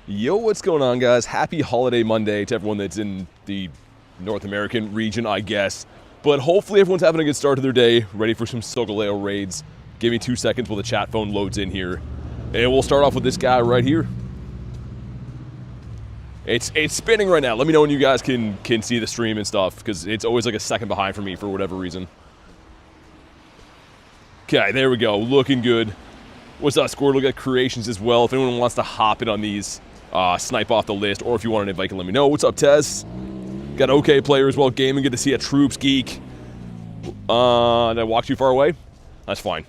Yo, what's going on, guys? Happy Holiday Monday to everyone that's in the North American region, I guess. But hopefully everyone's having a good start to their day, ready for some Solgaleo raids. Give me 2 seconds while the chat phone loads in here. And we'll start off with this guy right here. It's spinning right now. Let me know when you guys can see the stream and stuff, because it's always like a second behind for me for whatever reason. Okay, there we go. Looking good. What's up, Squirtle? We got creations as well. If anyone wants to hop in on these, snipe off the list, or if you want an invite, let me know. What's up, Tez? Got OK player as well. Gaming, good to see a Troops Geek. Did I walk too far away? That's fine.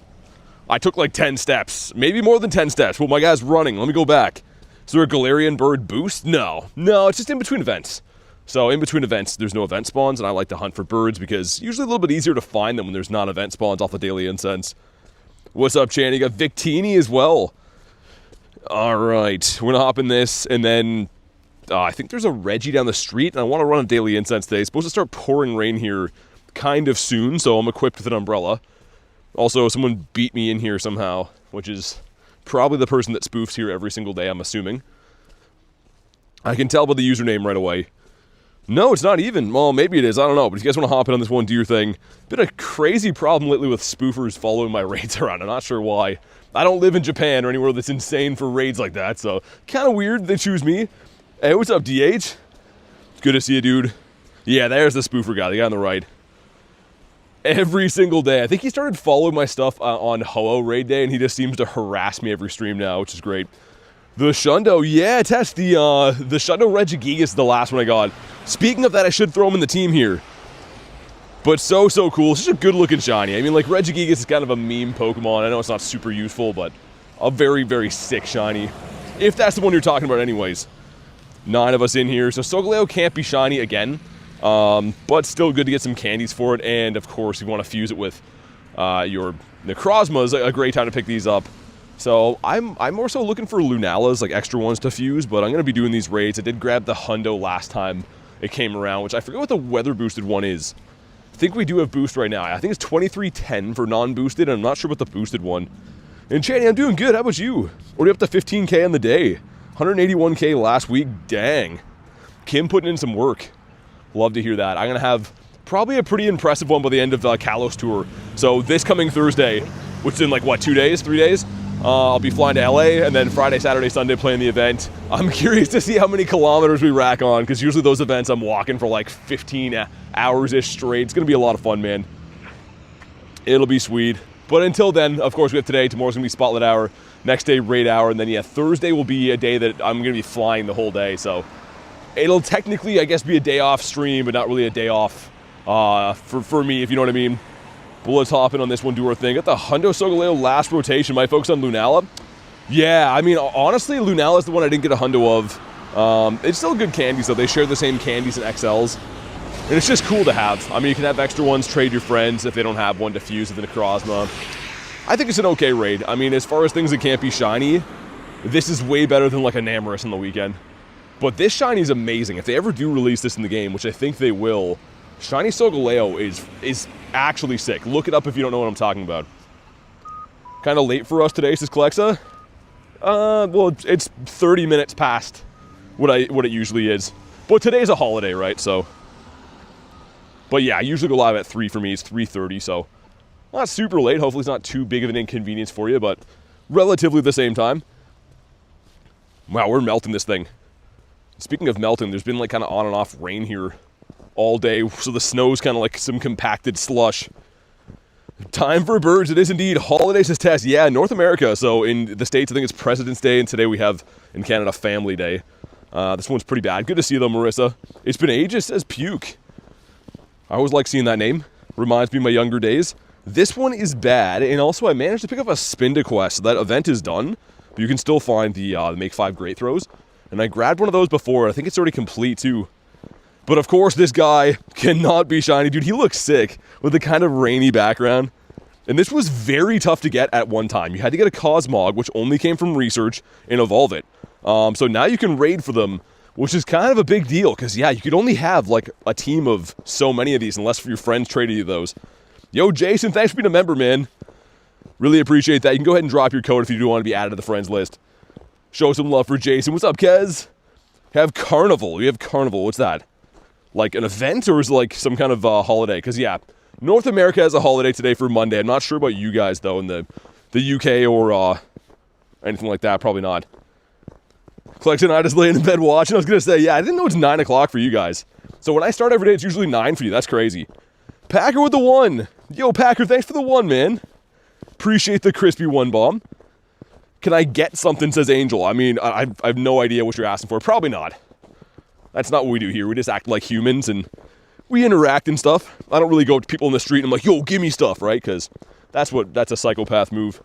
I took like 10 steps. Maybe more than 10 steps. Well, my guy's running. Let me go back. Is there a Galarian Bird boost? No. No, it's just in between events. So in between events, there's no event spawns, and I like to hunt for birds because it's usually a little bit easier to find them when there's not event spawns off the daily incense. What's up, Chan? You got Victini as well. Alright, we're gonna hop in this, and then I think there's a Reggie down the street, and I want to run a daily incense today. It's supposed to start pouring rain here kind of soon, so I'm equipped with an umbrella. Also, someone beat me in here somehow, which is probably the person that spoofs here every single day, I'm assuming. I can tell by the username right away. No, it's not even. Well, maybe it is. I don't know. But if you guys want to hop in on this one, do your thing. Been a crazy problem lately with spoofers following my raids around. I'm not sure why. I don't live in Japan or anywhere that's insane for raids like that, so kind of weird they choose me. Hey, what's up, DH? Good to see you, dude. Yeah, there's the spoofer guy, the guy on the right. Every single day. I think he started following my stuff on Ho-Oh raid day, and he just seems to harass me every stream now, which is great. The Shundo, yeah, Tess, the Shundo Regigigas is the last one I got. Speaking of that, I should throw him in the team here. But so cool. It's just a good-looking shiny. I mean, like, Regigigas is kind of a meme Pokemon. I know it's not super useful, but a very, very sick shiny. If that's the one you're talking about anyways. 9 of us in here. So Solgaleo can't be shiny again. But still good to get some candies for it. And, of course, you want to fuse it with your Necrozma is a great time to pick these up. So I'm more so looking for Lunalas, like extra ones to fuse, but I'm going to be doing these raids. I did grab the Hundo last time it came around, which I forget what the weather boosted one is. I think we do have boost right now. I think it's 2310 for non-boosted, and I'm not sure what the boosted one. And Channy, I'm doing good. How about you? Already up to 15k on the day. 181k last week. Dang. Kim putting in some work. Love to hear that. I'm going to have probably a pretty impressive one by the end of Kalos Tour. So this coming Thursday, which is in like, what, 2 days, 3 days? I'll be flying to LA, and then Friday, Saturday, Sunday playing the event. I'm curious to see how many kilometers we rack on, because usually those events I'm walking for like 15 hours-ish straight. It's going to be a lot of fun, man. It'll be sweet. But until then, of course, we have today. Tomorrow's going to be Spotlight Hour. Next day, Raid Hour. And then, yeah, Thursday will be a day that I'm going to be flying the whole day. So it'll technically, I guess, be a day off stream, but not really a day off for me, if you know what I mean. But let's hop in on this one, do our thing. Got the Hundo Solgaleo last rotation. My focus on Lunala. Yeah, I mean, honestly, Lunala is the one I didn't get a Hundo of. It's still good candy, so they share the same candies and XLs. And it's just cool to have. I mean, you can have extra ones, trade your friends if they don't have one to fuse with the Necrozma. I think it's an okay raid. I mean, as far as things that can't be shiny, this is way better than like a Namorous on the weekend. But this shiny is amazing. If they ever do release this in the game, which I think they will, Shiny Solgaleo is actually sick. Look it up if you don't know what I'm talking about. Kind of late for us today, says Clexa. Well, it's 30 minutes past what it usually is. But today's a holiday, right? So, but yeah, I usually go live at 3 for me. It's 3:30, so not super late. Hopefully it's not too big of an inconvenience for you, but relatively at the same time. Wow, we're melting this thing. Speaking of melting, there's been like kind of on and off rain here all day, so the snow's kind of like some compacted slush. Time for birds. It is indeed. Holidays is test. Yeah, North America. So in the States, I think it's President's Day, and today we have in Canada Family Day. This one's pretty bad. Good to see you though, Marissa. It's been ages, says Puke. I always like seeing that name. Reminds me of my younger days. This one is bad, and also I managed to pick up a Spinda so that event is done, but you can still find the Make 5 Great Throws. And I grabbed one of those before. I think it's already complete too. But of course, this guy cannot be shiny. Dude, he looks sick with the kind of rainy background. And this was very tough to get at one time. You had to get a Cosmog, which only came from research, and evolve it. So now you can raid for them, which is kind of a big deal. Because, yeah, you could only have, like, a team of so many of these, unless for your friends traded you those. Yo, Jason, thanks for being a member, man. Really appreciate that. You can go ahead and drop your code if you do want to be added to the friends list. Show some love for Jason. What's up, Kez? Have Carnival. We have Carnival. What's that? Like an event, or is it like some kind of holiday? Because, yeah, North America has a holiday today for Monday. I'm not sure about you guys, though, in the UK or anything like that. Probably not. Collection, I just laying in bed watching. I was going to say, yeah, I didn't know it's 9 o'clock for you guys. So when I start every day, it's usually 9 for you. That's crazy. Packer with the 1. Yo, Packer, thanks for the 1, man. Appreciate the crispy 1 bomb. Can I get something, says Angel. I mean, I have no idea what you're asking for. Probably not. That's not what we do here. We just act like humans, and we interact and stuff. I don't really go to people in the street and I'm like, yo, give me stuff, right? Because that's a psychopath move.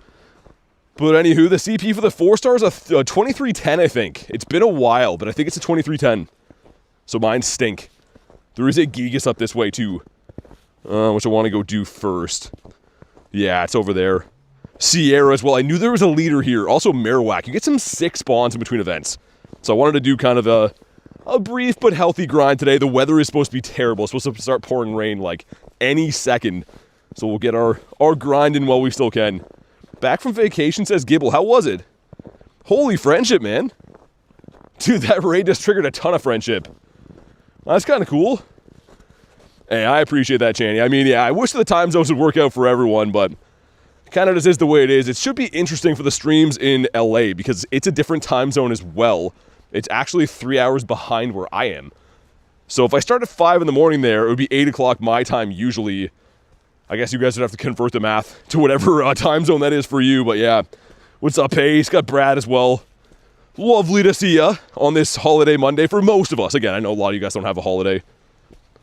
But anywho, the CP for the 4-star is a 2310, I think. It's been a while, but I think it's a 2310. So mine stink. There is a Gigas up this way, too. Which I want to go do first. Yeah, it's over there. Sierra as well. I knew there was a leader here. Also, Marowak. You get some sick spawns in between events. So I wanted to do kind of a brief but healthy grind today. The weather is supposed to be terrible. It's supposed to start pouring rain like any second. So we'll get our grind in while we still can. Back from vacation, says Gibble. How was it? Holy friendship, man. Dude, that raid just triggered a ton of friendship. That's kind of cool. Hey, I appreciate that, Channy. I mean, yeah, I wish the time zones would work out for everyone, but kind of just is the way it is. It should be interesting for the streams in LA because it's a different time zone as well. It's actually 3 hours behind where I am. So if I start at 5 in the morning there, it would be 8 o'clock my time usually. I guess you guys would have to convert the math to whatever time zone that is for you. But yeah, what's up, Pace? Got Brad as well. Lovely to see ya on this holiday Monday for most of us. Again, I know a lot of you guys don't have a holiday.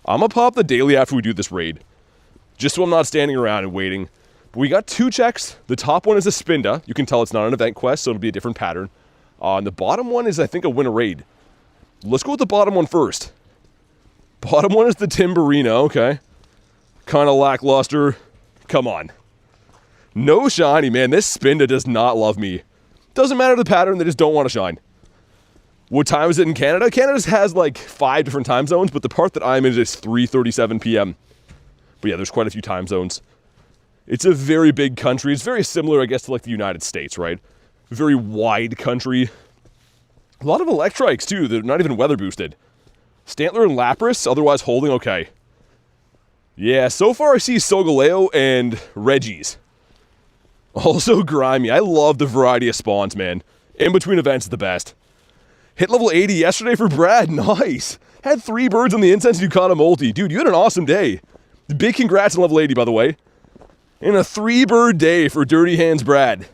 I'm going to pop the daily after we do this raid. Just so I'm not standing around and waiting. But we got 2 checks. The top one is a Spinda. You can tell it's not an event quest, so it'll be a different pattern. And the bottom one is, I think, a win a raid. Let's go with the bottom one first. Bottom one is the Timberino, okay. Kind of lackluster. Come on. No shiny, man. This Spinda does not love me. Doesn't matter the pattern, they just don't want to shine. What time is it in Canada? Canada has like 5 different time zones, but the part that I'm in is 3:37 p.m. But yeah, there's quite a few time zones. It's a very big country. It's very similar, I guess, to like the United States, right? Very wide country. A lot of Electrikes, too. They're not even weather boosted. Stantler and Lapras, otherwise holding okay. Yeah, so far I see Solgaleo and Reggie's. Also Grimy. I love the variety of spawns, man. In between events is the best. Hit level 80 yesterday for Brad. Nice. Had 3 birds on the incense and you caught a multi. Dude, you had an awesome day. Big congrats on level 80, by the way. And a 3-bird day for Dirty Hands Brad.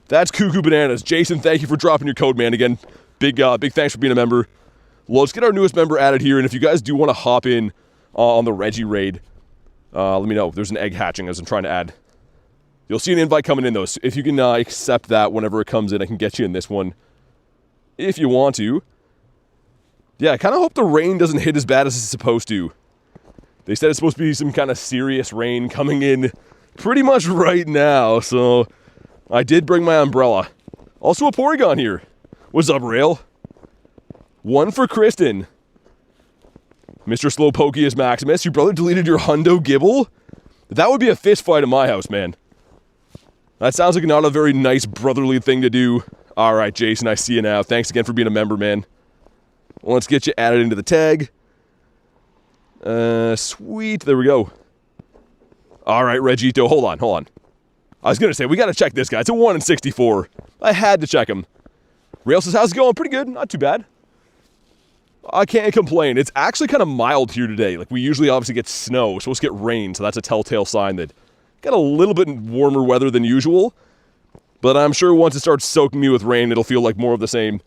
That's cuckoo bananas. Jason, thank you for dropping your code, man. Again, big thanks for being a member. Well, let's get our newest member added here. And if you guys do want to hop in on the Reggie raid, let me know. There's an egg hatching as I'm trying to add. You'll see an invite coming in, though. So if you can accept that whenever it comes in, I can get you in this one. If you want to. Yeah, I kind of hope the rain doesn't hit as bad as it's supposed to. They said it's supposed to be some kind of serious rain coming in pretty much right now, so I did bring my umbrella. Also a Porygon here. What's up, Rail? 1 for Kristen. Mr. Slowpokeus Maximus, your brother deleted your Hundo Gibble? That would be a fist fight in my house, man. That sounds like not a very nice brotherly thing to do. All right, Jason, I see you now. Thanks again for being a member, man. Well, let's get you added into the tag. Sweet. There we go. All right, Regito. Hold on. I was going to say, we got to check this guy. It's a 1 in 64. I had to check him. Rail says, how's it going? Pretty good. Not too bad. I can't complain. It's actually kind of mild here today. Like, we usually obviously get snow. We're supposed to get rain, so that's a telltale sign that got a little bit warmer weather than usual. But I'm sure once it starts soaking me with rain, it'll feel like more of the same.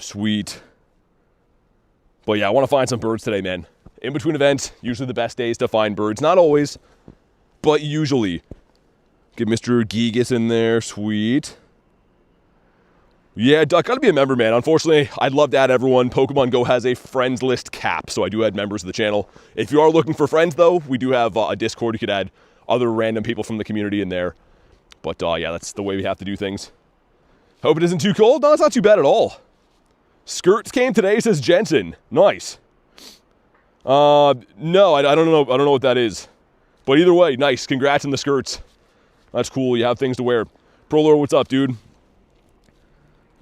Sweet. But yeah, I want to find some birds today, man. In between events, usually the best days to find birds. Not always, but usually. Get Mr. Gigas in there. Sweet. Yeah, Duck, gotta be a member, man. Unfortunately, I'd love to add everyone. Pokemon GO has a friends list cap, so I do add members of the channel. If you are looking for friends, though, we do have a Discord. You could add other random people from the community in there. But yeah, that's the way we have to do things. Hope it isn't too cold. No, it's not too bad at all. Skirts came today, says Jensen. Nice. No, I don't know. I don't know what that is. But either way, nice. Congrats on the skirts. That's cool. You have things to wear. Prolor, what's up, dude?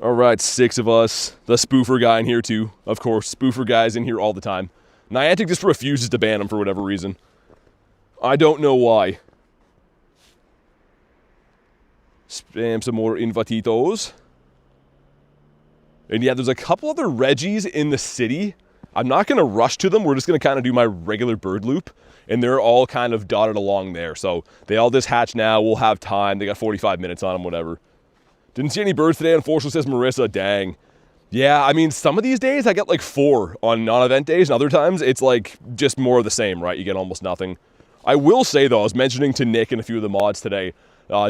All right, 6 of us. The spoofer guy in here too. Of course, spoofer guy's in here all the time. Niantic just refuses to ban him for whatever reason. I don't know why. Spam some more invititos. And yeah, there's a couple other Reggies in the city. I'm not going to rush to them. We're just going to kind of do my regular bird loop. And they're all kind of dotted along there. So they all just hatch now. We'll have time. They got 45 minutes on them, whatever. Didn't see any birds today, unfortunately, says Marissa. Dang. Yeah, I mean, some of these days I get like 4 on non-event days. And other times it's like just more of the same, right? You get almost nothing. I will say, though, I was mentioning to Nick and a few of the mods today,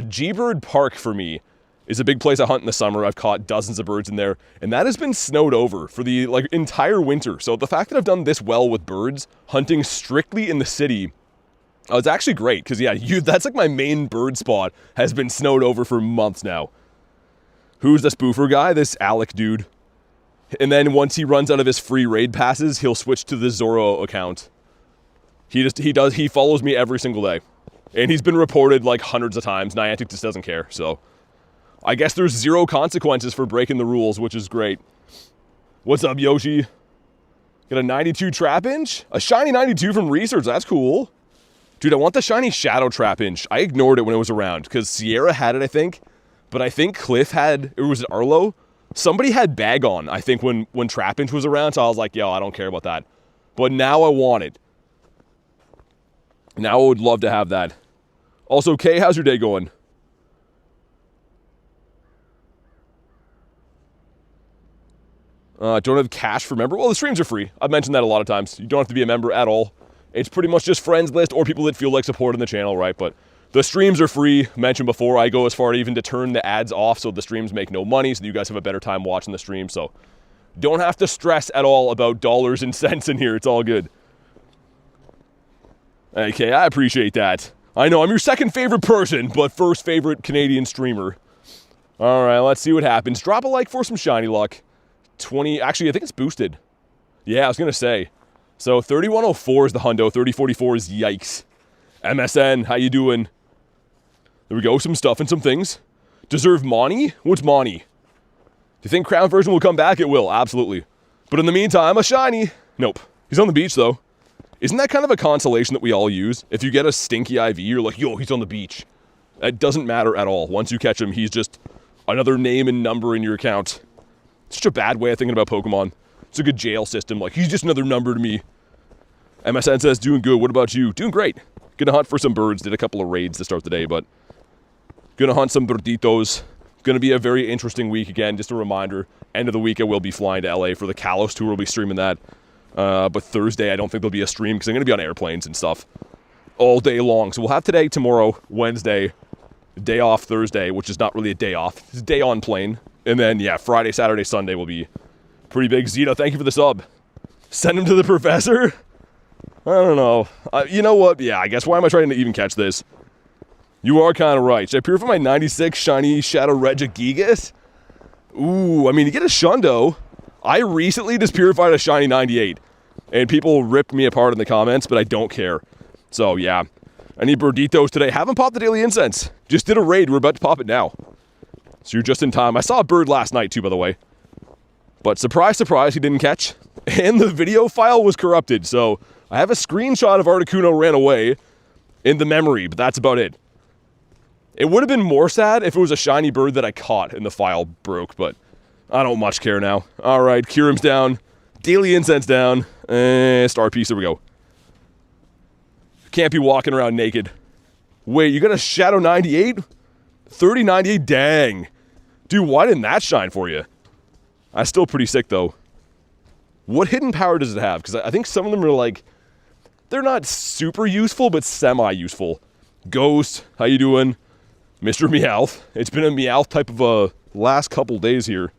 G-Bird Park for me is a big place I hunt in the summer. I've caught dozens of birds in there, and that has been snowed over for the entire winter. So the fact that I've done this well with birds, hunting strictly in the city, it's actually great, because yeah, that's like my main bird spot, has been snowed over for months now. Who's the spoofer guy? This Alec dude. And then once he runs out of his free raid passes, he'll switch to the Zoro account. He follows me every single day. And he's been reported like hundreds of times. Niantic just doesn't care, so I guess there's 0 consequences for breaking the rules, which is great. What's up, Yoshi? Got a 92 Trapinch? A shiny 92 from Research, that's cool. Dude, I want the shiny Shadow Trapinch. I ignored it when it was around, because Sierra had it, I think. But I think Cliff had, or was it Arlo? Somebody had Bag On, I think, when Trapinch was around, so I was like, yo, I don't care about that. But now I want it. Now I would love to have that. Also, Kay, how's your day going? Don't have cash for member. Well, the streams are free. I've mentioned that a lot of times. You don't have to be a member at all. It's pretty much just friends list or people that feel like supporting the channel, right? But the streams are free. Mentioned before, I go as far even to turn the ads off so the streams make no money, so you guys have a better time watching the stream. So don't have to stress at all about dollars and cents in here. It's all good. Okay, I appreciate that. I know I'm your second favorite person, but first favorite Canadian streamer. All right, let's see what happens. Drop a like for some shiny luck. 20, actually, I think it's boosted. Yeah, I was going to say. So 3104 is the hundo, 3044 is yikes. MSN, how you doing? There we go, some stuff and some things. Deserve Monty? What's Monty? Do you think Crown version will come back? It will, absolutely. But in the meantime, a shiny. Nope. He's on the beach, though. Isn't that kind of a consolation that we all use? If you get a stinky IV, you're like, yo, he's on the beach. That doesn't matter at all. Once you catch him, he's just another name and number in your account. It's such a bad way of thinking about Pokemon. It's a good jail system. Like, he's just another number to me. MSN says, doing good. What about you? Doing great. Gonna hunt for some birds. Did a couple of raids to start the day, but gonna hunt some birditos. Gonna be a very interesting week again. Just a reminder, end of the week I will be flying to LA for the Kalos tour. We'll be streaming that. But Thursday I don't think there'll be a stream because I'm gonna be on airplanes and stuff all day long. So we'll have today, tomorrow, Wednesday, day off Thursday, which is not really a day off. It's a day on plane. And then, yeah, Friday, Saturday, Sunday will be pretty big. Zito, thank you for the sub. Send him to the professor? I don't know. You know what? Yeah, I guess why am I trying to even catch this? You are kind of right. Should I purify my 96 shiny Shadow Regigigas? Ooh, I mean, to get a Shundo, I recently just purified a shiny 98. And people ripped me apart in the comments, but I don't care. So, yeah. I need Birditos today. Haven't popped the Daily Incense. Just did a raid. We're about to pop it now. So you're just in time. I saw a bird last night, too, by the way. But surprise, surprise, he didn't catch. And the video file was corrupted. So I have a screenshot of Articuno ran away in the memory, but that's about it. It would have been more sad if it was a shiny bird that I caught and the file broke, but I don't much care now. All right, Kyurem's down. Daily Incense down. Star Piece, there we go. Can't be walking around naked. Wait, you got a Shadow 98? 3098? Dang. Dude, why didn't that shine for you? That's still pretty sick, though. What hidden power does it have? Because I think some of them are like, they're not super useful, but semi-useful. Ghost, how you doing? Mr. Meowth. It's been a Meowth type of a last couple days here.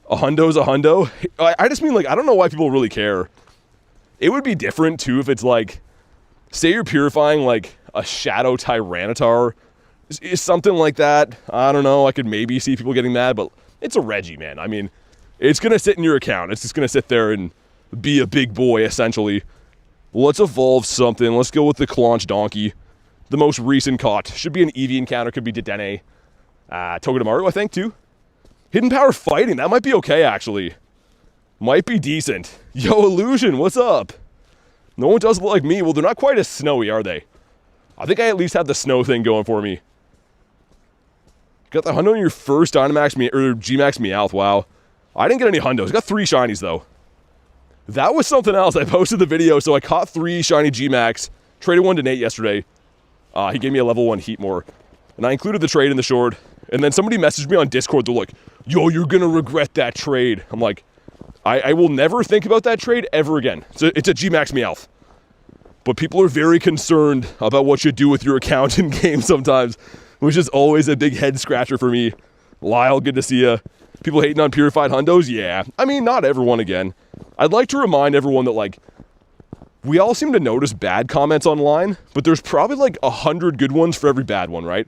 A hundo's a hundo. I just mean, like, I don't know why people really care. It would be different, too, if it's like, say you're purifying, like, a Shadow Tyranitar. Is something like that. I don't know. I could maybe see people getting mad, but it's a Reggie, man. I mean, it's going to sit in your account. It's just going to sit there and be a big boy, essentially. Let's evolve something. Let's go with the Claunch Donkey. The most recent caught. Should be an Eevee encounter. Could be Dedenne. Togedemaru, I think, too. Hidden Power Fighting, that might be okay, actually. Might be decent. Yo, Illusion, what's up? No one does look like me. Well, they're not quite as snowy, are they? I think I at least have the snow thing going for me. Got the hundo on your first Dynamax or G-Max Meowth, wow. I didn't get any hundos. I got 3 shinies, though. That was something else. I posted the video, so I caught 3 shiny G-Max. Traded one to Nate yesterday. He gave me a level 1 Heatmore. And I included the trade in the short. And then somebody messaged me on Discord. They're like, yo, you're going to regret that trade. I'm like, I will never think about that trade ever again. It's a G-Max Meowth. But people are very concerned about what you do with your account in game sometimes, which is always a big head scratcher for me. Lyle, good to see you. People hating on purified hundos? Yeah. I mean, not everyone again. I'd like to remind everyone that, like, we all seem to notice bad comments online, but there's probably like 100 good ones for every bad one, right?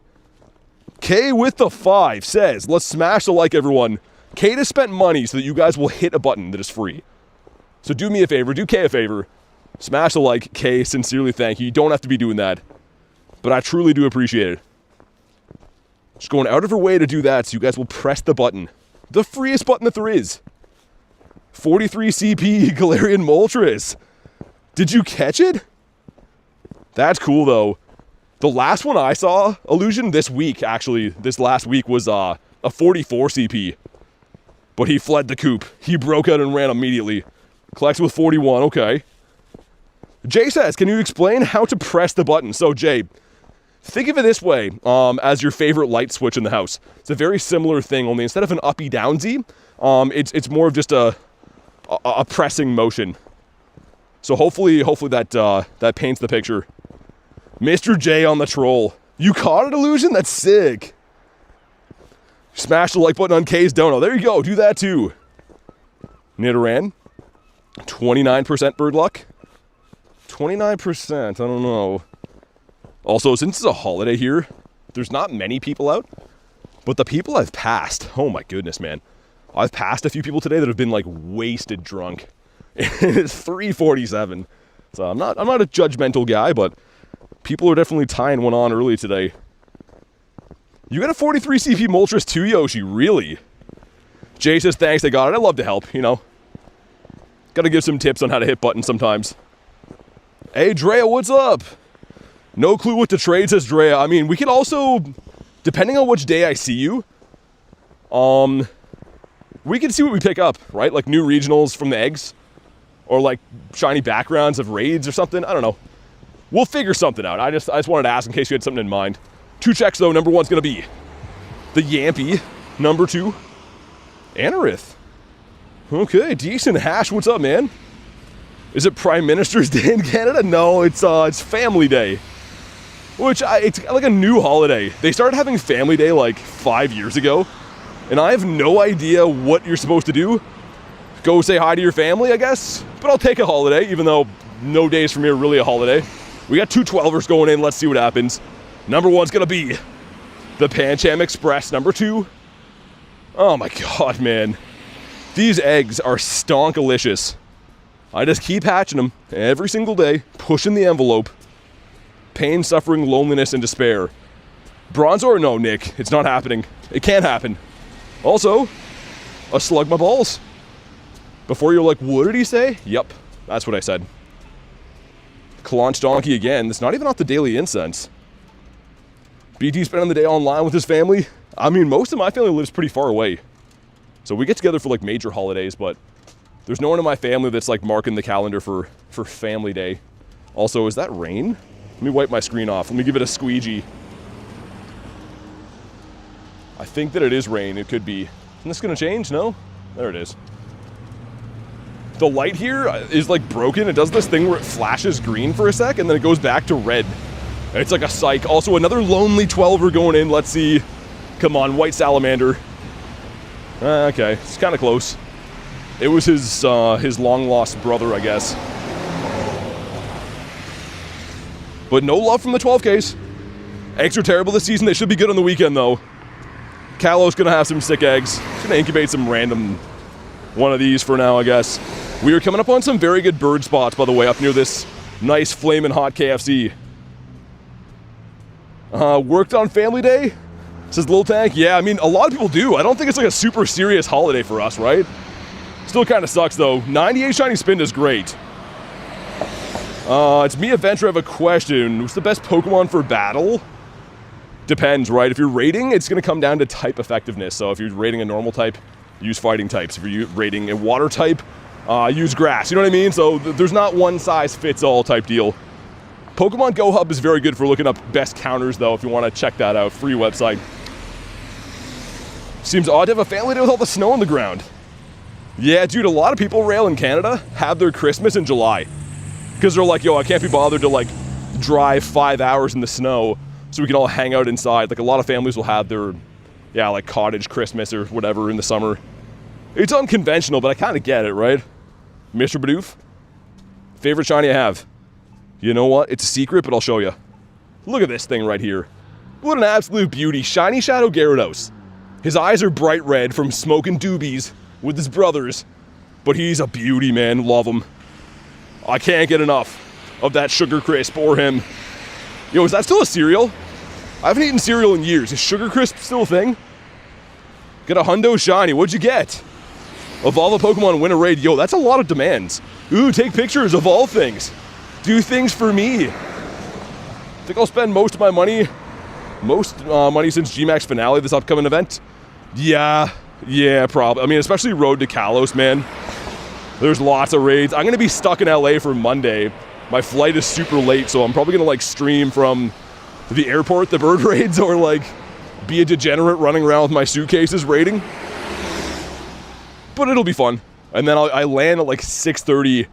K with the 5 says, let's smash the like, everyone. Kate has spent money so that you guys will hit a button that is free. So do me a favor, do Kay a favor. Smash the like, Kay, sincerely thank you. You don't have to be doing that, but I truly do appreciate it. Just going out of her way to do that so you guys will press the button. The freest button that there is. 43 CP Galarian Moltres. Did you catch it? That's cool, though. The last one I saw, Illusion, this week, actually, this last week, was a 44 CP. But he fled the coop. He broke out and ran immediately. Collects with 41, okay. Jay says, can you explain how to press the button? So, Jay, think of it this way, as your favorite light switch in the house. It's a very similar thing, only instead of an uppy downsy, it's more of just a pressing motion. So hopefully that paints the picture. Mr. J on the troll. You caught it, Illusion? That's sick. Smash the like button on K's dono. There you go. Do that too. Nidoran. 29% bird luck. 29%. I don't know. Also, since it's a holiday here, there's not many people out. But the people I've passed, oh my goodness, man. I've passed a few people today that have been like wasted drunk. It's 3:47. So I'm not a judgmental guy, but people are definitely tying one on early today. You got a 43 CP Moltres too, Yoshi, really? Jay says, thanks, I got it. I love to help, you know. Gotta give some tips on how to hit buttons sometimes. Hey, Drea, what's up? No clue what to trade, says Drea. I mean, we could also, depending on which day I see you, we can see what we pick up, right? Like new regionals from the eggs. Or like shiny backgrounds of raids or something. I don't know. We'll figure something out. I just wanted to ask in case you had something in mind. 2 checks though. Number 1's gonna be the Yampy. Number 2, Anorith. Okay, decent. Hash, what's up, man? Is it Prime Minister's Day in Canada? No, it's Family Day. It's like a new holiday. They started having Family Day like 5 years ago. And I have no idea what you're supposed to do. Go say hi to your family, I guess. But I'll take a holiday, even though no days from here are really a holiday. We got 2 12ers going in. Let's see what happens. Number 1's going to be the Pancham Express. Number 2. Oh my god, man. These eggs are stonkalicious. I just keep hatching them every single day, pushing the envelope. Pain, suffering, loneliness, and despair. Bronzor? No, Nick. It's not happening. It can't happen. Also, a slug my balls. Before you're like, what did he say? Yep, that's what I said. Kalanch Donkey again. It's not even off the daily incense. BT spending the day online with his family. I mean, most of my family lives pretty far away. So we get together for like major holidays, but there's no one in my family that's like marking the calendar for Family Day. Also, is that rain? Let me wipe my screen off. Let me give it a squeegee. I think that it is rain. It could be. Isn't this going to change? No? There it is. The light here is like broken. It does this thing where it flashes green for a sec and then it goes back to red. It's like a psych. Also, another lonely 12er going in. Let's see. Come on, White Salamander. Okay, it's kind of close. It was his long-lost brother, I guess. But no love from the 12Ks. Eggs are terrible this season. They should be good on the weekend, though. Callow's going to have some sick eggs. He's going to incubate some random one of these for now, I guess. We are coming up on some very good bird spots, by the way, up near this nice flamin' hot KFC. Worked on Family Day? Says Little Tank. Yeah, I mean, a lot of people do. I don't think it's like a super serious holiday for us, right? Still kind of sucks, though. 98 Shiny Spin is great. It's me, Adventure. I have a question. What's the best Pokemon for battle? Depends, right? If you're raiding, it's going to come down to type effectiveness. So if you're raiding a normal type, use fighting types. If you're raiding a water type, use grass. You know what I mean? So there's not one size fits all type deal. Pokemon Go Hub is very good for looking up best counters, though, if you want to check that out. Free website. Seems odd to have a family day with all the snow on the ground. Yeah, dude, a lot of people rail in Canada have their Christmas in July. Because they're like, yo, I can't be bothered to, like, drive 5 hours in the snow so we can all hang out inside. Like, a lot of families will have their, yeah, like, cottage Christmas or whatever in the summer. It's unconventional, but I kind of get it, right? Mr. Bidoof? Favorite shiny I have? You know what? It's a secret, but I'll show you. Look at this thing right here. What an absolute beauty. Shiny Shadow Gyarados. His eyes are bright red from smoking doobies with his brothers. But he's a beauty, man. Love him. I can't get enough of that Sugar Crisp or him. Yo, is that still a cereal? I haven't eaten cereal in years. Is Sugar Crisp still a thing? Got a Hundo Shiny. What'd you get? Evolve a Pokemon, win a raid. Yo, that's a lot of demands. Ooh, take pictures of all things. Do things for me. I think I'll spend most of my money, money since GMAX Finale, this upcoming event. Yeah, probably. I mean, especially Road to Kalos, man. There's lots of raids. I'm going to be stuck in LA for Monday. My flight is super late, so I'm probably going to, like, stream from the airport, the bird raids, or, like, be a degenerate running around with my suitcases raiding. But it'll be fun. And then I land at, like, 6:30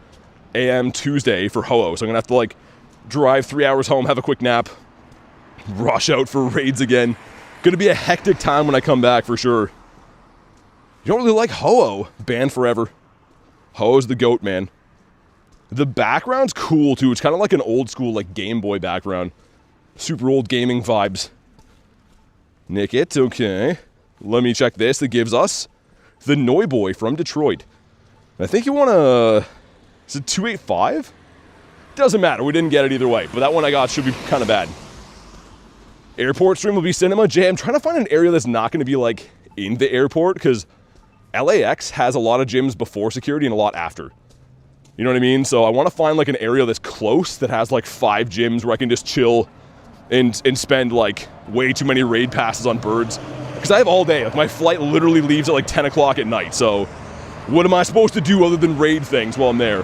a.m. Tuesday for Ho-Oh, so I'm gonna have to, like, drive 3 hours home, have a quick nap, rush out for raids again. Gonna be a hectic time when I come back for sure. You don't really like Ho-Oh? Banned forever. Ho-Oh's the GOAT, man. The background's cool too. It's kind of like an old school, like, Game Boy background. Super old gaming vibes. Nick it, okay. Let me check this. That gives us the Noi Boy from Detroit. I think you wanna... Is it 285? Doesn't matter, we didn't get it either way, but that one I got should be kind of bad. Airport stream will be cinema. Jay, I'm trying to find an area that's not going to be, like, in the airport, because LAX has a lot of gyms before security and a lot after. You know what I mean? So I want to find, like, an area that's close that has, like, 5 gyms where I can just chill and spend, like, way too many raid passes on birds. Because I have all day. Like, my flight literally leaves at, like, 10 o'clock at night, so what am I supposed to do other than raid things while I'm there?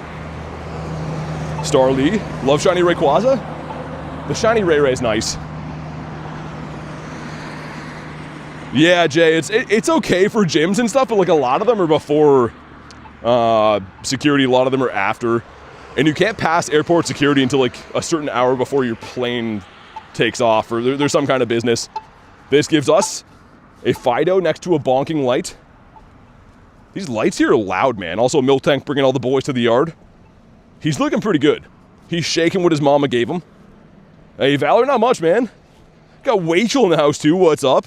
Starly, love Shiny Rayquaza. The Shiny Ray is nice. Yeah, Jay, it's okay for gyms and stuff, but, like, a lot of them are before security, a lot of them are after. And you can't pass airport security until, like, a certain hour before your plane takes off, or there's some kind of business. This gives us a Fido next to a bonking light. These lights here are loud, man. Also, Milk Tank bringing all the boys to the yard. He's looking pretty good. He's shaking what his mama gave him. Hey, Valor, not much, man. Got Wachel in the house, too. What's up?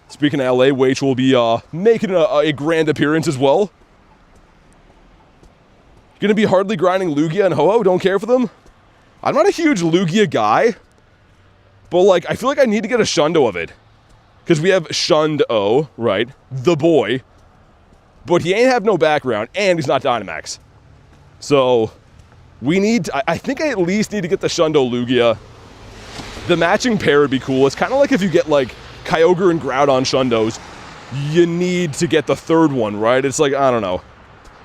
Speaking of LA, Wachel will be making a grand appearance as well. Gonna be hardly grinding Lugia and Ho-Oh. Don't care for them. I'm not a huge Lugia guy, but, like, I feel like I need to get a Shundo of it. Because we have Shundo, right? The boy. But he ain't have no background, and he's not Dynamax. So, we need... I think I at least need to get the Shundo Lugia. The matching pair would be cool. It's kind of like if you get, like, Kyogre and Groudon Shundos, you need to get the third one, right? It's like, I don't know.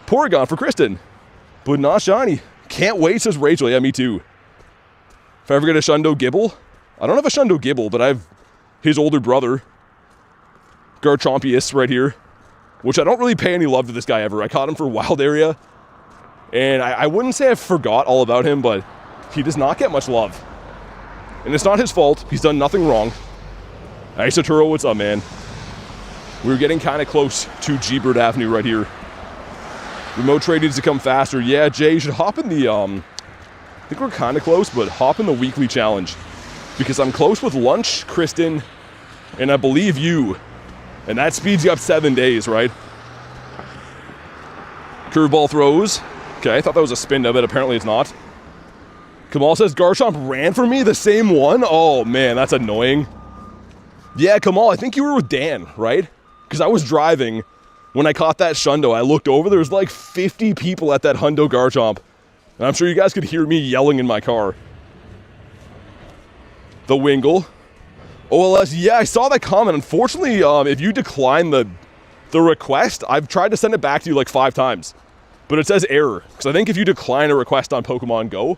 Porygon for Kristen. But not shiny. Can't wait, says Rachel. Yeah, me too. If I ever get a Shundo Gibble... I don't have a Shundo Gibble, but I have his older brother, Garchompius, right here. Which I don't really pay any love to this guy ever. I caught him for Wild Area. And I wouldn't say I forgot all about him, but he does not get much love. And it's not his fault. He's done nothing wrong. Isoturo, what's up, man? We're getting kind of close to G-Bird Avenue right here. Remote trade needs to come faster. Yeah, Jay, you should hop in the, I think we're kind of close, but hop in the weekly challenge. Because I'm close with Lunch, Kristen, and I believe you. And that speeds you up 7 days, right? Curveball throws. Okay, I thought that was a spin dub, but apparently it's not. Kamal says Garchomp ran for me, the same one? Oh, man, that's annoying. Yeah, Kamal, I think you were with Dan, right? Because I was driving. When I caught that Shundo, I looked over. There was like 50 people at that Hundo Garchomp. And I'm sure you guys could hear me yelling in my car. The Wingull. OLS, yeah, I saw that comment. Unfortunately, if you decline the request, I've tried to send it back to you like 5 times. But it says error. Because I think if you decline a request on Pokemon Go,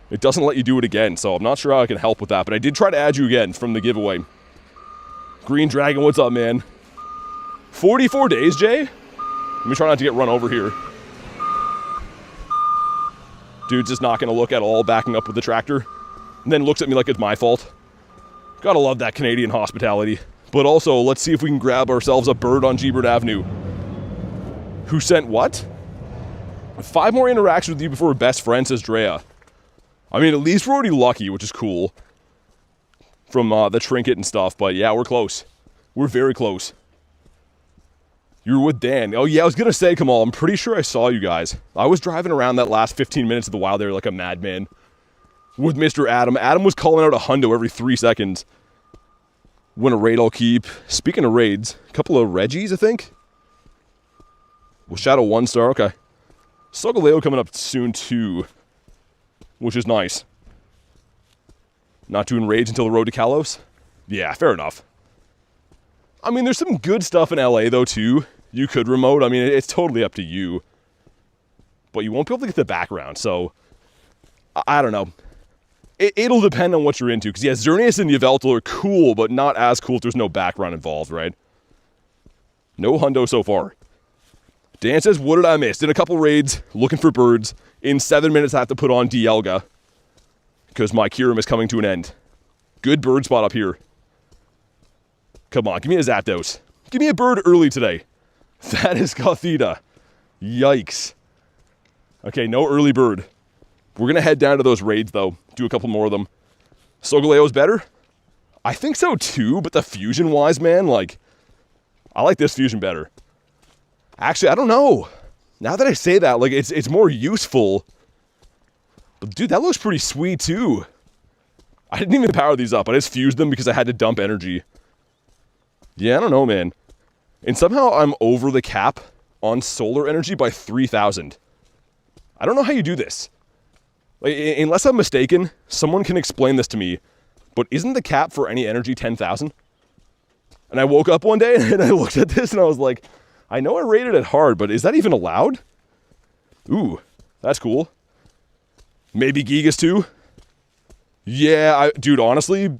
it doesn't let you do it again. So I'm not sure how I can help with that. But I did try to add you again from the giveaway. Green Dragon, what's up, man? 44 days, Jay? Let me try not to get run over here. Dude's just not going to look at all, backing up with the tractor. And then looks at me like it's my fault. Gotta love that Canadian hospitality. But also, let's see if we can grab ourselves a bird on G-Bird Avenue. Who sent what? 5 more interactions with you before we're best friends, says Drea. I mean, at least we're already lucky, which is cool. From the trinket and stuff. But yeah, we're close. We're very close. You were with Dan. Oh yeah, I was going to say, Kamal, I'm pretty sure I saw you guys. I was driving around that last 15 minutes of the wild there like a madman. With Mr. Adam. Adam was calling out a Hundo every 3 seconds. Win a raid I'll keep. Speaking of raids, a couple of Reggies, I think. Well, Shadow 1 star, okay. Solgaleo coming up soon too. Which is nice. Not doing raids until the road to Kalos? Yeah, fair enough. I mean, there's some good stuff in LA though too. You could remote. I mean, it's totally up to you. But you won't be able to get the background, so I don't know. It'll depend on what you're into. Because yeah, Xerneas and Yveltal are cool, but not as cool if there's no background involved, right? No Hundo so far. Dan says, what did I miss? Did a couple raids, looking for birds. In 7 minutes, I have to put on Dialga. Because my Kyurem is coming to an end. Good bird spot up here. Come on, give me a Zapdos. Give me a bird early today. That is Gothita. Yikes. Okay, no early bird. We're going to head down to those raids, though. Do a couple more of them. Solgaleo's better? I think so, too. But the fusion-wise, man, like... I like this fusion better. Actually, I don't know. Now that I say that, like, it's more useful. But, dude, that looks pretty sweet, too. I didn't even power these up. I just fused them because I had to dump energy. Yeah, I don't know, man. And somehow I'm over the cap on solar energy by 3,000. I don't know how you do this. Like, unless I'm mistaken, someone can explain this to me. But isn't the cap for any energy 10,000? And I woke up one day and I looked at this and I was like, I know I rated it hard, but is that even allowed? Ooh, that's cool. Maybe Gigas too? Yeah, dude, honestly,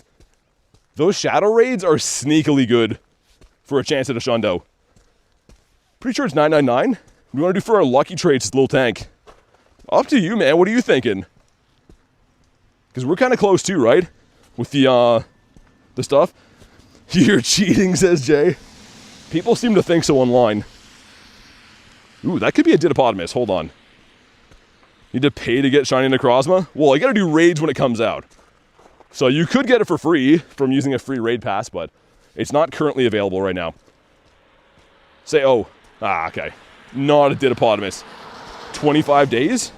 those shadow raids are sneakily good for a chance at a Shundo. Pretty sure it's 999. We want to do for our lucky traits, little tank. Up to you, man. What are you thinking? Because we're kind of close too, right? With the stuff. You're cheating, says Jay. People seem to think so online. Ooh, that could be a Didapodimus. Hold on. Need to pay to get Shiny Necrozma? Well, I gotta do raids when it comes out. So you could get it for free from using a free raid pass, but it's not currently available right now. Say, oh. Ah, okay. Not a Didapodimus. 25 days?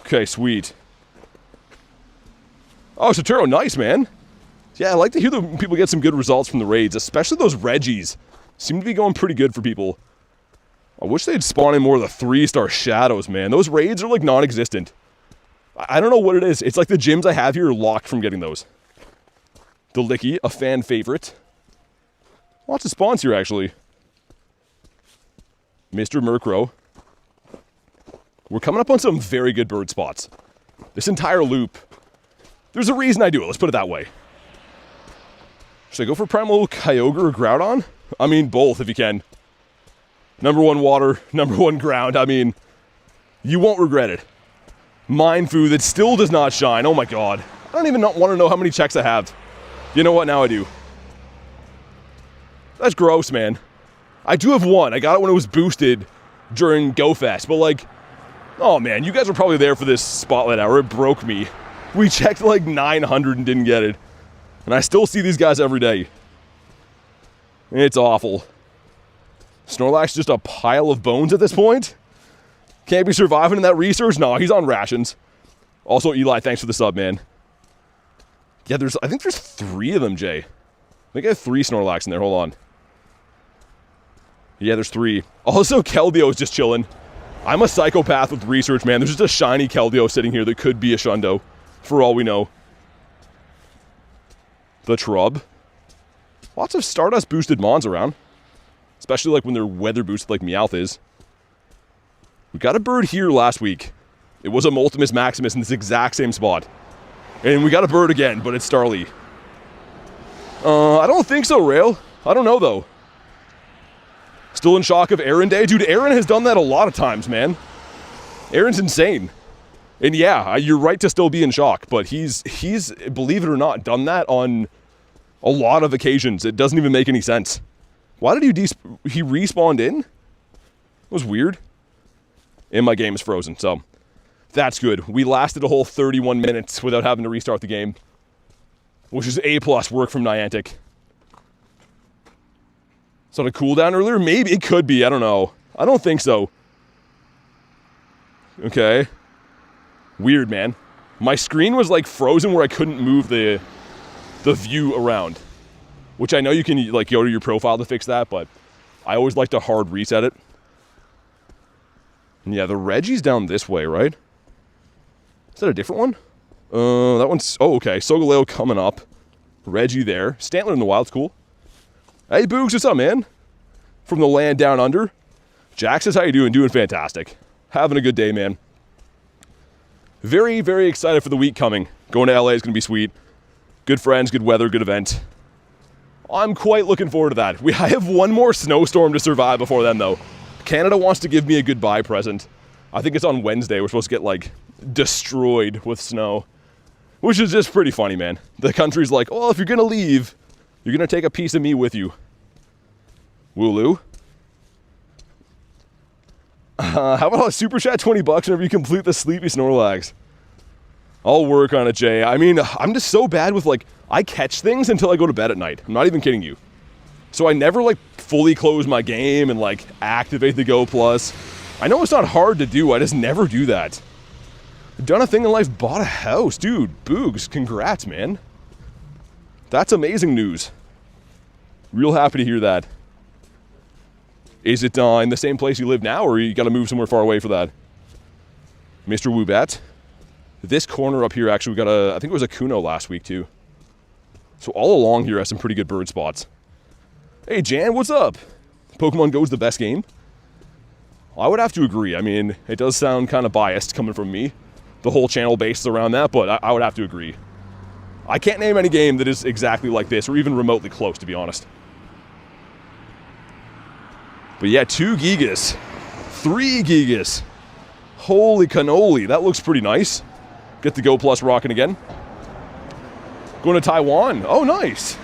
Okay, sweet. Oh, Sotero, nice, man. Yeah, I like to hear that people get some good results from the raids, especially those Reggies. Seem to be going pretty good for people. I wish they'd spawn in more of the 3-star shadows, man. Those raids are like non-existent. I don't know what it is. It's like the gyms I have here are locked from getting those. The Licky, a fan favorite. Lots of spawns here, actually. Mr. Murkrow. We're coming up on some very good bird spots. This entire loop. There's a reason I do it, let's put it that way. Should I go for Primal Kyogre or Groudon? I mean, both if you can. Number 1 water, number 1 ground. I mean, you won't regret it. Mindfu that still does not shine. Oh my god. I don't even want to know how many checks I have. You know what? Now I do. That's gross, man. I do have one. I got it when it was boosted during GoFest. But like, oh man, you guys were probably there for this spotlight hour. It broke me. We checked like 900 and didn't get it. And I still see these guys every day. It's awful. Snorlax just a pile of bones at this point? Can't be surviving in that research? No, he's on rations. Also, Eli, thanks for the sub, man. Yeah, I think there's 3 of them, Jay. think I have 3 Snorlax in there. Hold on. Yeah, there's 3. Also, Keldeo is just chilling. I'm a psychopath with research, man. There's just a shiny Keldeo sitting here that could be a Shundo, for all we know. The Trub. Lots of Stardust boosted Mons around. Especially like when they're weather boosted like Meowth is. We got a bird here last week. It was a Multimus Maximus in this exact same spot. And we got a bird again, but it's Starly. I don't think so, Rail. I don't know, though. Still in shock of Aaron Day? Dude, Aaron has done that a lot of times, man. Aaron's insane. And yeah, you're right to still be in shock, but he's, believe it or not, done that on a lot of occasions. It doesn't even make any sense. Why did he respawned in? It was weird. And my game is frozen, so that's good. We lasted a whole 31 minutes without having to restart the game, which is A+ work from Niantic. Is that a cooldown earlier? Maybe it could be. I don't know. I don't think so. Okay. Weird, man. My screen was like frozen where I couldn't move the view around, which I know you can like go to your profile to fix that, but I always like to hard reset it. And yeah, the Reggie's down this way, right? Is that a different one? That one's... Oh, okay. Solgaleo coming up. Reggie there. Stantler in the wild's cool. Hey, Boogs, what's up, man? From the land down under. Jack says, how you doing? Doing fantastic. Having a good day, man. Very, very excited for the week coming. Going to LA is going to be sweet. Good friends, good weather, good event. I'm quite looking forward to that. I have one more snowstorm to survive before then, though. Canada wants to give me a goodbye present. I think it's on Wednesday. We're supposed to get, like, destroyed with snow. Which is just pretty funny, man. The country's like, oh, if you're going to leave, you're going to take a piece of me with you. Wooloo. How about a super chat 20 bucks whenever you complete the Sleepy Snorlax? I'll work on it, Jay. I mean, I'm just so bad with, like, I catch things until I go to bed at night. I'm not even kidding you. So I never, like, fully close my game and, like, activate the Go Plus. I know it's not hard to do. I just never do that. Done a thing in life, bought a house. Dude, Boogs, congrats, man. That's amazing news. Real happy to hear that. Is it in the same place you live now, or you got to move somewhere far away for that? Mr. Woobat. This corner up here, actually, we got a... I think it was a Kuno last week, too. So all along here has some pretty good bird spots. Hey, Jan, what's up? Pokemon Go is the best game? I would have to agree. I mean, it does sound kind of biased coming from me. The whole channel bases around that, but I would have to agree. I can't name any game that is exactly like this, or even remotely close, to be honest. But yeah, 2 Gigas. 3 Gigas. Holy cannoli, that looks pretty nice. Get the Go Plus rocking again. Going to Taiwan. Oh, nice.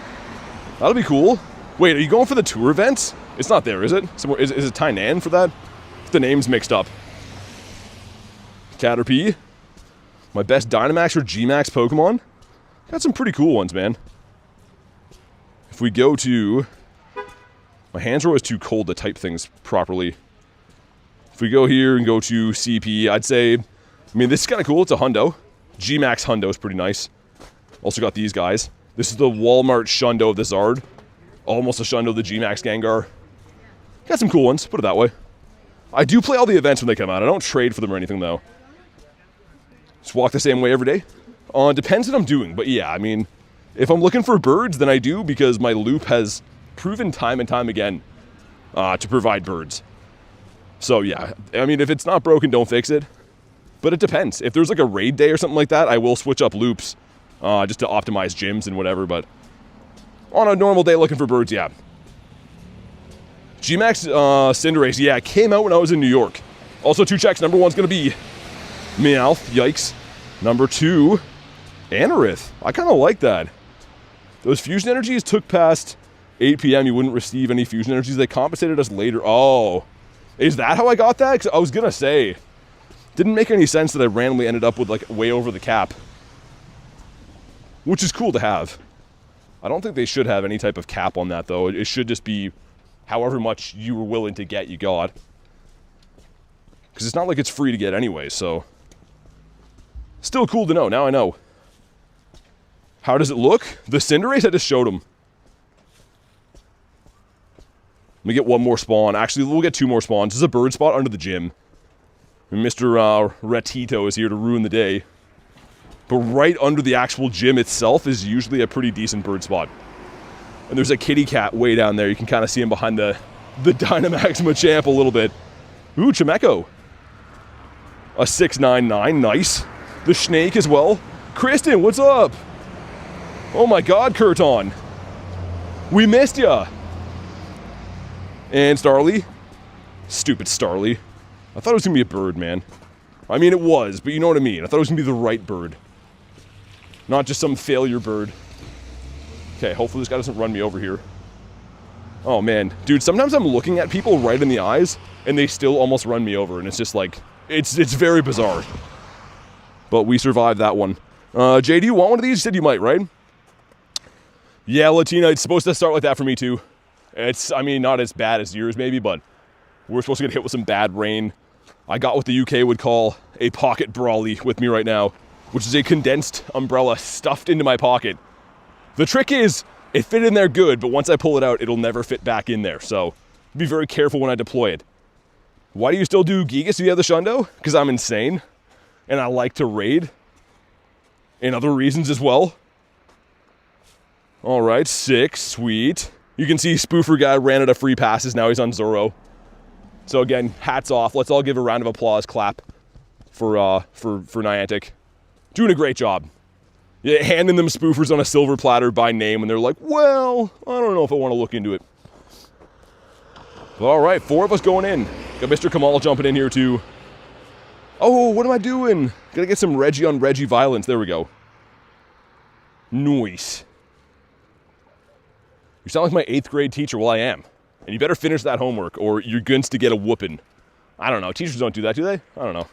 That'll be cool. Wait, are you going for the tour events? It's not there, is it? Somewhere, is it Tainan for that? The name's mixed up. Caterpie. My best Dynamax or Gmax Pokemon. Got some pretty cool ones, man. If we go to... My hands are always too cold to type things properly. If we go here and go to CP, I'd say... I mean, this is kind of cool. It's a Hundo. Gmax Hundo is pretty nice. Also got these guys. This is the Walmart Shundo of the Zard. Almost a Shundo of the Gmax Gengar. Got some cool ones, put it that way. I do play all the events when they come out. I don't trade for them or anything, though. Just walk the same way every day. Depends what I'm doing, but yeah, I mean, if I'm looking for birds, then I do, because my loop has proven time and time again to provide birds. So yeah, I mean, if it's not broken, don't fix it. But it depends. If there's like a raid day or something like that, I will switch up loops just to optimize gyms and whatever, but on a normal day looking for birds, yeah. Gmax Cinderace, yeah, it came out when I was in New York. Also, 2 checks. Number 1's going to be Meowth, yikes. Number 2, Anorith. I kind of like that. Those fusion energies took past 8 p.m. You wouldn't receive any fusion energies. They compensated us later. Oh, is that how I got that? 'Cause I was going to say, didn't make any sense that I randomly ended up with like way over the cap. Which is cool to have. I don't think they should have any type of cap on that, though. It should just be however much you were willing to get, you got. Because it's not like it's free to get anyway, so... Still cool to know. Now I know. How does it look? The Cinderace I just showed him. Let me get one more spawn. Actually, we'll get 2 more spawns. There's a bird spot under the gym. And Mr. Ratito is here to ruin the day. But right under the actual gym itself is usually a pretty decent bird spot. And there's a kitty cat way down there. You can kind of see him behind the Dynamax Machamp a little bit. Ooh, Chimecho. A 699, nice. The Snake as well. Kristen, what's up? Oh my god, Kurton. We missed ya. And Starly. Stupid Starly. I thought it was going to be a bird, man. I mean, it was, but you know what I mean. I thought it was going to be the right bird. Not just some failure bird. Okay, hopefully this guy doesn't run me over here. Oh, man. Dude, sometimes I'm looking at people right in the eyes, and they still almost run me over, and it's just like, it's very bizarre. But we survived that one. Jay, do you want one of these? You said you might, right? Yeah, Latina, it's supposed to start like that for me, too. It's, I mean, not as bad as yours, maybe, but we're supposed to get hit with some bad rain. I got what the UK would call a pocket brolly with me right now, which is a condensed umbrella stuffed into my pocket. The trick is, it fit in there good, but once I pull it out, it'll never fit back in there, so be very careful when I deploy it. Why do you still do Gigas if you have the Shundo? Because I'm insane, and I like to raid, and other reasons as well. Alright, 6, sweet. You can see Spoofer guy ran out of free passes, now he's on Zoro. So again, hats off. Let's all give a round of applause, clap for Niantic. Doing a great job. Yeah, handing them spoofers on a silver platter by name, and they're like, well, I don't know if I want to look into it. All right, 4 of us going in. Got Mr. Kamal jumping in here too. Oh, what am I doing? Gotta get some Reggie on Reggie violence. There we go. Nice. You sound like my 8th grade teacher. Well, I am. And you better finish that homework, or you're going to get a whooping. I don't know. Teachers don't do that, do they? I don't know.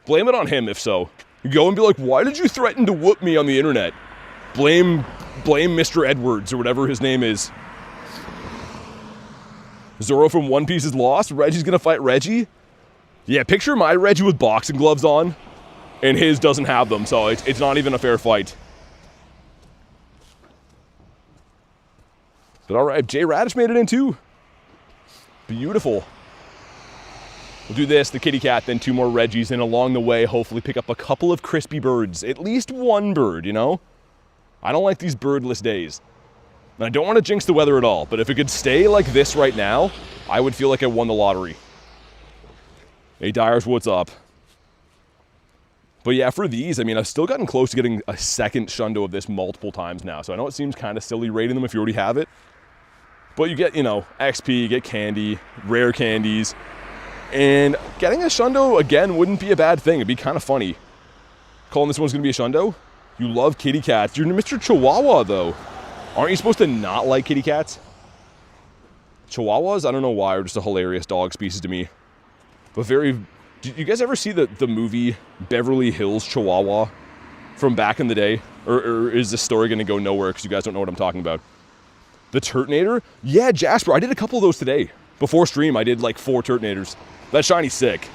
Blame it on him, if so. You go and be like, why did you threaten to whoop me on the internet? Blame Mr. Edwards, or whatever his name is. Zoro from One Piece is lost. Reggie's going to fight Reggie. Yeah, picture my Reggie with boxing gloves on, and his doesn't have them, so it's not even a fair fight. But alright, Jay Radish made it in too. Beautiful. We'll do this, the kitty cat, then 2 more Reggies, and along the way, hopefully pick up a couple of crispy birds. At least 1 bird, you know? I don't like these birdless days. And I don't want to jinx the weather at all, but if it could stay like this right now, I would feel like I won the lottery. Hey, Dyers, what's up? But yeah, for these, I mean, I've still gotten close to getting a second Shundo of this multiple times now, so I know it seems kind of silly rating them if you already have it. But you get, you know, XP, you get candy, rare candies, and getting a Shundo, again, wouldn't be a bad thing. It'd be kind of funny. Calling this one's going to be a Shundo? You love kitty cats. You're Mr. Chihuahua, though. Aren't you supposed to not like kitty cats? Chihuahuas, I don't know why, are just a hilarious dog species to me. But very... Did you guys ever see the movie Beverly Hills Chihuahua from back in the day? Or is this story going to go nowhere because you guys don't know what I'm talking about? The Turtonator? Yeah, Jasper. I did a couple of those today. Before stream, I did like 4 Turtonators. That shiny's sick.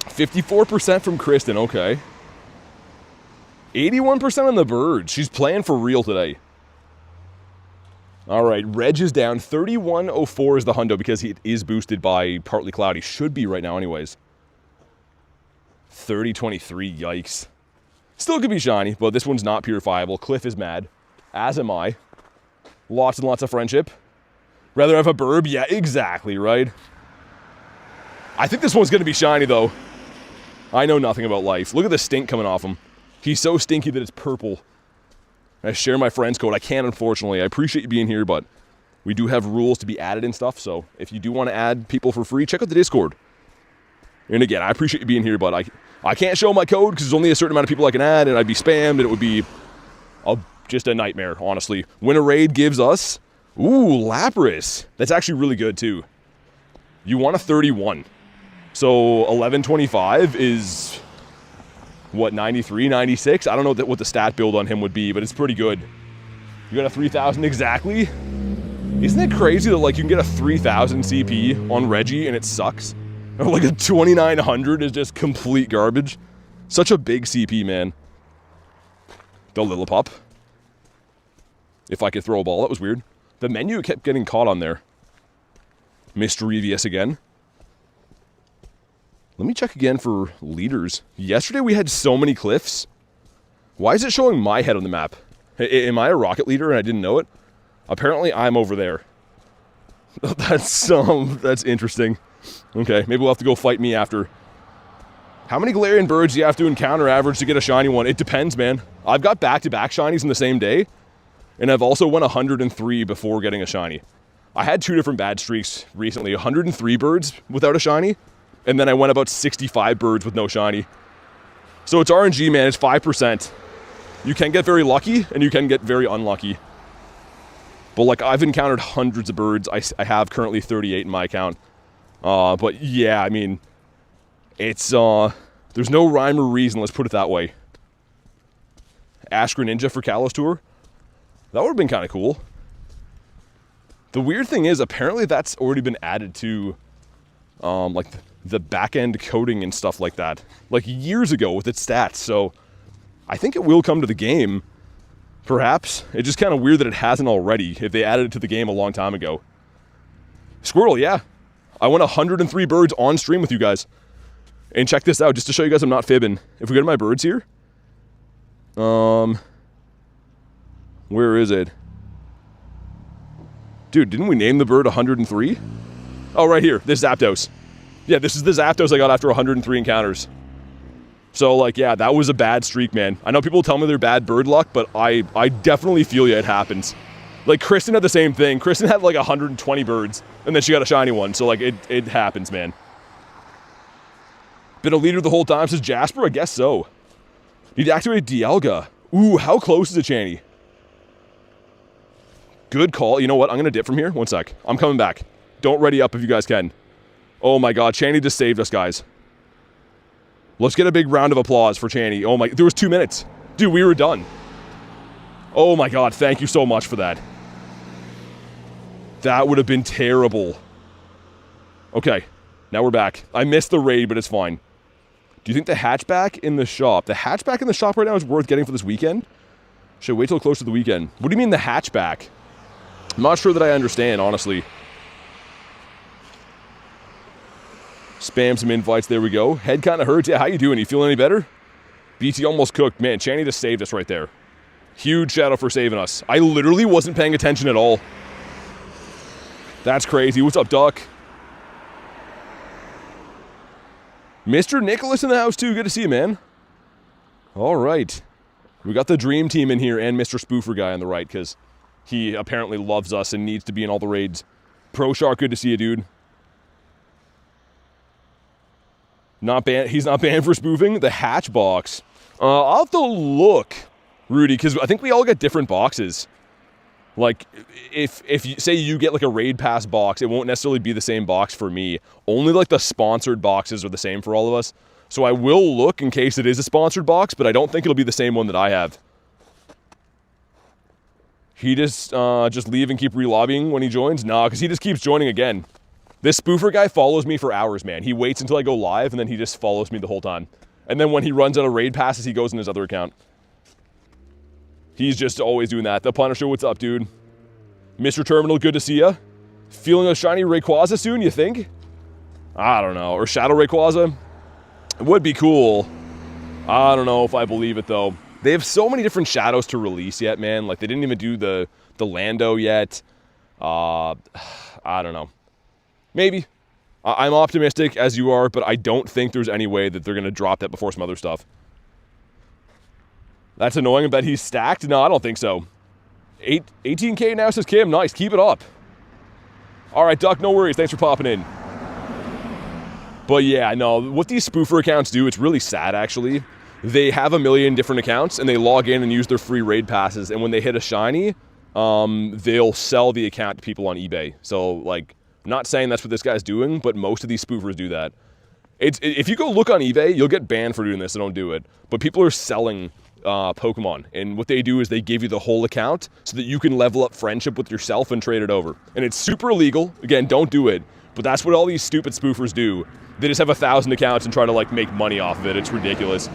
54% from Kristen. Okay. 81% on the bird. She's playing for real today. All right, Reg is down. 3104 is the hundo because it is boosted by partly cloudy. Should be right now anyways. 3023, yikes. Still could be shiny, but this one's not purifiable. Cliff is mad, as am I. Lots and lots of friendship. Rather have a burb? Yeah, exactly, right? I think this one's going to be shiny, though. I know nothing about life. Look at the stink coming off him. He's so stinky that it's purple. I share my friend's code. I can't, unfortunately. I appreciate you being here, but we do have rules to be added and stuff, so if you do want to add people for free, check out the Discord. And again, I appreciate you being here, but I can't show my code because there's only a certain amount of people I can add, and I'd be spammed, and it would be just a nightmare, honestly. When a raid gives us... Ooh, Lapras. That's actually really good, too. You want a 31. So 1125 is... What, 93, 96? I don't know what the stat build on him would be, but it's pretty good. You got a 3000 exactly? Isn't it crazy that, like, you can get a 3000 CP on Reggie and it sucks? Or, like, a 2900 is just complete garbage? Such a big CP, man. The Lillipup. If I could throw a ball, that was weird. The menu kept getting caught on there. Mr. Evious again. Let me check again for leaders. Yesterday we had so many cliffs. Why is it showing my head on the map? Am I a rocket leader and I didn't know it? Apparently I'm over there. That's interesting. Okay, maybe we'll have to go fight me after. How many Galarian Birds do you have to encounter average to get a shiny one? It depends, man. I've got back-to-back shinies in the same day, and I've also won 103 before getting a shiny. I had 2 different bad streaks recently. 103 birds without a shiny, and then I went about 65 birds with no shiny. So it's RNG, man. It's 5%. You can get very lucky, and you can get very unlucky. But, like, I've encountered hundreds of birds. I have currently 38 in my account. But, yeah, I mean, it's, there's no rhyme or reason, let's put it that way. Ash Greninja for Kalos Tour? That would have been kind of cool. The weird thing is, apparently that's already been added to, like, the back-end coding and stuff like that. Like, years ago with its stats, so I think it will come to the game, perhaps. It's just kind of weird that it hasn't already, if they added it to the game a long time ago. Squirrel, yeah. I won 103 birds on stream with you guys. And check this out, just to show you guys I'm not fibbing. If we go to my birds here, where is it? Dude, didn't we name the bird 103? Oh, right here, this Zapdos. Yeah, this is the Zapdos I got after 103 encounters. So, like, yeah, that was a bad streak, man. I know people tell me they're bad bird luck, but I definitely feel you, it happens. Like, Kristen had the same thing. Kristen had, like, 120 birds, and then she got a shiny one. So, like, it happens, man. Been a leader the whole time, says Jasper? I guess so. Need to activate Dialga. Ooh, how close is it, Channy? Good call. You know what? I'm going to dip from here. One sec. I'm coming back. Don't ready up if you guys can. Oh my god, Channy just saved us, guys. Let's get a big round of applause for Channy. Oh my... There was 2 minutes. Dude, we were done. Oh my god, thank you so much for that. That would have been terrible. Okay, now we're back. I missed the raid, but it's fine. Do you think the hatchback in the shop... The hatchback in the shop right now is worth getting for this weekend? Should I wait till close to the weekend? What do you mean the hatchback? I'm not sure that I understand, honestly. Spam some invites, there we go. Head kind of hurts. Yeah, how you doing? You feeling any better? BT almost cooked. Man, Channy just saved us right there. Huge shout out for saving us. I literally wasn't paying attention at all. That's crazy. What's up, Duck? Mr. Nicholas in the house, too. Good to see you, man. All right. We got the dream team in here and Mr. Spoofer guy on the right, because he apparently loves us and needs to be in all the raids. Pro Shark, good to see you, dude. Not banned. He's not banned for spoofing. The hatch box. I'll have to look, Rudy, because I think we all get different boxes. Like, if you say you get like a raid pass box, it won't necessarily be the same box for me. Only like the sponsored boxes are the same for all of us. So I will look in case it is a sponsored box, but I don't think it'll be the same one that I have. He just leave and keep relobbying when he joins? Nah, because he just keeps joining again. This spoofer guy follows me for hours, man. He waits until I go live, and then he just follows me the whole time. And then when he runs out of raid passes, he goes in his other account. He's just always doing that. The Punisher, what's up, dude? Mr. Terminal, good to see ya. Feeling a shiny Rayquaza soon, you think? I don't know. Or Shadow Rayquaza? It would be cool. I don't know if I believe it, though. They have so many different shadows to release yet, man. Like, they didn't even do the Lando yet. I don't know. Maybe. I'm optimistic, as you are, but I don't think there's any way that they're going to drop that before some other stuff. That's annoying. I bet he's stacked? No, I don't think so. 18K now, says Kim. Nice. Keep it up. All right, Duck, no worries. Thanks for popping in. But yeah, no, what these spoofer accounts do, it's really sad, actually. They have a million different accounts, and they log in and use their free raid passes, and when they hit a shiny, they'll sell the account to people on eBay. So, like, I'm not saying that's what this guy's doing, but most of these spoofers do that. If you go look on eBay, you'll get banned for doing this, so don't do it. But people are selling Pokemon, and what they do is they give you the whole account so that you can level up friendship with yourself and trade it over. And it's super illegal. Again, don't do it. But that's what all these stupid spoofers do. They just have 1,000 accounts and try to, like, make money off of it. It's ridiculous.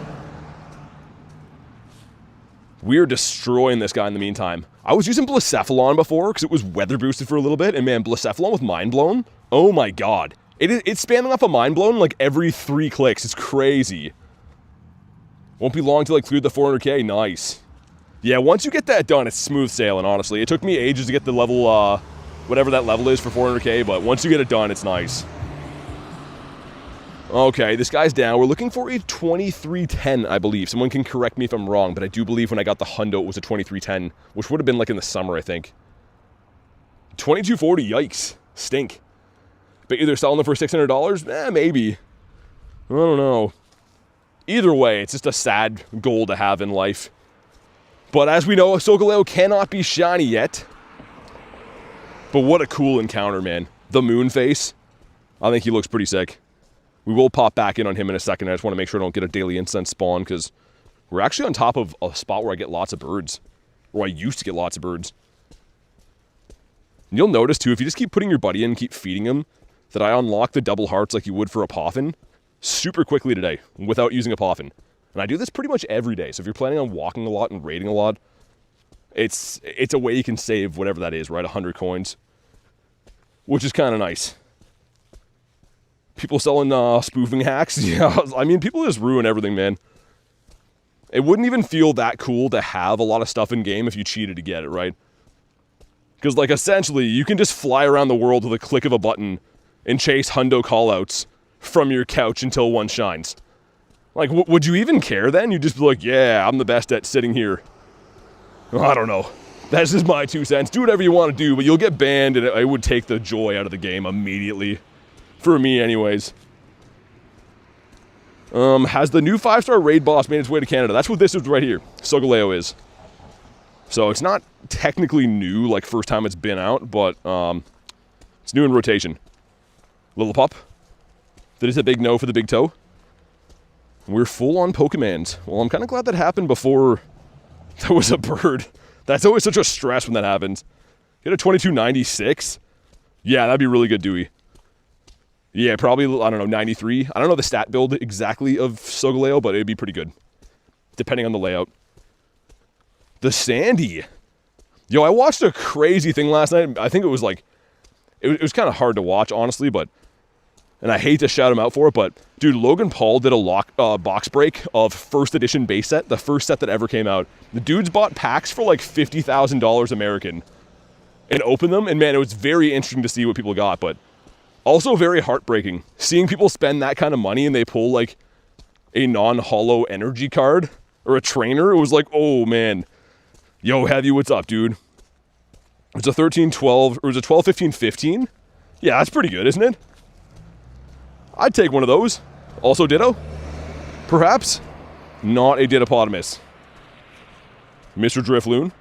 We're destroying this guy in the meantime. I was using Blacephalon before because it was weather boosted for a little bit, and man, Blacephalon with Mind Blown, oh my god. It's spamming off a Mind Blown like every 3 clicks. It's crazy. Won't be long till I cleared the 400k. Nice. Yeah, once you get that done, it's smooth sailing, honestly. It took me ages to get the level, whatever that level is for 400k, but once you get it done, it's nice. Okay, this guy's down. We're looking for a 2310, I believe. Someone can correct me if I'm wrong, but I do believe when I got the hundo, it was a 2310, which would have been like in the summer, I think. 2240, yikes. Stink. But either selling them for $600? Maybe. I don't know. Either way, it's just a sad goal to have in life. But as we know, Solgaleo cannot be shiny yet. But what a cool encounter, man. The moon face. I think he looks pretty sick. We will pop back in on him in a second. I just want to make sure I don't get a daily incense spawn, because we're actually on top of a spot where I get lots of birds. Or I used to get lots of birds. And you'll notice, too, if you just keep putting your buddy in and keep feeding him, that I unlock the double hearts like you would for a Poffin super quickly today, without using a Poffin. And I do this pretty much every day. So if you're planning on walking a lot and raiding a lot, it's a way you can save whatever that is, right? 100 coins. Which is kind of nice. People selling spoofing hacks. Yeah, I mean, people just ruin everything, man. It wouldn't even feel that cool to have a lot of stuff in game if you cheated to get it, right? Because, like, essentially, you can just fly around the world with a click of a button and chase hundo callouts from your couch until one shines. Like, would you even care then? You'd just be like, yeah, I'm the best at sitting here. I don't know. That's just my 2 cents. Do whatever you want to do, but you'll get banned, and it would take the joy out of the game immediately. For me, anyways. Has the new 5-star raid boss made its way to Canada? That's what this is right here. Solgaleo is. So it's not technically new, like first time it's been out, but it's new in rotation. Little pup. That is a big no for the big toe. We're full on Pokemons. Well, I'm kind of glad that happened before there was a bird. That's always such a stress when that happens. Get a 2296? Yeah, that'd be really good, Dewey. Yeah, probably, I don't know, 93. I don't know the stat build exactly of Solgaleo, but it'd be pretty good. Depending on the layout. The Sandy. Yo, I watched a crazy thing last night. I think it was like, it was kind of hard to watch, honestly, but, and I hate to shout him out for it, but, dude, Logan Paul did a box break of first edition base set, the first set that ever came out. The dudes bought packs for like $50,000 American and opened them, and man, it was very interesting to see what people got, but also very heartbreaking. Seeing people spend that kind of money and they pull like a non-holo energy card or a trainer, it was like, oh man. Yo, have you, what's up, dude? It's a 13-12, or it was a 12-15-15? Yeah, that's pretty good, isn't it? I'd take one of those. Also Ditto? Perhaps? Not a Dittopotamus. Mr. Drifloon.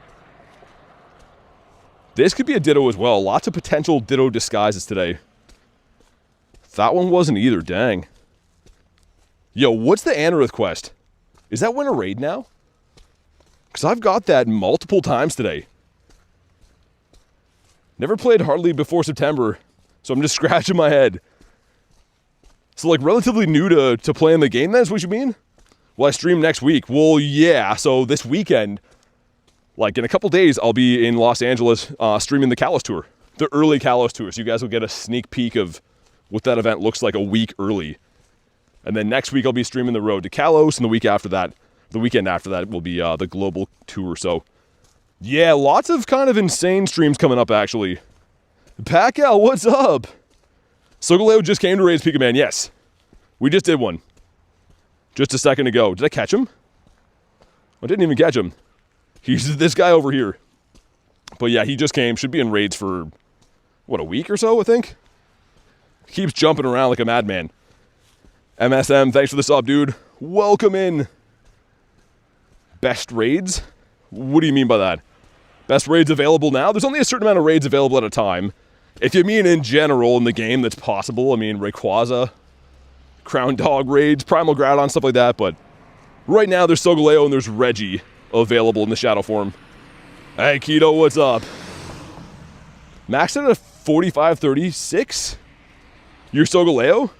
This could be a Ditto as well. Lots of potential Ditto disguises today. That one wasn't either, dang. Yo, what's the Anorith quest? Is that win a raid now? Because I've got that multiple times today. Never played hardly before September, so I'm just scratching my head. So, like, relatively new to playing the game, then, is what you mean? Well, I stream next week. Well, yeah, so this weekend, like, in a couple days, I'll be in Los Angeles streaming the Kalos Tour. The early Kalos Tour, so you guys will get a sneak peek of what that event looks like a week early. And then next week, I'll be streaming the Road to Kalos, and the weekend after that will be the Global Tour, so yeah, lots of kind of insane streams coming up, actually. Pacquiao, what's up? Solgaleo just came to raise Pika Man. Yes. We just did one. Just a second ago. Did I catch him? I didn't even catch him. He's this guy over here. But yeah, he just came. Should be in raids for, what, a week or so, I think? Keeps jumping around like a madman. MSM, thanks for the sub, dude. Welcome in. Best raids? What do you mean by that? Best raids available now? There's only a certain amount of raids available at a time. If you mean in general in the game that's possible, I mean Rayquaza, Crown Dog raids, Primal Groudon, stuff like that, but right now there's Solgaleo and there's Reggie available in the shadow form. Hey Keto, what's up? Maxed out at a 45-36? You're Solgaleo?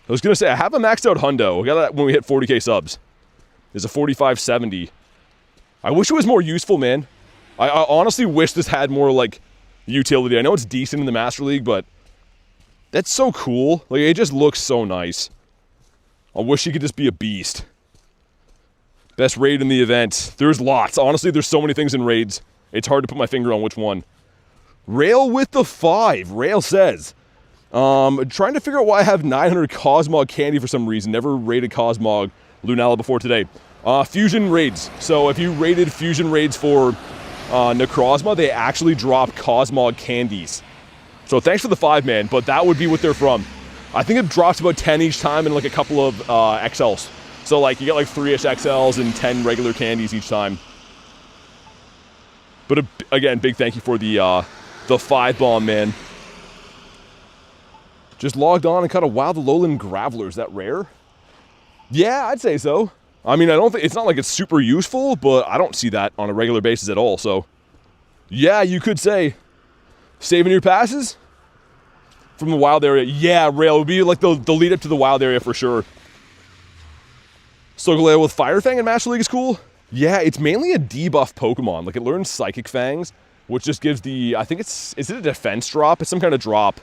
I was gonna say, I have a maxed out hundo. We got that when we hit 40k subs. There's a 45-70. I wish it was more useful, man. I honestly wish this had more, like, utility. I know it's decent in the Master League, but that's so cool. Like, it just looks so nice. I wish he could just be a beast. Best raid in the event. There's lots. Honestly, there's so many things in raids. It's hard to put my finger on which one. Rail with the 5. Rail says, trying to figure out why I have 900 Cosmog candy for some reason. Never raided Cosmog Lunala before today. Fusion raids. So if you raided fusion raids for Necrozma, they actually drop Cosmog candies. So thanks for the 5, man, but that would be what they're from. I think it drops about 10 each time and like a couple of XLs. So like you get like 3-ish XLs and 10 regular candies each time. But again, big thank you for the 5 bomb, man. Just logged on and caught a wild lowland graveler. Is that rare? Yeah, I'd say so. I mean, I don't think it's not like it's super useful, but I don't see that on a regular basis at all. So yeah, you could say saving your passes from the wild area. Yeah, rail would be like the lead up to the wild area for sure. Solgaleo with Fire Fang in Master League is cool. Yeah, it's mainly a debuff Pokemon. Like, it learns Psychic Fangs, which just gives the, I think is it a defense drop? It's some kind of drop.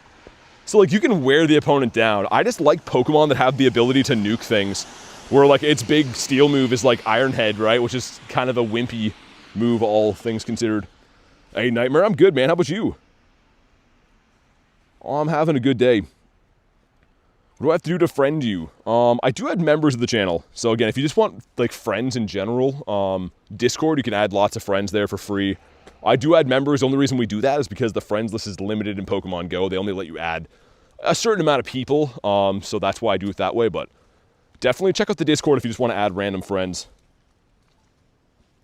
So, like, you can wear the opponent down. I just like Pokemon that have the ability to nuke things. Where, like, its big steel move is, like, Iron Head, right? Which is kind of a wimpy move, all things considered. Hey, Nightmare, I'm good, man. How about you? Oh, I'm having a good day. What do I have to do to friend you? I do add members of the channel. So again, if you just want like friends in general, Discord, you can add lots of friends there for free. I do add members. The only reason we do that is because the friends list is limited in Pokemon Go. They only let you add a certain amount of people. So that's why I do it that way. But definitely check out the Discord if you just want to add random friends.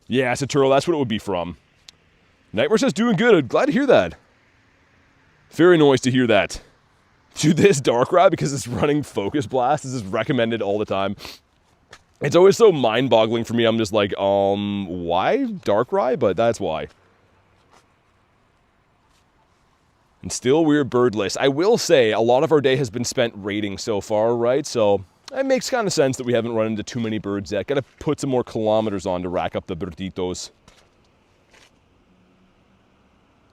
Yeah, Saturo, that's what it would be from. Nightmare says doing good. I'm glad to hear that. Very nice to hear that. Do this Darkrai because it's running Focus Blast. This is recommended all the time. It's always so mind-boggling for me. I'm just like, why Darkrai? But that's why. And still weird bird list. I will say, a lot of our day has been spent raiding so far, right? So it makes kind of sense that we haven't run into too many birds yet. Gotta put some more kilometers on to rack up the birditos.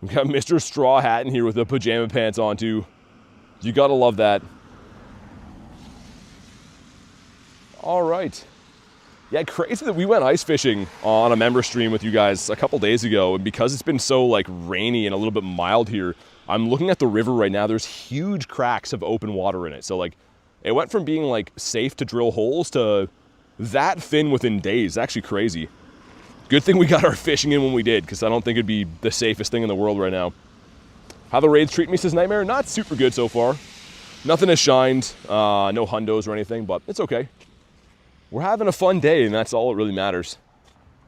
We got Mr. Straw Hat in here with the pajama pants on too. You gotta love that. All right. Yeah, crazy that we went ice fishing on a member stream with you guys a couple days ago, and because it's been so like rainy and a little bit mild here, I'm looking at the river right now. There's huge cracks of open water in it. So like, it went from being like safe to drill holes to that thin within days. Actually crazy. Good thing we got our fishing in when we did, because I don't think it'd be the safest thing in the world right now. How the raids treat me, says Nightmare. Not super good so far. Nothing has shined. No hundos or anything, but it's okay. We're having a fun day, and that's all that really matters.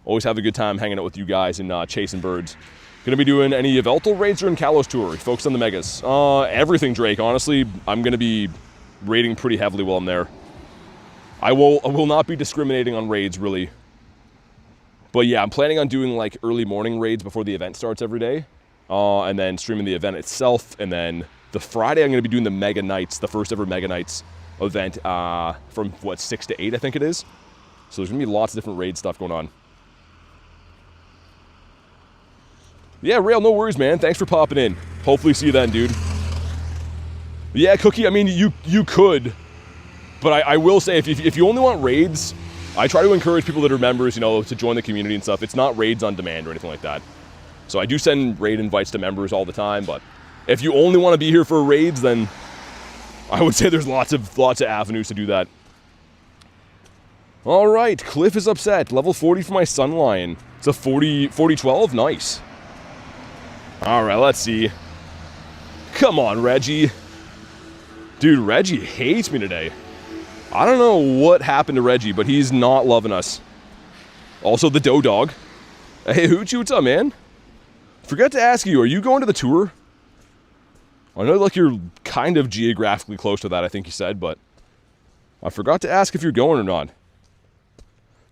Always have a good time hanging out with you guys and chasing birds. Gonna be doing any Yveltal raids or in Kalos Tour? Focus on the Megas. Everything, Drake. Honestly, I'm gonna be raiding pretty heavily while I'm there. I will not be discriminating on raids, really. But yeah, I'm planning on doing like early morning raids before the event starts every day. And then streaming the event itself, and then the Friday I'm going to be doing the Mega Nights, the first ever Mega Nights event from, what, 6 to 8 I think it is. So there's going to be lots of different raid stuff going on. Yeah, Rail, no worries, man. Thanks for popping in. Hopefully see you then, dude. Yeah, Cookie, I mean, you could, but I will say, if you only want raids, I try to encourage people that are members, you know, to join the community and stuff. It's not raids on demand or anything like that. So I do send raid invites to members all the time, but if you only want to be here for raids, then I would say there's lots of avenues to do that. All right, Cliff is upset. Level 40 for my Sunlion. It's a 40-12, nice. All right, let's see. Come on, Reggie. Dude, Reggie hates me today. I don't know what happened to Reggie, but he's not loving us. Also, the Doe Dog. Hey, Hoochie, what's up, man? Forgot to ask you, are you going to the tour? I know like you're kind of geographically close to that, I think you said, but I forgot to ask if you're going or not.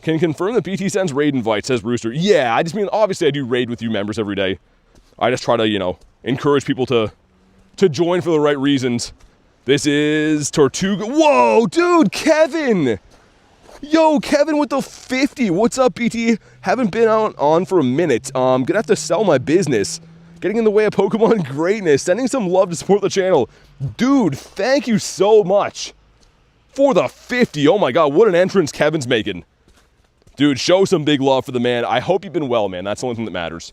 Can confirm that BT sends raid invite, says Rooster. Yeah, I just mean, obviously I do raid with you members every day. I just try to, you know, encourage people to join for the right reasons. This is Tortuga. Whoa, dude, Kevin! Yo, Kevin with the 50. What's up, BT? Haven't been on for a minute. Gonna have to sell my business. Getting in the way of Pokemon greatness. Sending some love to support the channel. Dude, thank you so much for the 50. Oh my god, what an entrance Kevin's making. Dude, show some big love for the man. I hope you've been well, man. That's the only thing that matters.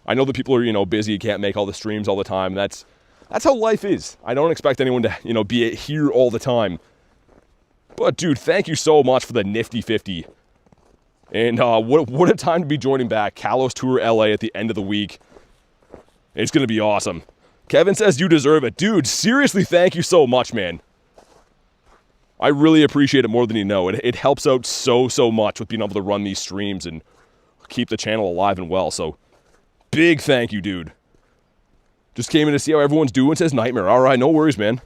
I know that people are, busy, can't make all the streams all the time. That's how life is. I don't expect anyone to, be here all the time. But, dude, thank you so much for the nifty 50. And what a time to be joining back. Kalos Tour LA at the end of the week. It's going to be awesome. Kevin says you deserve it. Dude, seriously, thank you so much, man. I really appreciate it more than you know. It helps out so much with being able to run these streams and keep the channel alive and well. So, big thank you, dude. Just came in to see how everyone's doing, says Nightmare. All right, no worries, man.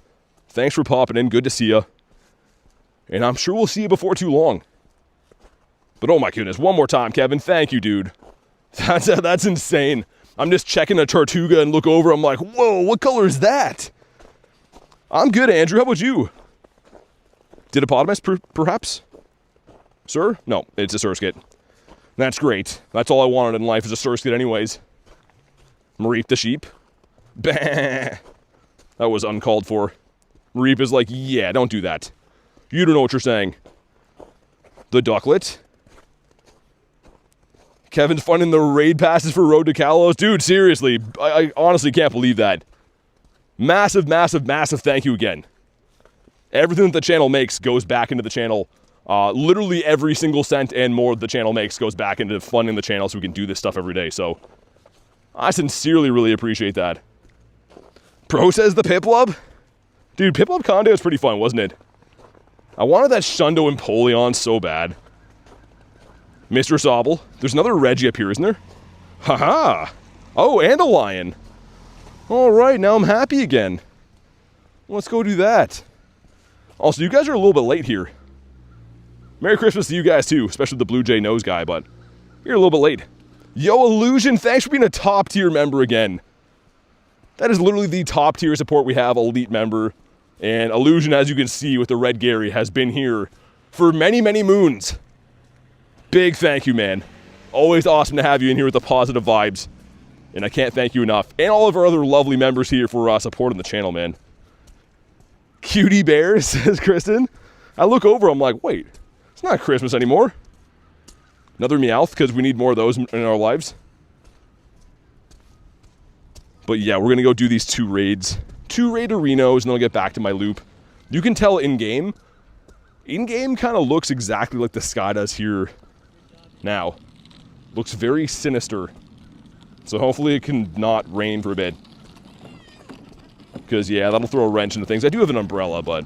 Thanks for popping in. Good to see you. And I'm sure we'll see you before too long. But oh my goodness, one more time, Kevin. Thank you, dude. That's insane. I'm just checking a Tortuga and look over. I'm like, whoa, what color is that? I'm good, Andrew. How about you? Didapodimus, perhaps? Sir? No, it's a Surskit. That's great. That's all I wanted in life is a Surskit anyways. Mareep the sheep. Bah. That was uncalled for. Mareep is like, yeah, don't do that. You don't know what you're saying. The Ducklet. Kevin's funding the raid passes for Road to Kalos. Dude, seriously, I honestly can't believe that. Massive thank you again. Everything that the channel makes goes back into the channel. Literally every single cent and more the channel makes goes back into funding the channel so we can do this stuff every day. So, I sincerely really appreciate that. Pro says the Piplup? Dude, Piplup Conde was pretty fun, wasn't it? I wanted that Shundo Empoleon so bad. Mr. Sobble. There's another Reggie up here, isn't there? Haha! Oh, and a lion. Alright, now I'm happy again. Let's go do that. Also, you guys are a little bit late here. Merry Christmas to you guys too, especially the Blue Jay Nose guy, but you're a little bit late. Yo, Illusion, thanks for being a top tier member again. That is literally the top tier support we have, elite member. And Illusion, as you can see with the Red Gary, has been here for many moons. Big thank you, man. Always awesome to have you in here with the positive vibes. And I can't thank you enough. And all of our other lovely members here for supporting the channel, man. Cutie Bears, says Kristen. I look over, I'm like, wait, it's not Christmas anymore. Another Meowth, because we need more of those in our lives. But yeah, we're going to go do these 2 raids. 2 raid arenos, and then I'll get back to my loop. You can tell in-game. In-game kind of looks exactly like the sky does here now. Looks very sinister. So hopefully it can not rain for a bit. Because, yeah, that'll throw a wrench into things. I do have an umbrella, but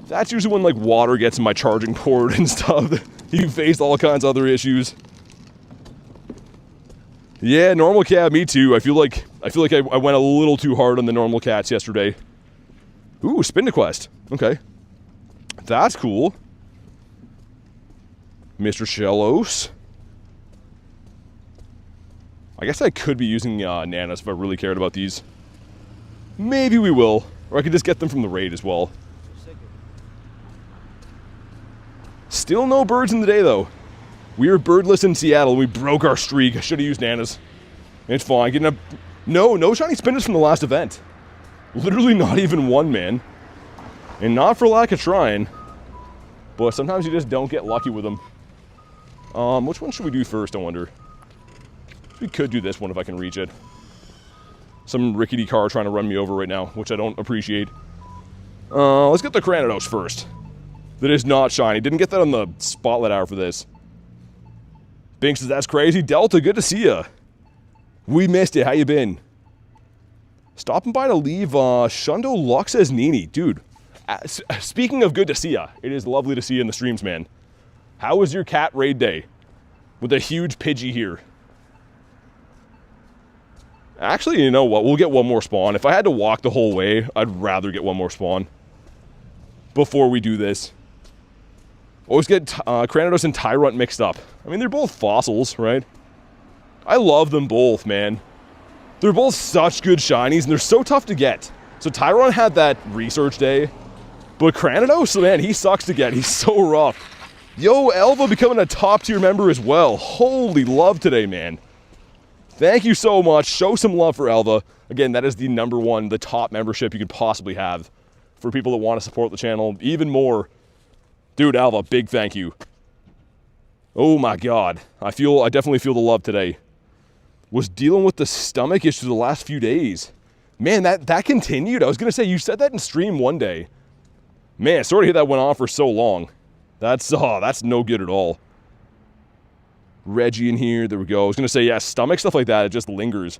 that's usually when, like, water gets in my charging port and stuff. You faced all kinds of other issues. Yeah, normal cat, me too. I feel like I went a little too hard on the normal cats yesterday. Ooh, Spindaquest. Okay. That's cool. Mr. Shellos. I guess I could be using Nanas if I really cared about these. Maybe we will. Or I could just get them from the raid as well. Still no birds in the day, though. We were birdless in Seattle. We broke our streak. I should have used Nanas. It's fine. Getting a... No shiny spinners from the last event. Literally not even one, man. And not for lack of trying. But sometimes you just don't get lucky with them. Which one should we do first, I wonder? We could do this one if I can reach it. Some rickety car trying to run me over right now, which I don't appreciate. Let's get the Cranidos first. That is not shiny. Didn't get that on the spotlight hour for this. Bink says, that's crazy. Delta, good to see ya. We missed it. How you been? Stopping by to leave Shundo Luck, says Nini. Dude, speaking of good to see ya, it is lovely to see you in the streams, man. How was your cat raid day? With a huge Pidgey here. Actually, you know what? We'll get one more spawn. If I had to walk the whole way, I'd rather get one more spawn. Before we do this. Always get Cranidos and Tyrunt mixed up. I mean, they're both fossils, right? I love them both, man. They're both such good shinies, and they're so tough to get. So Tyrunt had that research day. But Cranidos, man, he sucks to get. He's so rough. Yo, Elva becoming a top tier member as well. Holy love today, man. Thank you so much. Show some love for Elva. Again, that is the #1, the top membership you could possibly have for people that want to support the channel even more. Dude, Elva, big thank you. Oh my god. I definitely feel the love today. Was dealing with the stomach issue the last few days. Man, that continued. I was going to say, you said that in stream one day. Man, sorry to hear that went on for so long. That's no good at all. Reggie in here. There we go. I was going to say, yeah, stomach stuff like that, it just lingers.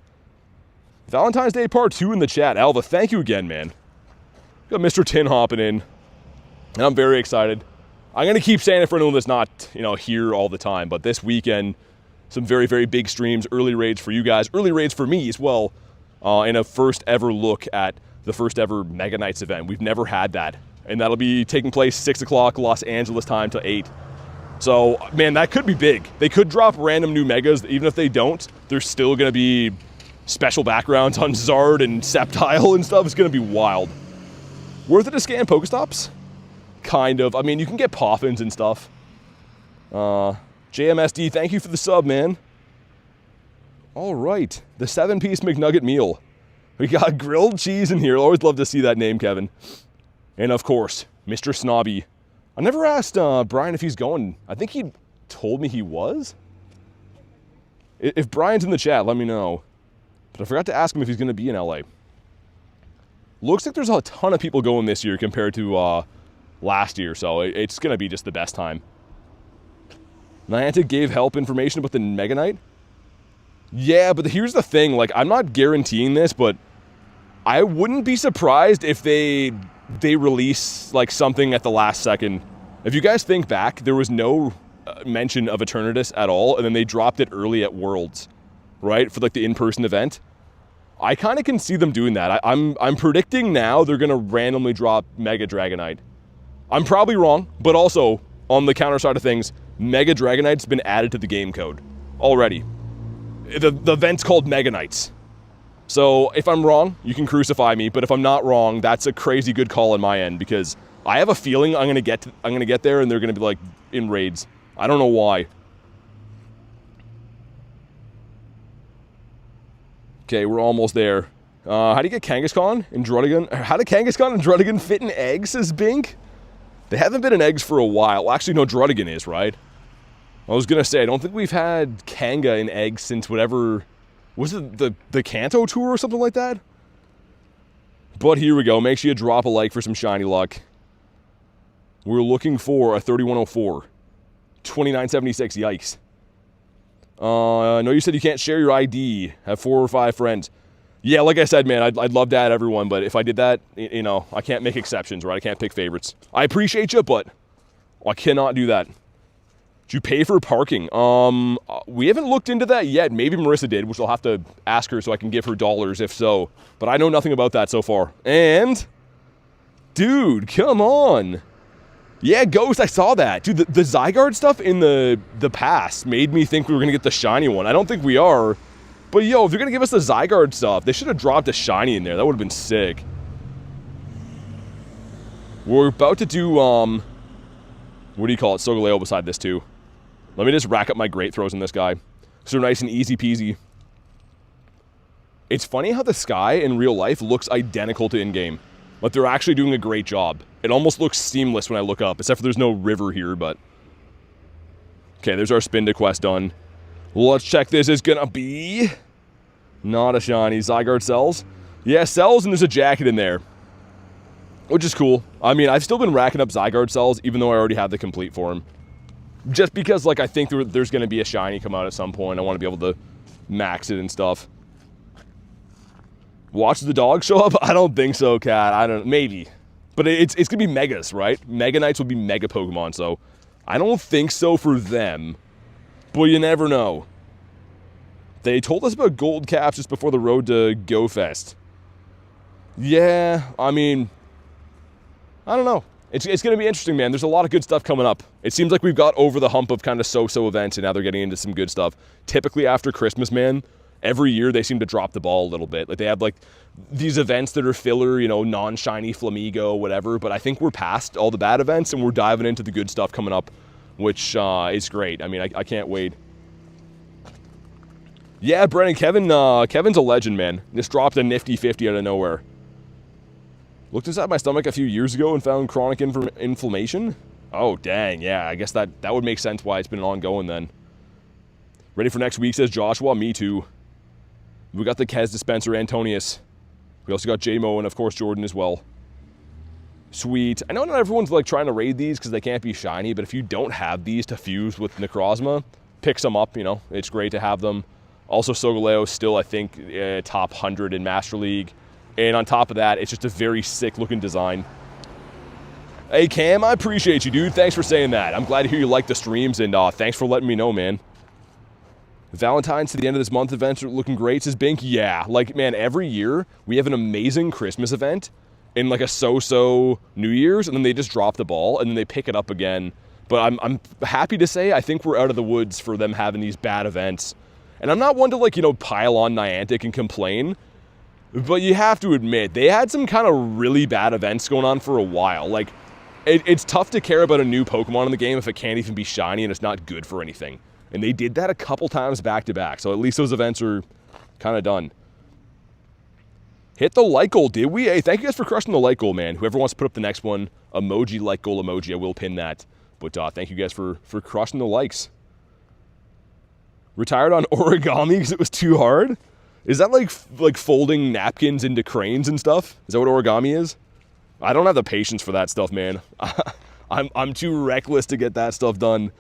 Valentine's Day Part 2 in the chat. Alva, thank you again, man. Got Mr. Tin hopping in. And I'm very excited. I'm going to keep saying it for anyone that's not, here all the time. But this weekend, some very, very big streams. Early raids for you guys. Early raids for me as well. And a first ever look at the first ever Mega Nights event. We've never had that. And that'll be taking place 6 o'clock Los Angeles time to 8. So, man, that could be big. They could drop random new Megas. Even if they don't, there's still going to be special backgrounds on Zard and Sceptile and stuff. It's going to be wild. Worth it to scan Pokestops? Kind of. I mean, you can get Poffins and stuff. JMSD, thank you for the sub, man. All right. The 7-piece McNugget meal. We got grilled cheese in here. Always love to see that name, Kevin. And, of course, Mr. Snobby. I never asked Brian if he's going. I think he told me he was. If Brian's in the chat, let me know. But I forgot to ask him if he's going to be in LA. Looks like there's a ton of people going this year compared to last year, so it's going to be just the best time. Niantic gave help information about the Mega Knight. Yeah, but here's the thing. Like, I'm not guaranteeing this, but I wouldn't be surprised if they release like something at the last second. If you guys think back, there was no mention of Eternatus at all, and then they dropped it early at Worlds, right, for like the in-person event. I kind of can see them doing that. I'm predicting now they're gonna randomly drop Mega Dragonite. I'm probably wrong, but also on the counter side of things, Mega Dragonite's been added to the game code already. The event's called Mega Knights. So if I'm wrong, you can crucify me. But if I'm not wrong, that's a crazy good call on my end, because I have a feeling I'm gonna get there and they're gonna be like in raids. I don't know why. Okay, we're almost there. How do you get Kangaskhan and Druddigon? How did Kangaskhan and Druddigon fit in eggs? Says Bink. They haven't been in eggs for a while. Well, actually, no, Druddigon is, right? I was gonna say I don't think we've had Kanga in eggs since whatever. Was it the Kanto tour or something like that? But here we go. Make sure you drop a like for some shiny luck. We're looking for a 3104. 2976, yikes. I know you said you can't share your ID. Have 4 or 5 friends. Yeah, like I said, man, I'd love to add everyone, but if I did that, I can't make exceptions, right? I can't pick favorites. I appreciate you, but I cannot do that. Did you pay for parking? We haven't looked into that yet. Maybe Marissa did, which I'll have to ask her so I can give her dollars if so. But I know nothing about that so far. And, dude, come on. Yeah, Ghost, I saw that. Dude, the Zygarde stuff in the past made me think we were going to get the shiny one. I don't think we are. But, yo, if they're going to give us the Zygarde stuff, they should have dropped a shiny in there. That would have been sick. We're about to do, what do you call it? Solgaleo beside this, too. Let me just rack up my great throws in this guy. So nice and easy peasy. It's funny how the sky in real life looks identical to in-game. But they're actually doing a great job. It almost looks seamless when I look up, except for there's no river here, but... Okay, there's our spin to quest done. Let's check this is gonna be... Not a shiny. Zygarde cells. Yeah, cells, and there's a jacket in there. Which is cool. I mean, I've still been racking up Zygarde cells, even though I already have the complete form. Just because, like, I think there's going to be a shiny come out at some point. I want to be able to max it and stuff. Watch the dog show up? I don't think so, Cat. I don't... Maybe. But it's going to be Megas, right? Mega Knights will be Mega Pokemon, so... I don't think so for them. But you never know. They told us about gold caps just before the road to Go Fest. Yeah, I mean... I don't know. It's going to be interesting, man. There's a lot of good stuff coming up. It seems like we've got over the hump of kind of so-so events, and now they're getting into some good stuff. Typically after Christmas, man, every year they seem to drop the ball a little bit. Like, they have, like, these events that are filler, non-shiny Flamigo, whatever. But I think we're past all the bad events, and we're diving into the good stuff coming up which is great. I mean, I can't wait. Yeah, Brennan, Kevin's a legend, man. Just dropped a nifty 50 out of nowhere. Looked inside my stomach a few years ago and found chronic inflammation. Oh, dang, yeah, I guess that would make sense why it's been ongoing then. Ready for next week, says Joshua. Me too. We got the Kez dispenser, Antonius. We also got J-Mo and, of course, Jordan as well. Sweet. I know not everyone's, like, trying to raid these because they can't be shiny, but if you don't have these to fuse with Necrozma, pick some up, you know. It's great to have them. Also, Solgaleo still, I think, top 100 in Master League. And on top of that, it's just a very sick-looking design. Hey, Cam, I appreciate you, dude. Thanks for saying that. I'm glad to hear you like the streams, and thanks for letting me know, man. Valentine's to the end of this month events are looking great, says Bink. Yeah, like, man, every year we have an amazing Christmas event and, like, a so-so New Year's, and then they just drop the ball, and then they pick it up again. But I'm happy to say I think we're out of the woods for them having these bad events. And I'm not one to, like, you know, pile on Niantic and complain, but you have to admit, they had some kind of really bad events going on for a while. Like, it's tough to care about a new Pokemon in the game if it can't even be shiny and it's not good for anything. And they did that a couple times back-to-back, so at least those events are kind of done. Hit the like goal, did we? Hey, thank you guys for crushing the like goal, man. Whoever wants to put up the next one, emoji like goal emoji, I will pin that. But thank you guys for crushing the likes. Retired on origami because it was too hard? Is that like folding napkins into cranes and stuff? Is that what origami is? I don't have the patience for that stuff, man. I'm too reckless to get that stuff done.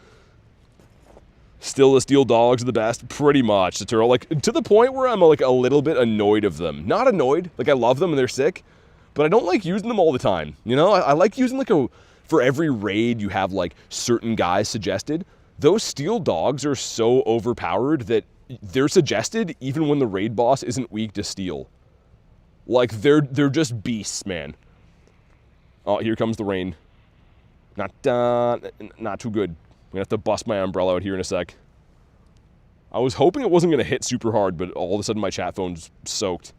Still, the steel dogs are the best, pretty much. Saturo, like, to the point where I'm like a little bit annoyed of them. Not annoyed, like I love them and they're sick, but I don't like using them all the time. You know, I like using like for every raid you have like certain guys suggested. Those steel dogs are so overpowered that they're suggested even when the raid boss isn't weak to steel. Like, they're just beasts, man. Oh, here comes the rain. Not too good. I'm gonna have to bust my umbrella out here in a sec. I was hoping it wasn't gonna hit super hard, but all of a sudden my chat phone's soaked.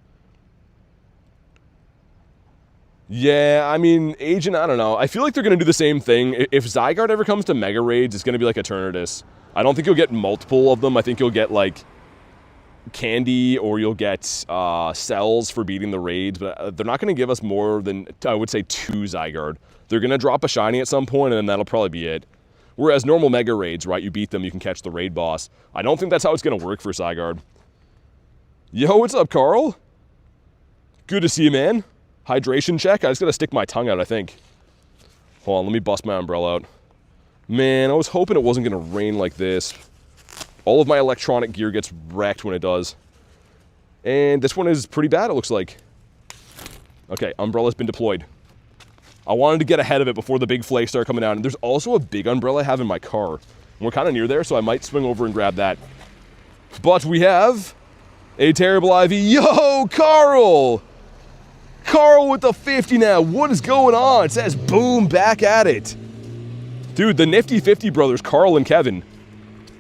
Yeah, I mean, Agent, I don't know. I feel like they're going to do the same thing. If Zygarde ever comes to Mega Raids, it's going to be like Eternatus. I don't think you'll get multiple of them. I think you'll get, like, candy or you'll get cells for beating the raids. But they're not going to give us more than, I would say, 2 Zygarde. They're going to drop a shiny at some point, and then that'll probably be it. Whereas normal Mega Raids, right, you beat them, you can catch the raid boss. I don't think that's how it's going to work for Zygarde. Yo, what's up, Carl? Good to see you, man. Hydration check? I just gotta stick my tongue out, I think. Hold on, let me bust my umbrella out. Man, I was hoping it wasn't gonna rain like this. All of my electronic gear gets wrecked when it does. And this one is pretty bad, it looks like. Okay, umbrella's been deployed. I wanted to get ahead of it before the big flakes start coming down. And there's also a big umbrella I have in my car. And we're kind of near there, so I might swing over and grab that. But we have a terrible IV. Yo, Carl! Carl with the 50 now. What is going on? It says boom, back at it. Dude, the nifty 50 brothers, Carl and Kevin.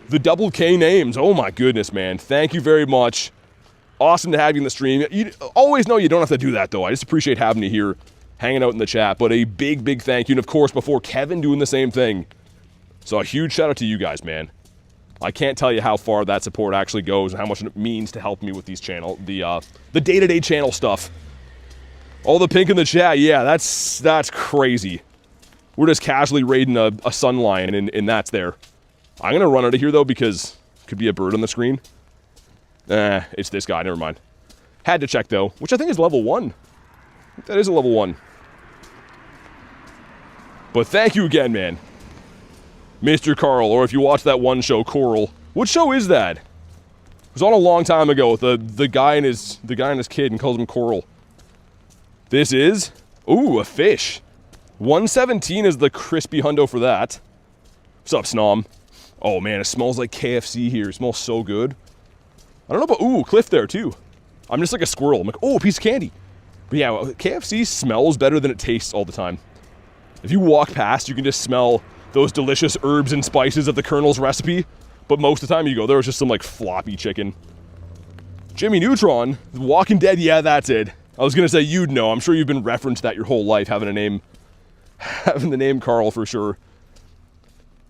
The double K names. Oh my goodness, man. Thank you very much. Awesome to have you in the stream. You always know you don't have to do that, though. I just appreciate having you here, hanging out in the chat. But a big, big thank you. And of course, before Kevin doing the same thing. So a huge shout out to you guys, man. I can't tell you how far that support actually goes and how much it means to help me with these channel, the day-to-day channel stuff. All the pink in the chat, yeah, that's crazy. We're just casually raiding a sun lion, and that's there. I'm going to run out of here, though, because it could be a bird on the screen. It's this guy, never mind. Had to check, though, which I think is level 1. That is a level 1. But thank you again, man. Mr. Carl, or if you watch that one show, Coral. What show is that? It was on a long time ago with the guy and his kid and calls him Coral. This is, ooh, a fish. 117 is the crispy hundo for that. What's up, Snom? Oh man, it smells like KFC here. It smells so good. I don't know about, ooh, Cliff there too. I'm just like a squirrel. I'm like, oh, a piece of candy. But yeah, KFC smells better than it tastes all the time. If you walk past, you can just smell those delicious herbs and spices of the Colonel's recipe. But most of the time you go, there was just some like floppy chicken. Jimmy Neutron, The Walking Dead, yeah, that's it. I was gonna say you'd know. I'm sure you've been referenced that your whole life, having the name Carl for sure.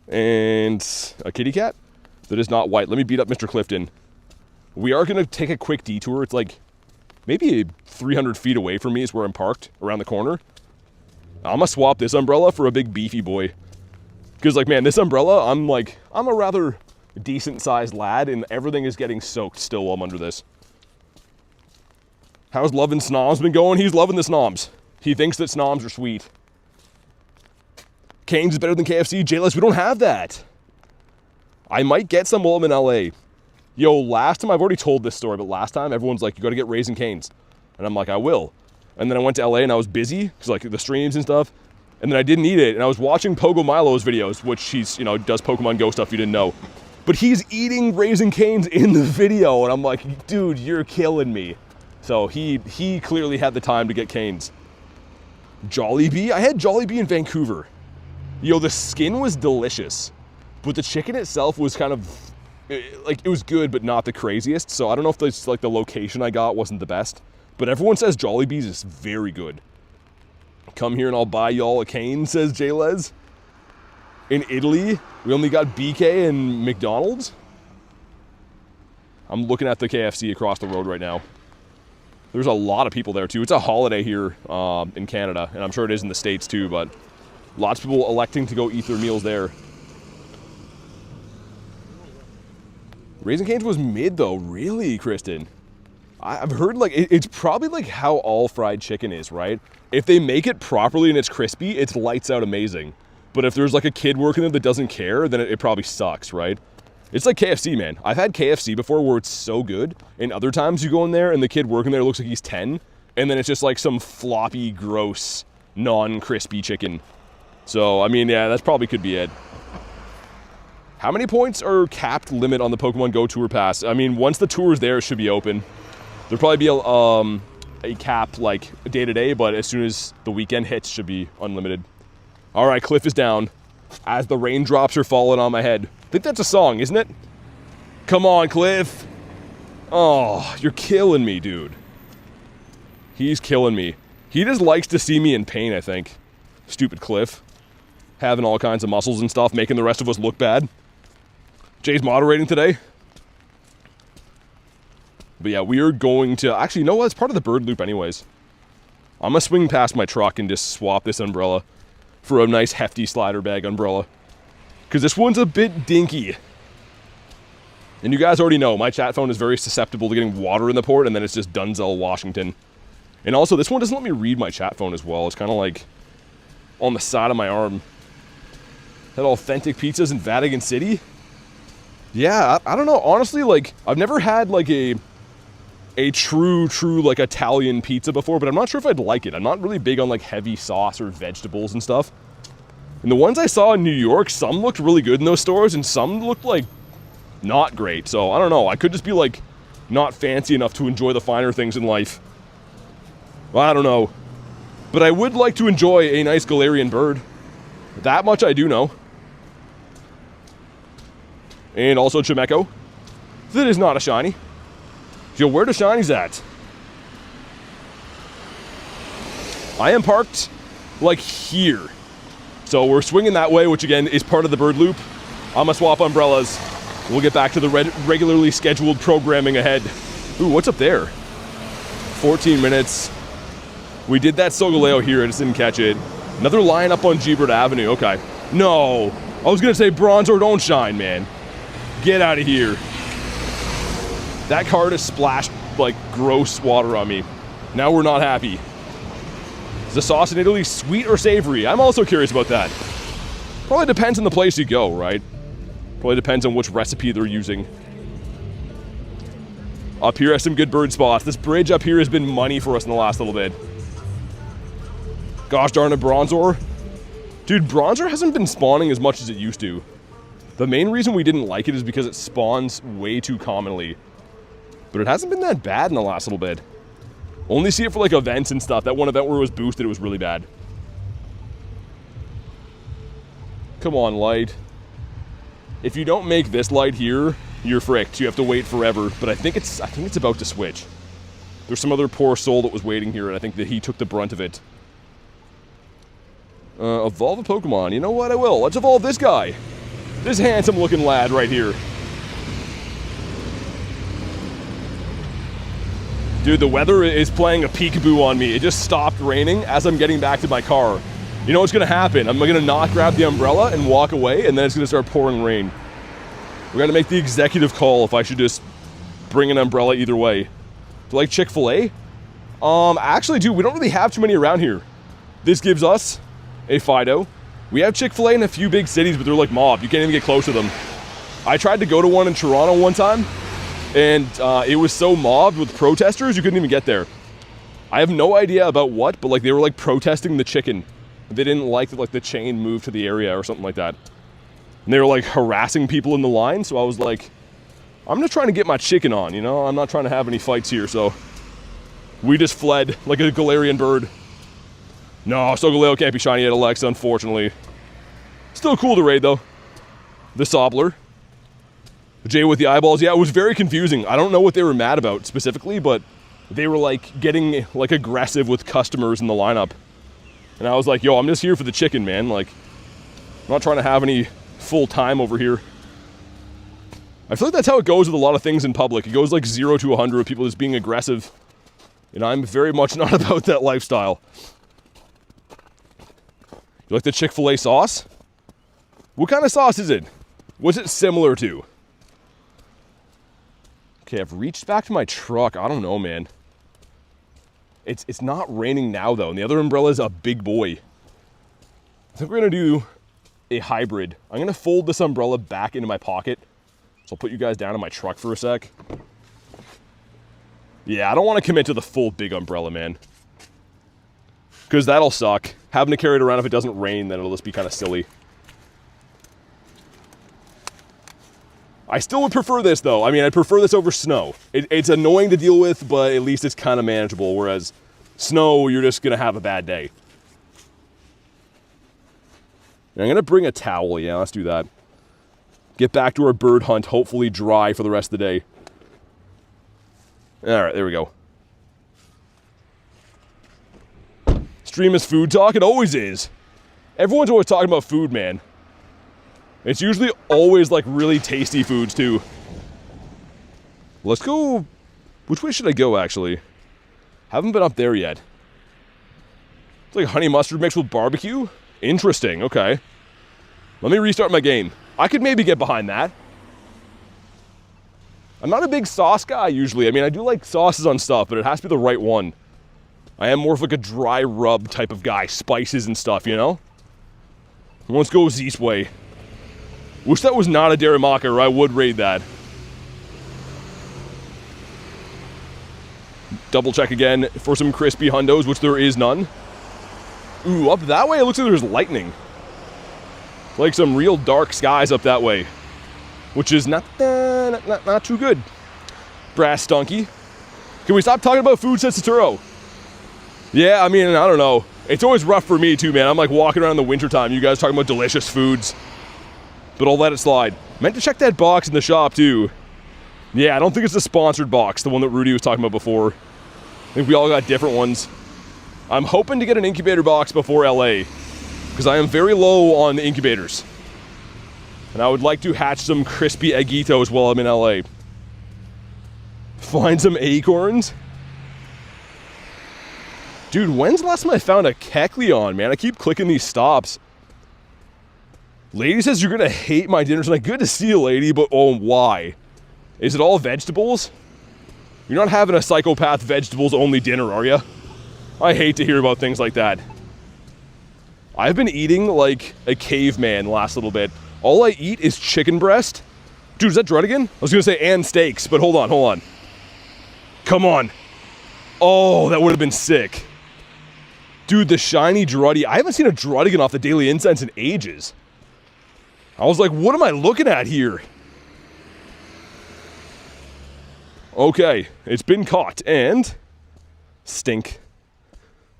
And a kitty cat that is not white. Let me beat up Mr. Clifton. We are going to take a quick detour. It's like maybe 300 feet away from me is where I'm parked, around the corner. I'm going to swap this umbrella for a big beefy boy. Because, like, man, this umbrella, I'm a rather decent-sized lad, and everything is getting soaked still while I'm under this. How's Lovin' Snoms been going? He's loving the Snoms. He thinks that Snoms are sweet. Cane's is better than KFC. J-Less, we don't have that. I might get some while I'm in LA. Yo, last time, I've already told this story, but last time, everyone's like, you gotta get Raising Cane's. And I'm like, I will. And then I went to LA and I was busy, because like the streams and stuff. And then I didn't eat it, and I was watching Pogo Milo's videos, which he's, you know, does Pokemon Go stuff you didn't know. But he's eating Raising Cane's in the video, and I'm like, dude, you're killing me. So he clearly had the time to get Cane's. Jollibee? I had Jollibee in Vancouver. Yo, the skin was delicious, but the chicken itself was kind of, like, it was good, but not the craziest. So I don't know if it's like the location I got wasn't the best, but everyone says Jollibee's is very good. Come here and I'll buy y'all a cane, says J-Les. In Italy, we only got BK and McDonald's. I'm looking at the KFC across the road right now. There's a lot of people there too. It's a holiday here in Canada, and I'm sure it is in the States too, but lots of people electing to go eat their meals there. Raising Cane's was mid though, really, Kristen? I've heard like it's probably like how all fried chicken is, right? If they make it properly and it's crispy, it's lights out amazing. But if there's like a kid working there that doesn't care, then it probably sucks, right? It's like KFC, man. I've had KFC before where it's so good, and other times you go in there and the kid working there looks like he's 10, and then it's just like some floppy, gross, non-crispy chicken. So, I mean, yeah, that probably could be it. How many points are capped limit on the Pokemon Go Tour Pass? I mean, once the tour is there, it should be open. There'll probably be a cap, like, day-to-day, but as soon as the weekend hits, should be unlimited. All right, Cliff is down as the raindrops are falling on my head. I think that's a song, isn't it? Come on, Cliff. Oh, you're killing me, dude. He's killing me. He just likes to see me in pain, I think. Stupid Cliff. Having all kinds of muscles and stuff, making the rest of us look bad. Jay's moderating today. But yeah, we are going to... Actually, you know what? It's part of the bird loop anyways. I'm going to swing past my truck and just swap this umbrella for a nice hefty slider bag umbrella. Because this one's a bit dinky. And you guys already know, my chat phone is very susceptible to getting water in the port, and then it's just Dunzell, Washington. And also, this one doesn't let me read my chat phone as well. It's kind of like on the side of my arm. Had authentic pizzas in Vatican City? Yeah, I don't know. Honestly, like, I've never had, like, a true, like, Italian pizza before, but I'm not sure if I'd like it. I'm not really big on, like, heavy sauce or vegetables and stuff. And the ones I saw in New York, some looked really good in those stores, and some looked, like, not great. So, I don't know. I could just be, like, not fancy enough to enjoy the finer things in life. Well, I don't know. But I would like to enjoy a nice Galarian Bird. That much I do know. And also Chimecho. That is not a shiny. Yo, where the shinies at? I am parked, like, here. So we're swinging that way, which again is part of the bird loop. I'm gonna swap umbrellas. We'll get back to the regularly scheduled programming ahead. Ooh, what's up there? 14 minutes. We did that Solgaleo here, I just didn't catch it. Another line up on Gebert Avenue, okay. No, I was gonna say Bronzor don't shine, man. Get out of here. That car just splashed, like, gross water on me. Now we're not happy. Is the sauce in Italy sweet or savory? I'm also curious about that. Probably depends on the place you go, right? Probably depends on which recipe they're using. Up here has some good bird spots. This bridge up here has been money for us in the last little bit. Gosh darn it, Bronzor. Dude, Bronzor hasn't been spawning as much as it used to. The main reason we didn't like it is because it spawns way too commonly. But it hasn't been that bad in the last little bit. Only see it for, like, events and stuff. That one event where it was boosted, it was really bad. Come on, light. If you don't make this light here, you're fricked. You have to wait forever. But I think it's about to switch. There's some other poor soul that was waiting here, and I think that he took the brunt of it. Evolve a Pokemon. You know what? I will. Let's evolve this guy. This handsome looking lad right here. Dude, the weather is playing a peekaboo on me. It just stopped raining as I'm getting back to my car. You know what's gonna happen? I'm gonna not grab the umbrella and walk away, and then it's gonna start pouring rain. We're gonna make the executive call if I should just bring an umbrella either way. Do you like Chick-fil-A? Actually, dude, we don't really have too many around here. This gives us a Fido. We have Chick-fil-A in a few big cities, but they're like mobbed. You can't even get close to them. I tried to go to one in Toronto one time, and it was so mobbed with protesters, you couldn't even get there. I have no idea about what, but like they were like protesting the chicken. They didn't like that like the chain moved to the area or something like that. And they were like harassing people in the line, so I was like, I'm just trying to get my chicken on, you know? I'm not trying to have any fights here, so we just fled like a Galarian Bird. No, Solgaleo can't be shiny at Alexa, unfortunately. Still cool to raid, though. The Sobler. Jay with the eyeballs. Yeah, it was very confusing. I don't know what they were mad about specifically, but they were like getting like aggressive with customers in the lineup. And I was like, yo, I'm just here for the chicken, man. Like, I'm not trying to have any full time over here. I feel like that's how it goes with a lot of things in public. It goes like 0 to 100 with people just being aggressive. And I'm very much not about that lifestyle. You like the Chick-fil-A sauce? What kind of sauce is it? What's it similar to? Okay, I've reached back to my truck. I don't know, man. It's not raining now, though, and the other umbrella is a big boy. I think we're going to do a hybrid. I'm going to fold this umbrella back into my pocket. So I'll put you guys down in my truck for a sec. Yeah, I don't want to commit to the full big umbrella, man. Because that'll suck. Having to carry it around if it doesn't rain, then it'll just be kind of silly. I still would prefer this, though. I mean, I'd prefer this over snow. It's annoying to deal with, but at least it's kind of manageable. Whereas snow, you're just going to have a bad day. And I'm going to bring a towel. Yeah, let's do that. Get back to our bird hunt, hopefully dry for the rest of the day. All right, there we go. Stream is food talk. It always is. Everyone's always talking about food, man. It's usually always like really tasty foods too. Let's go. Which way should I go, actually? Haven't been up there yet. It's like honey mustard mixed with barbecue. Interesting. Okay. Let me restart my game. I could maybe get behind that. I'm not a big sauce guy usually. I mean, I do like sauces on stuff, but it has to be the right one. I am more of like a dry rub type of guy. Spices and stuff, you know? Let's go Zeus way. Wish that was not a Darumaka, or I would raid that. Double check again for some crispy hundos, which there is none. Ooh, up that way it looks like there's lightning. Like some real dark skies up that way. Which is not too good. Brass Stunky. Can we stop talking about food, says Saturo? Yeah, I mean, I don't know. It's always rough for me too, man. I'm like walking around in the wintertime. You guys talking about delicious foods. But I'll let it slide. Meant to check that box in the shop too. Yeah, I don't think it's the sponsored box, the one that Rudy was talking about before. I think we all got different ones. I'm hoping to get an incubator box before LA, because I am very low on the incubators. And I would like to hatch some crispy eggitos while I'm in LA. Find some acorns? Dude, when's the last time I found a Kecleon, man? I keep clicking these stops. Lady says you're gonna hate my dinner tonight. Good to see you, lady, but oh, why? Is it all vegetables? You're not having a psychopath vegetables-only dinner, are you? I hate to hear about things like that. I've been eating like a caveman the last little bit. All I eat is chicken breast. Dude, is that Drudigan? I was gonna say and steaks, but hold on. Come on. Oh, that would have been sick. Dude, the shiny Druddy. I haven't seen a Drudigan off the Daily Incense in ages. I was like, what am I looking at here? Okay, it's been caught, and stink.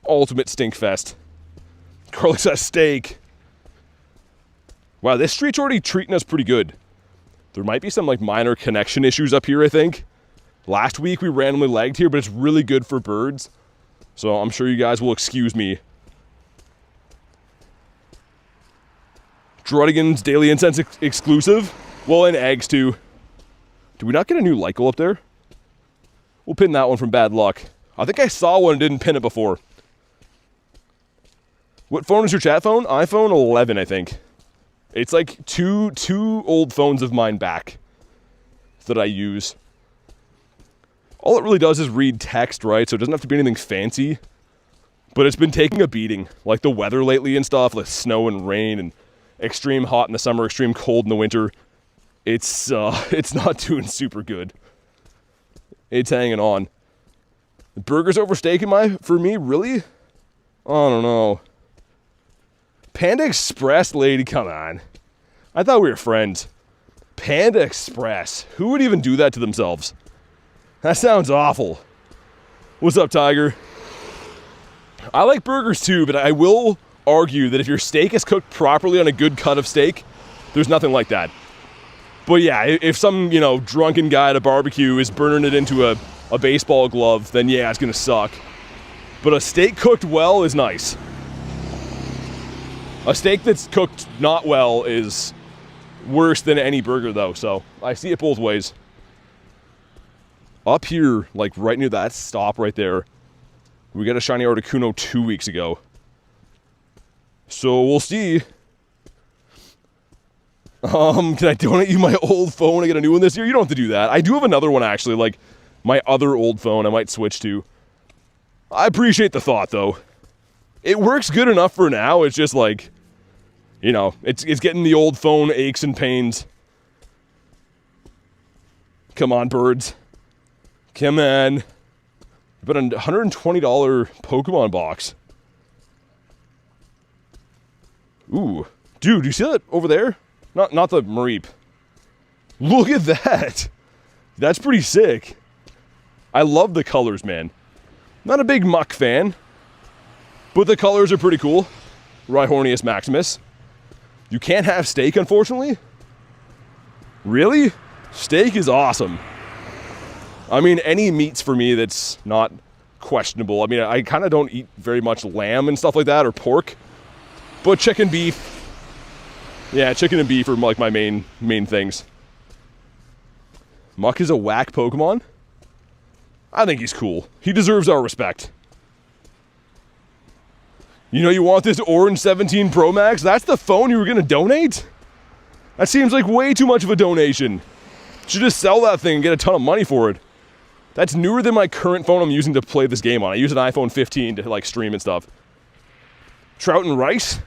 Ultimate stink fest. Carly says steak. Wow, this street's already treating us pretty good. There might be some like minor connection issues up here, I think. Last week we randomly lagged here, but it's really good for birds. So I'm sure you guys will excuse me. Druddigan's Daily Incense exclusive. Well, and eggs too. Did we not get a new Lycal up there? We'll pin that one from bad luck. I think I saw one and didn't pin it before. What phone is your chat phone? iPhone 11, I think. It's like two old phones of mine back that I use. All it really does is read text, right? So it doesn't have to be anything fancy. But it's been taking a beating. Like the weather lately and stuff, like snow and rain and extreme hot in the summer, extreme cold in the winter. It's not doing super good. It's hanging on. Burgers over steak for me, really? I don't know. Panda Express, lady, come on. I thought we were friends. Panda Express. Who would even do that to themselves? That sounds awful. What's up, Tiger? I like burgers too, but I will argue that if your steak is cooked properly on a good cut of steak, there's nothing like that. But yeah, if some, drunken guy at a barbecue is burning it into a baseball glove, then yeah, it's gonna suck. But a steak cooked well is nice. A steak that's cooked not well is worse than any burger though, so I see it both ways. Up here, like right near that stop right there, we got a shiny Articuno 2 weeks ago. So we'll see. Can I donate you my old phone and get a new one this year? You don't have to do that. I do have another one actually, like my other old phone I might switch to. I appreciate the thought though. It works good enough for now. It's just like, it's getting the old phone aches and pains. Come on, birds. Come on. But a $120 Pokemon box. Ooh. Dude, do you see that over there? Not the Mareep. Look at that. That's pretty sick. I love the colors, man. Not a big Muck fan, but the colors are pretty cool. Rhyhornius Maximus. You can't have steak, unfortunately. Really? Steak is awesome. I mean, any meats for me that's not questionable. I mean, I kind of don't eat very much lamb and stuff like that, or pork. But chicken, beef. Yeah, chicken and beef are like my main things. Muck is a whack Pokemon. I think he's cool. He deserves our respect. You want this Orange 17 Pro Max? That's the phone you were going to donate? That seems like way too much of a donation. You should just sell that thing and get a ton of money for it. That's newer than my current phone I'm using to play this game on. I use an iPhone 15 to stream and stuff. Trout and rice?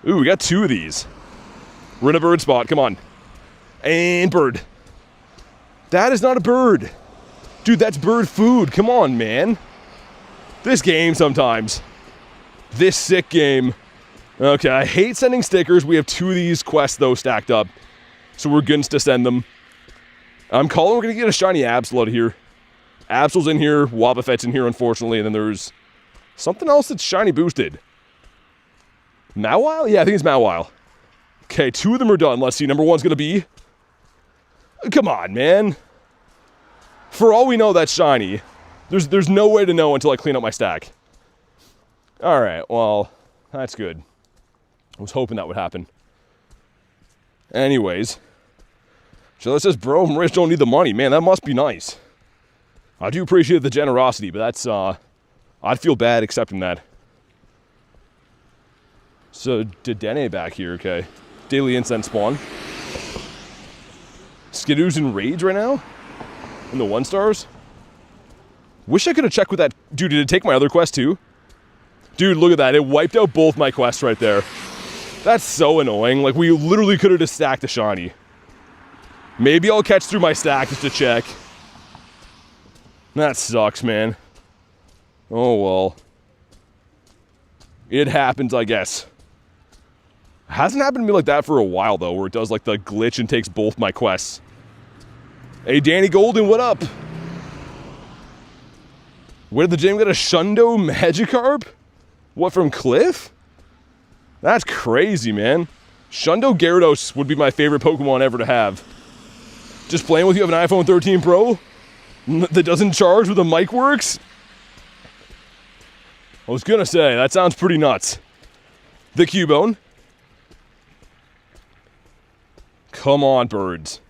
Ooh, we got 2 of these. We're in a bird spot, come on. And bird. That is not a bird. Dude, that's bird food, come on, man. This game sometimes. This sick game. Okay, I hate sending stickers. We have 2 of these quests, though, stacked up. So we're good to send them. I'm calling we're going to get a shiny Absol out of here. Absol's in here, Wobbuffet's in here, unfortunately, and then there's something else that's shiny boosted. Mawile? Yeah, I think it's Mawile. Okay, 2 of them are done. Let's see, number 1's going to be... Come on, man. For all we know, that's shiny. There's no way to know until I clean up my stack. Alright, well, that's good. I was hoping that would happen. Anyways. So that says, bro, I'm rich, don't need the money. Man, that must be nice. I do appreciate the generosity, but that's, I'd feel bad accepting that. So, Dedenne back here, okay. Daily Incense spawn. Skidoo's in Rage right now? In the 1-stars? Wish I could have checked with that. Dude, did it take my other quest too? Dude, look at that. It wiped out both my quests right there. That's so annoying. Like, we literally could have just stacked a shiny. Maybe I'll catch through my stack just to check. That sucks, man. Oh, well. It happens, I guess. Hasn't happened to me like that for a while, though, where it does, like, the glitch and takes both my quests. Hey, Danny Golden, what up? Where did the gym get a Shundo Magikarp? What, from Cliff? That's crazy, man. Shundo Gyarados would be my favorite Pokemon ever to have. Just playing with you have an iPhone 13 Pro that doesn't charge with a mic works? I was gonna say, that sounds pretty nuts. The Cubone. Come on, birds.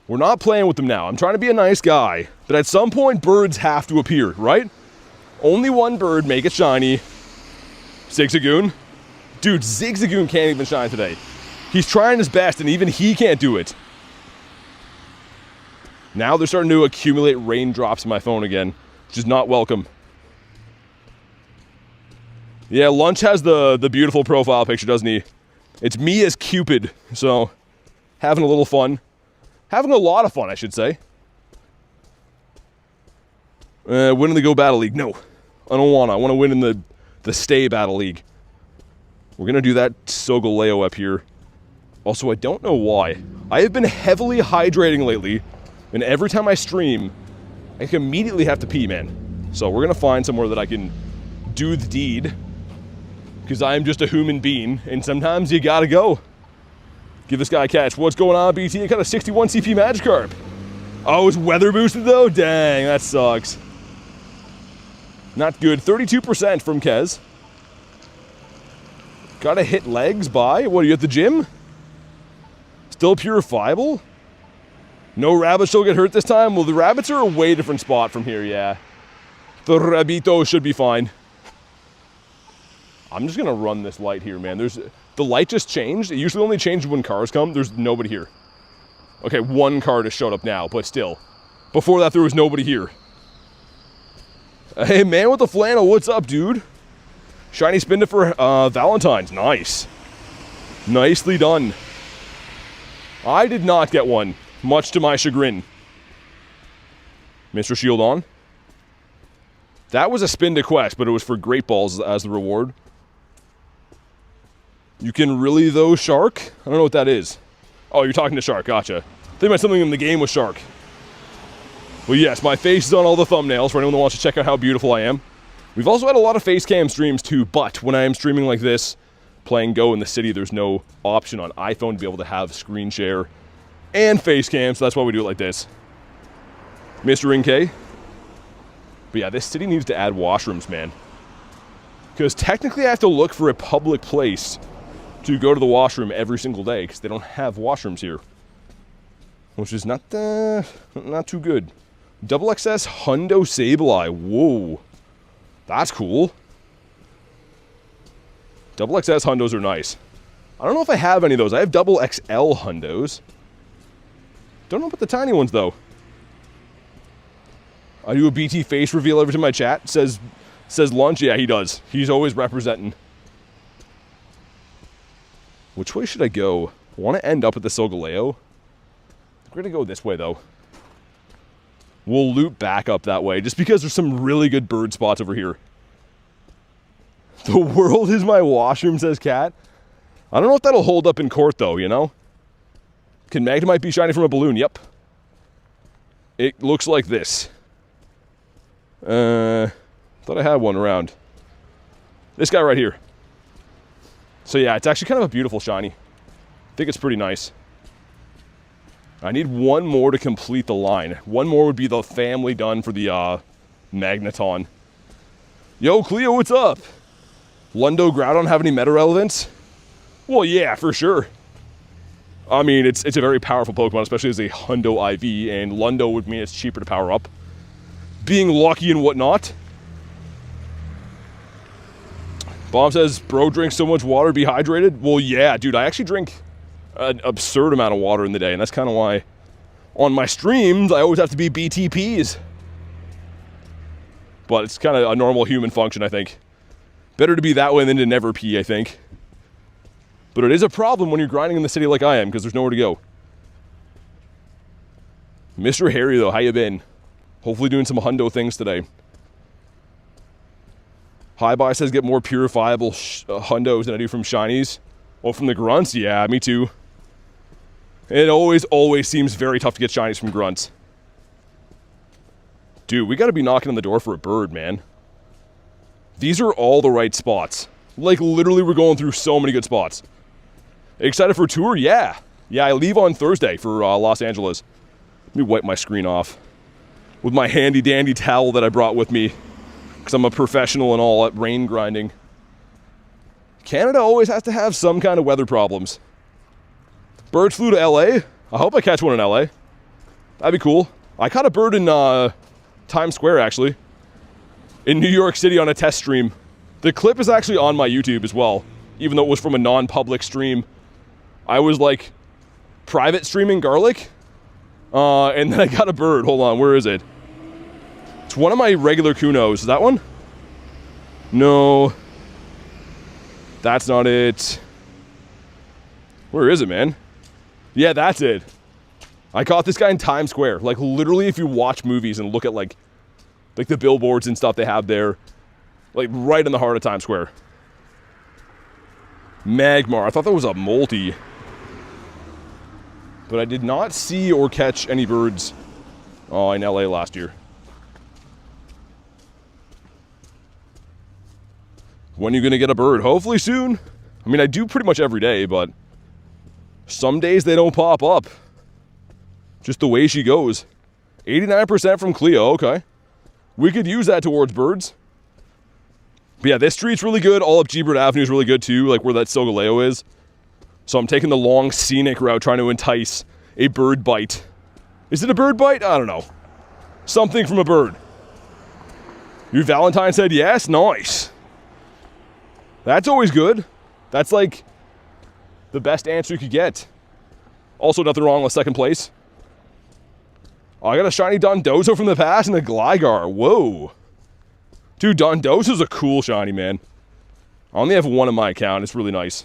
We're not playing with them now. I'm trying to be a nice guy. But at some point, birds have to appear, right? Only one bird, make it shiny. Zigzagoon. Dude, Zigzagoon can't even shine today. He's trying his best, and even he can't do it. Now they're starting to accumulate raindrops in my phone again, which is not welcome. Yeah, Lunch has the beautiful profile picture, doesn't he? It's me as Cupid, so having a little fun. Having a lot of fun, I should say. Winning the Go Battle League. No, I don't want to. I want to win in the Stay Battle League. We're going to do that Solgaleo up here. Also, I don't know why. I have been heavily hydrating lately, and every time I stream, I immediately have to pee, man. So we're going to find somewhere that I can do the deed, because I am just a human being, and sometimes you gotta go. Give this guy a catch. What's going on, BT? I got a 61 CP Magikarp. Oh, it's weather boosted though? Dang, that sucks. Not good. 32% from Kez. Gotta hit legs by. What, are you at the gym? Still purifiable? No rabbits will get hurt this time? Well, the rabbits are a way different spot from here, yeah. The rabbito should be fine. I'm just gonna run this light here, man. The light just changed. It usually only changes when cars come. There's nobody here. Okay, one car just showed up now, but still. Before that, there was nobody here. Hey, man with the flannel, what's up, dude? Shiny Spinda for Valentine's. Nice. Nicely done. I did not get one, much to my chagrin. Mr. Shield on. That was a Spinda quest, but it was for Great Balls as the reward. You can really, though, Shark? I don't know what that is. Oh, you're talking to Shark. Gotcha. I think about something in the game with Shark. Well, yes, my face is on all the thumbnails for anyone that wants to check out how beautiful I am. We've also had a lot of face cam streams, too, but when I am streaming like this, playing Go in the city, there's no option on iPhone to be able to have screen share and face cam, so that's why we do it like this. Mr. Inkay. But yeah, this city needs to add washrooms, man. Because technically I have to look for a public place to go to the washroom every single day, because they don't have washrooms here. Which is not too good. Double XS Hundo Sableye. Whoa. That's cool. Double XS Hundos are nice. I don't know if I have any of those. I have double XL Hundos. Don't know about the tiny ones, though. I do a BT face reveal every time I chat. Says Lunch. Yeah, he does. He's always representing. Which way should I go? I want to end up at the Solgaleo. We're going to go this way, though. We'll loop back up that way, just because there's some really good bird spots over here. The world is my washroom, says Cat. I don't know if that'll hold up in court, though, you know? Can Magnemite be shiny from a balloon? Yep. It looks like this. Thought I had one around. This guy right here. So yeah, it's actually kind of a beautiful shiny. I think it's pretty nice. I need one more to complete the line. One more would be the family done for the Magneton. Yo, Cleo, what's up? Lundo Groudon have any meta relevance? Well, yeah, for sure. I mean, it's a very powerful Pokemon, especially as a Hundo IV, and Lundo would mean it's cheaper to power up. Being lucky and whatnot. Bomb says, bro drinks so much water, be hydrated. Well, yeah, dude, I actually drink an absurd amount of water in the day, and that's kind of why on my streams I always have to be BTPs. But it's kind of a normal human function, I think. Better to be that way than to never pee, I think. But it is a problem when you're grinding in the city like I am, because there's nowhere to go. Mr. Harry, though, how you been? Hopefully doing some hundo things today. Hi Bye says get more purifiable hundos than I do from shinies. Oh, from the grunts? Yeah, me too. It always seems very tough to get shinies from grunts. Dude, we gotta be knocking on the door for a bird, man. These are all the right spots. Like, literally, we're going through so many good spots. Excited for a tour? Yeah. Yeah, I leave on Thursday for Los Angeles. Let me wipe my screen off with my handy-dandy towel that I brought with me, because I'm a professional and all at rain grinding. Canada always has to have some kind of weather problems. Birds flew to LA. I hope I catch one in LA. That'd be cool. I caught a bird in Times Square, actually. In New York City on a test stream. The clip is actually on my YouTube as well, even though it was from a non-public stream. I was like private streaming garlic, and then I got a bird. Hold on, where is it? It's one of my regular Kunos. Is that one? No. That's not it. Where is it, man? Yeah, that's it. I caught this guy in Times Square. Like, literally, if you watch movies and look at, like the billboards and stuff they have there, like, right in the heart of Times Square. Magmar. I thought that was a multi. But I did not see or catch any birds in LA last year. When are you going to get a bird? Hopefully soon. I mean, I do pretty much every day, but some days they don't pop up. Just the way she goes. 89% from Cleo, okay. We could use that towards birds. But yeah, this street's really good. All up G-Bird Avenue is really good too, like where that Solgaleo is. So I'm taking the long scenic route, trying to entice a bird bite. Is it a bird bite? I don't know. Something from a bird. Your Valentine said yes? Nice. That's always good. That's like the best answer you could get. Also, nothing wrong with second place. Oh, I got a shiny Dondozo from the past and a Gligar. Whoa. Dude, Dondozo's a cool shiny, man. I only have one in my account. It's really nice.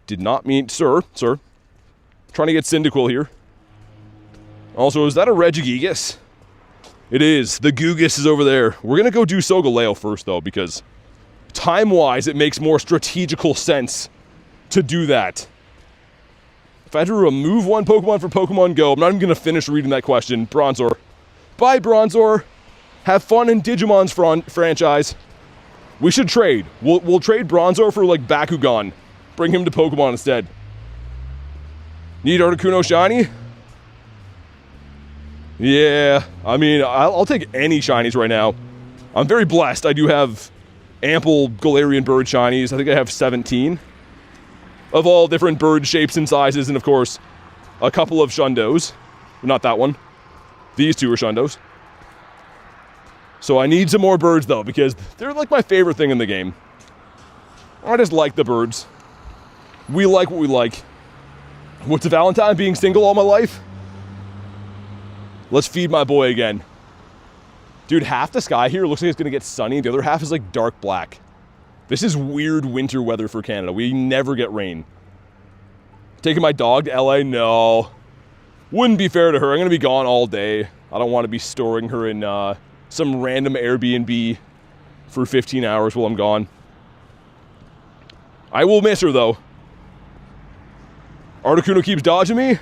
Did not mean... Sir. Trying to get Cyndaquil here. Also, is that a Regigigas? It is. The Gugus is over there. We're going to go do Solgaleo first, though, because time-wise, it makes more strategical sense to do that. If I had to remove one Pokemon for Pokemon GO, I'm not even going to finish reading that question. Bronzor. Bye, Bronzor. Have fun in Digimon's franchise. We should trade. We'll trade Bronzor for, like, Bakugan. Bring him to Pokemon instead. Need Articuno shiny? Yeah, I mean, I'll take any shinies right now. I'm very blessed. I do have ample Galarian Bird shinies. I think I have 17. Of all different bird shapes and sizes, and of course, a couple of Shundos. Not that one. These two are Shundos. So I need some more birds, though, because they're like my favorite thing in the game. I just like the birds. We like what we like. What's a Valentine being single all my life? Let's feed my boy again. Dude, half the sky here looks like it's going to get sunny. The other half is like dark black. This is weird winter weather for Canada. We never get rain. Taking my dog to LA? No. Wouldn't be fair to her. I'm going to be gone all day. I don't want to be storing her in some random Airbnb for 15 hours while I'm gone. I will miss her, though. Articuno keeps dodging me.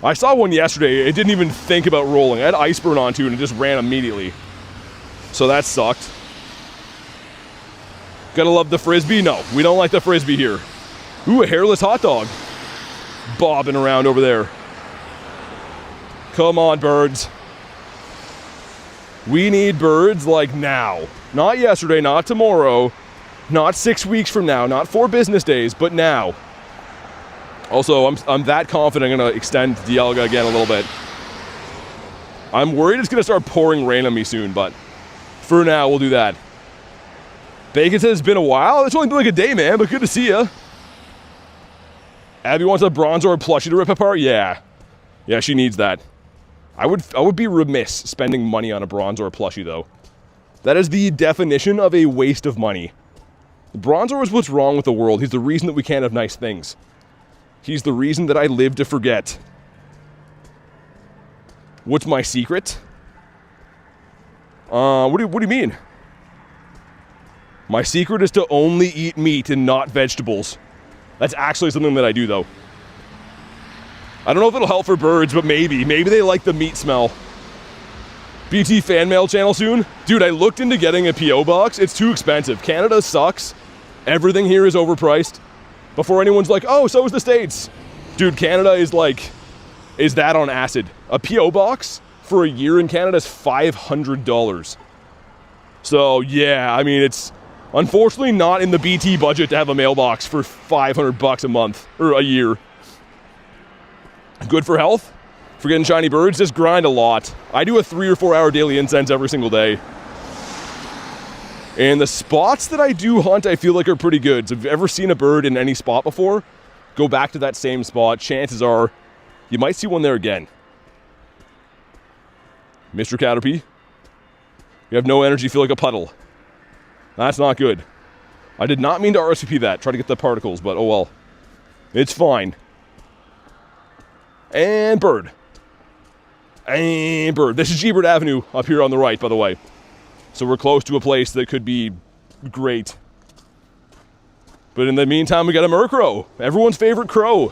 I saw one yesterday. It didn't even think about rolling. I had Ice Burn onto it and it just ran immediately. So that sucked. Gotta love the Frisbee? No, we don't like the Frisbee here. Ooh, a hairless hot dog. Bobbing around over there. Come on, birds. We need birds like now. Not yesterday, not tomorrow, not 6 weeks from now, not 4 business days, but now. Also, I'm that confident I'm going to extend Dialga again a little bit. I'm worried it's going to start pouring rain on me soon, but for now, we'll do that. Bacon says it's been a while. It's only been like a day, man, but good to see ya. Abby wants a Bronzor plushie to rip apart? Yeah. Yeah, she needs that. I would be remiss spending money on a Bronzor plushie, though. That is the definition of a waste of money. Bronzor is what's wrong with the world. He's the reason that we can't have nice things. He's the reason that I live to forget. What's my secret? What do you mean? My secret is to only eat meat and not vegetables. That's actually something that I do, though. I don't know if it'll help for birds, but maybe. Maybe they like the meat smell. BT fan mail channel soon? Dude, I looked into getting a P.O. box. It's too expensive. Canada sucks. Everything here is overpriced. Before anyone's like, oh, so is the States. Dude, Canada is that on acid? A P.O. box for a year in Canada is $500. So, yeah, I mean, it's unfortunately not in the BT budget to have a mailbox for $500 a month, or a year. Good for health, for getting shiny birds. Just grind a lot. I do a 3 or 4 hour daily incense every single day. And the spots that I do hunt, I feel like are pretty good. So if you've ever seen a bird in any spot before, go back to that same spot. Chances are you might see one there again. Mr. Caterpie, you have no energy, feel like a puddle. That's not good. I did not mean to RSVP that. Try to get the particles, but oh well. It's fine. And bird. And bird. This is Gebert Avenue up here on the right, by the way. So we're close to a place that could be great. But in the meantime, we got a Murkrow. Everyone's favorite crow.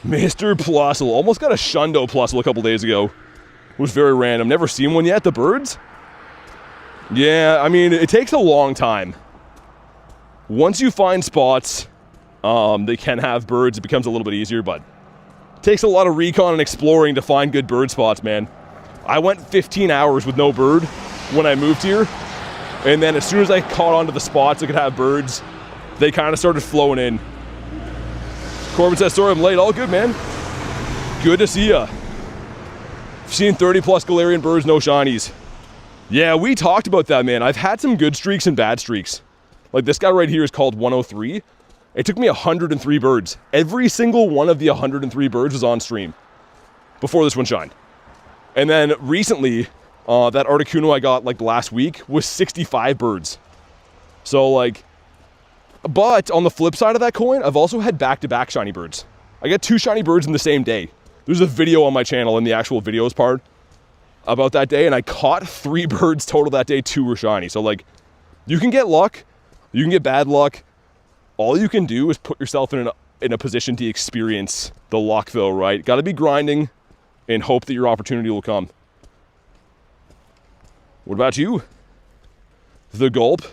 Mr. Plusle. Almost got a Shundo Plusle a couple days ago. It was very random. Never seen one yet. The birds? Yeah, I mean, it takes a long time. Once you find spots, they can have birds. It becomes a little bit easier, but it takes a lot of recon and exploring to find good bird spots, man. I went 15 hours with no bird when I moved here, and then as soon as I caught onto the spots that could have birds, they kind of started flowing in. Corbin says, sorry I'm late. All good, man. Good to see ya. I've seen 30 plus Galarian Birds, no shinies. Yeah, we talked about that, man. I've had some good streaks and bad streaks. Like this guy right here is called 103. It took me 103 birds. Every single one of the 103 birds was on stream before this one shined. And then recently, that Articuno I got like last week was 65 birds. So like, but on the flip side of that coin, I've also had back-to-back shiny birds. I got 2 shiny birds in the same day. There's a video on my channel in the actual videos part about that day, and I caught 3 birds total that day, 2 were shiny. So like, you can get luck, you can get bad luck. All you can do is put yourself in a position to experience the luck though, right? Gotta be grinding and hope that your opportunity will come. What about you? The Gulp. How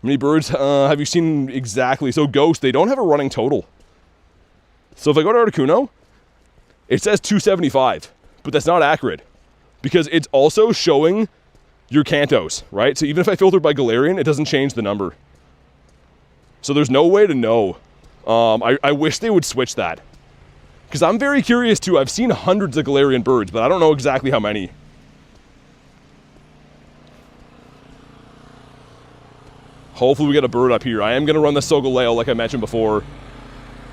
many birds have you seen exactly? So Ghost, they don't have a running total. So if I go to Articuno, it says 275, but that's not accurate because it's also showing your Kantos, right? So even if I filter by Galarian, it doesn't change the number. So there's no way to know. I wish they would switch that. Because I'm very curious too. I've seen hundreds of Galarian Birds, but I don't know exactly how many. Hopefully we get a bird up here. I am going to run the Solgaleo like I mentioned before.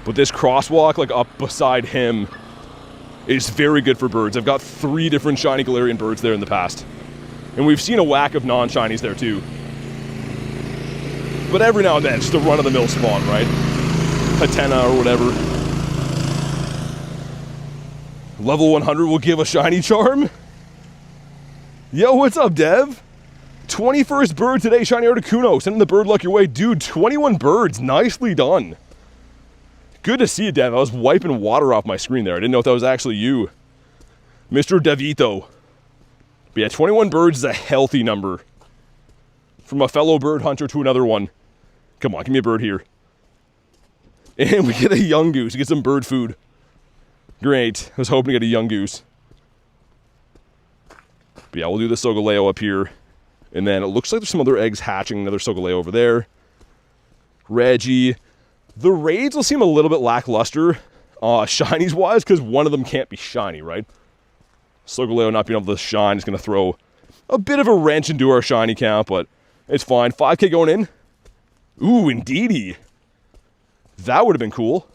But this crosswalk like up beside him is very good for birds. I've got 3 different shiny Galarian Birds there in the past. And we've seen a whack of non-shinies there too. But every now and then, just a run-of-the-mill spawn, right? Patena or whatever. Level 100 will give a shiny charm. Yo, what's up, Dev? 21st bird today, shiny Articuno. Sending the bird luck your way. Dude, 21 birds. Nicely done. Good to see you, Dev. I was wiping water off my screen there. I didn't know if that was actually you. Mr. Devito. But yeah, 21 birds is a healthy number. From a fellow bird hunter to another one. Come on, give me a bird here. And we get a young goose. We get some bird food. Great. I was hoping to get a young goose. But yeah, we'll do the Solgaleo up here. And then it looks like there's some other eggs hatching. Another Solgaleo over there. Reggie. The raids will seem a little bit lackluster, shinies-wise, because one of them can't be shiny, right? Solgaleo not being able to shine is going to throw a bit of a wrench into our shiny count, but it's fine. 5K going in. Ooh, Indeedee. That would have been cool.